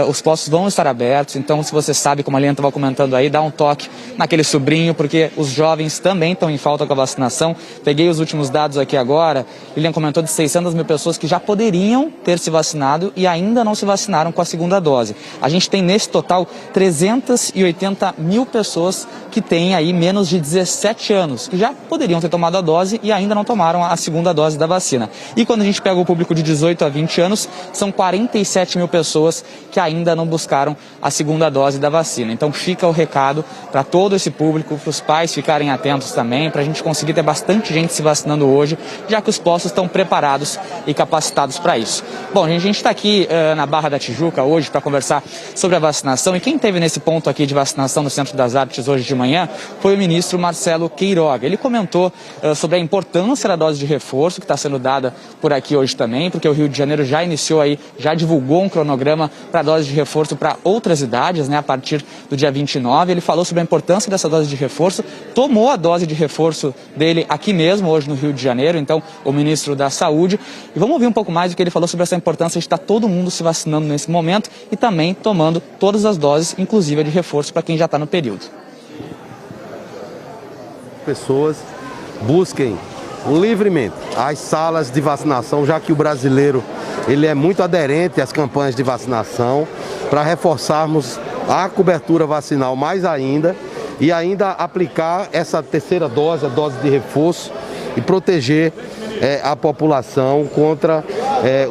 os postos vão estar abertos, então se você sabe, como a Liana estava comentando aí, dá um toque naquele sobrinho, porque os jovens também estão em falta com a vacinação. Peguei os últimos dados aqui agora, Lilian comentou de 600 mil pessoas que já poderiam ter se vacinado e ainda não se vacinaram com a segunda dose. A gente tem nesse total 380 mil pessoas que têm aí menos de 17 anos, que já poderiam ter tomado a dose e ainda não tomaram a segunda dose da vacina. E quando a gente pega o público de 18 a 20 anos, são 47 mil pessoas que ainda não buscaram a segunda dose da vacina. Então fica o recado para todo esse público, para os pais ficarem atentos também, para a gente conseguir ter bastante gente se vacinando hoje, já que os postos estão preparados e capacitados para isso. Bom, a gente está aqui na Barra da Tijuca hoje para conversar sobre a vacinação, e quem esteve nesse ponto aqui de vacinação no Centro das Artes hoje de manhã foi o ministro Marcelo Queiroga. Ele comentou sobre a importância da dose de reforço que está sendo dada por aqui hoje também, porque o Rio de Janeiro já iniciou aí, já divulgou um cronograma para a dose de reforço para outras idades, né, a partir do dia 29. Ele falou sobre a importância dessa dose de reforço, tomou a dose de reforço dele aqui mesmo, hoje no Rio de Janeiro, então o ministro da Saúde. E vamos ouvir um pouco mais do que ele falou sobre essa importância de estar todo mundo se vacinando nesse momento e também tomando todas as doses, inclusive a de reforço para quem já está no período. Pessoas busquem livremente as salas de vacinação, já que o brasileiro ele é muito aderente às campanhas de vacinação, para reforçarmos a cobertura vacinal mais ainda e ainda aplicar essa terceira dose, a dose de reforço, e proteger a população contra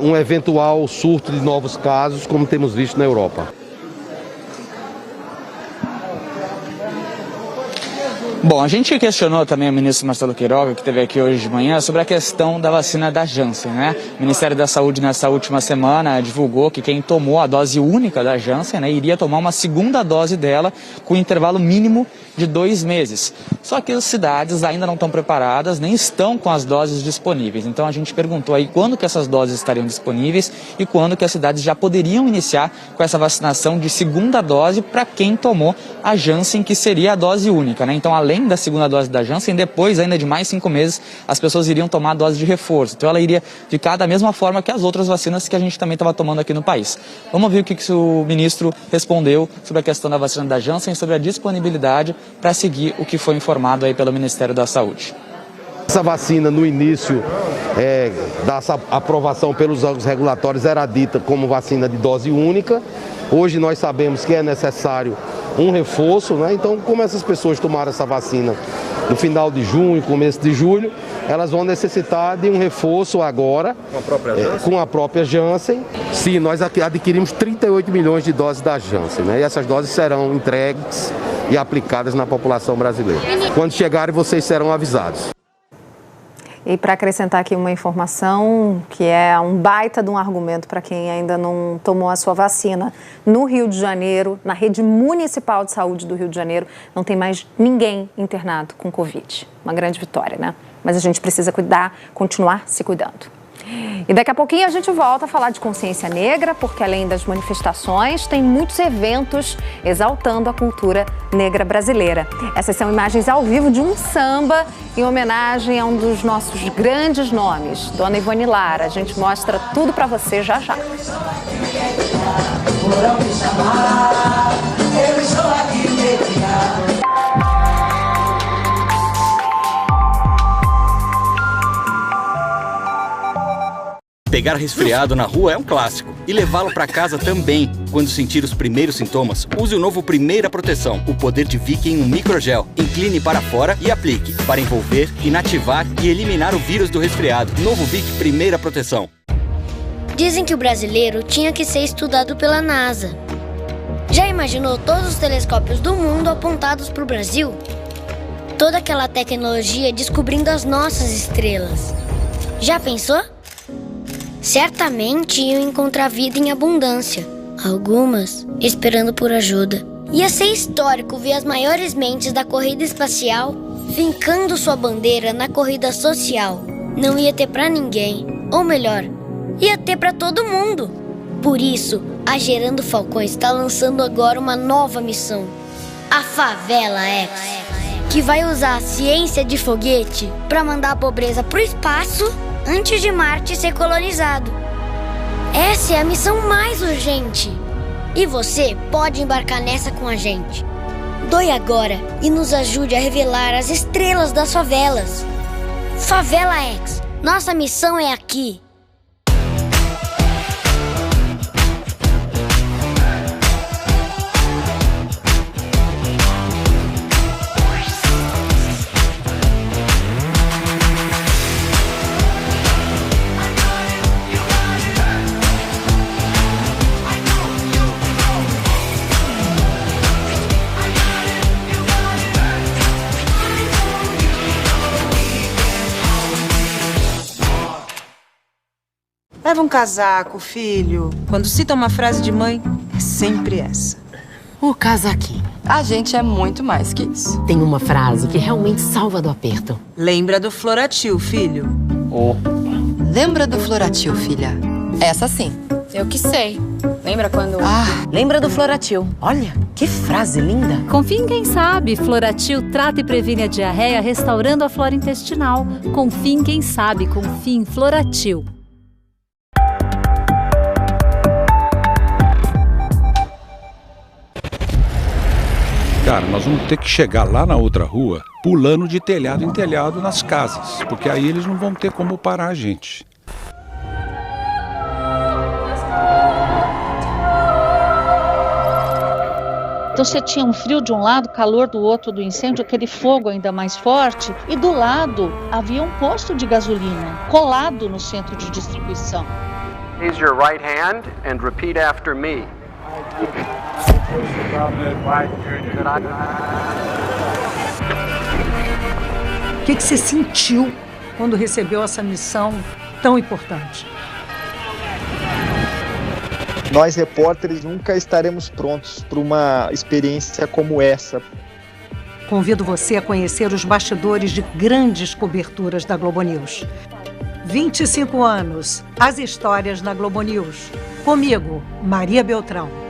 um eventual surto de novos casos, como temos visto na Europa. Bom, a gente questionou também o ministro Marcelo Queiroga, que esteve aqui hoje de manhã, sobre a questão da vacina da Janssen, né? O Ministério da Saúde, nessa última semana, divulgou que quem tomou a dose única da Janssen, né, iria tomar uma segunda dose dela com intervalo mínimo de 2 meses. Só que as cidades ainda não estão preparadas, nem estão com as doses disponíveis. Então a gente perguntou aí quando que essas doses estariam disponíveis e quando que as cidades já poderiam iniciar com essa vacinação de segunda dose para quem tomou a Janssen, que seria a dose única, né? Então, além da segunda dose da Janssen, depois ainda de mais 5 meses, as pessoas iriam tomar a dose de reforço. Então ela iria ficar da mesma forma que as outras vacinas que a gente também estava tomando aqui no país. Vamos ver o que o ministro respondeu sobre a questão da vacina da Janssen, sobre a disponibilidade para seguir o que foi informado aí pelo Ministério da Saúde. Essa vacina, no início da aprovação pelos órgãos regulatórios, era dita como vacina de dose única. Hoje nós sabemos que é necessário um reforço, né? Então, como essas pessoas tomaram essa vacina no final de junho, começo de julho, elas vão necessitar de um reforço agora com a própria Janssen. Sim, nós adquirimos 38 milhões de doses da Janssen, né? E essas doses serão entregues e aplicadas na população brasileira. Quando chegarem, vocês serão avisados. E para acrescentar aqui uma informação, que é um baita de um argumento para quem ainda não tomou a sua vacina. No Rio de Janeiro, na rede municipal de saúde do Rio de Janeiro, não tem mais ninguém internado com Covid. Uma grande vitória, né? Mas a gente precisa cuidar, continuar se cuidando. E daqui a pouquinho a gente volta a falar de consciência negra, porque além das manifestações, tem muitos eventos exaltando a cultura negra brasileira. Essas são imagens ao vivo de um samba em homenagem a um dos nossos grandes nomes, Dona Ivone Lara. A gente mostra tudo pra você já já. Pegar resfriado na rua é um clássico. E levá-lo para casa também. Quando sentir os primeiros sintomas, use o novo Primeira Proteção. O poder de Vick em um microgel. Incline para fora e aplique. Para envolver, inativar e eliminar o vírus do resfriado. Novo Vick Primeira Proteção. Dizem que o brasileiro tinha que ser estudado pela NASA. Já imaginou todos os telescópios do mundo apontados para o Brasil? Toda aquela tecnologia descobrindo as nossas estrelas. Já pensou? certamente iam encontrar vida em abundância, algumas esperando por ajuda. Ia ser histórico ver as maiores mentes da corrida espacial fincando sua bandeira na corrida social. Não ia ter pra ninguém, ou melhor, ia ter pra todo mundo. Por isso, a Gerando Falcões está lançando agora uma nova missão, a Favela X, que vai usar a ciência de foguete para mandar a pobreza pro espaço antes de Marte ser colonizado. Essa é a missão mais urgente. E você pode embarcar nessa com a gente. Doe agora e nos ajude a revelar as estrelas das favelas. Favela X, nossa missão é aqui. Leva um casaco, filho. Quando cita uma frase de mãe, é sempre essa. O casaquinho. A gente é muito mais que isso. Tem uma frase que realmente salva do aperto. Lembra do Floratil, filho. Opa. Lembra do Floratil, filha? Essa sim. Eu que sei. Lembra quando... Lembra do Floratil. Olha, que frase linda. Confie em quem sabe. Floratil trata e previne a diarreia, restaurando a flora intestinal. Confie em quem sabe. Confie em Floratil. Cara, nós vamos ter que chegar lá na outra rua pulando de telhado em telhado nas casas, porque aí eles não vão ter como parar a gente. Então você tinha um frio de um lado, calor do outro do incêndio, aquele fogo ainda mais forte, e do lado havia um posto de gasolina colado no centro de distribuição. Raise your right hand and repeat after me. O que você sentiu quando recebeu essa missão tão importante? Nós, repórteres, nunca estaremos prontos para uma experiência como essa. Convido você a conhecer os bastidores de grandes coberturas da Globo News. 25 anos, as histórias na Globo News. Comigo, Maria Beltrão.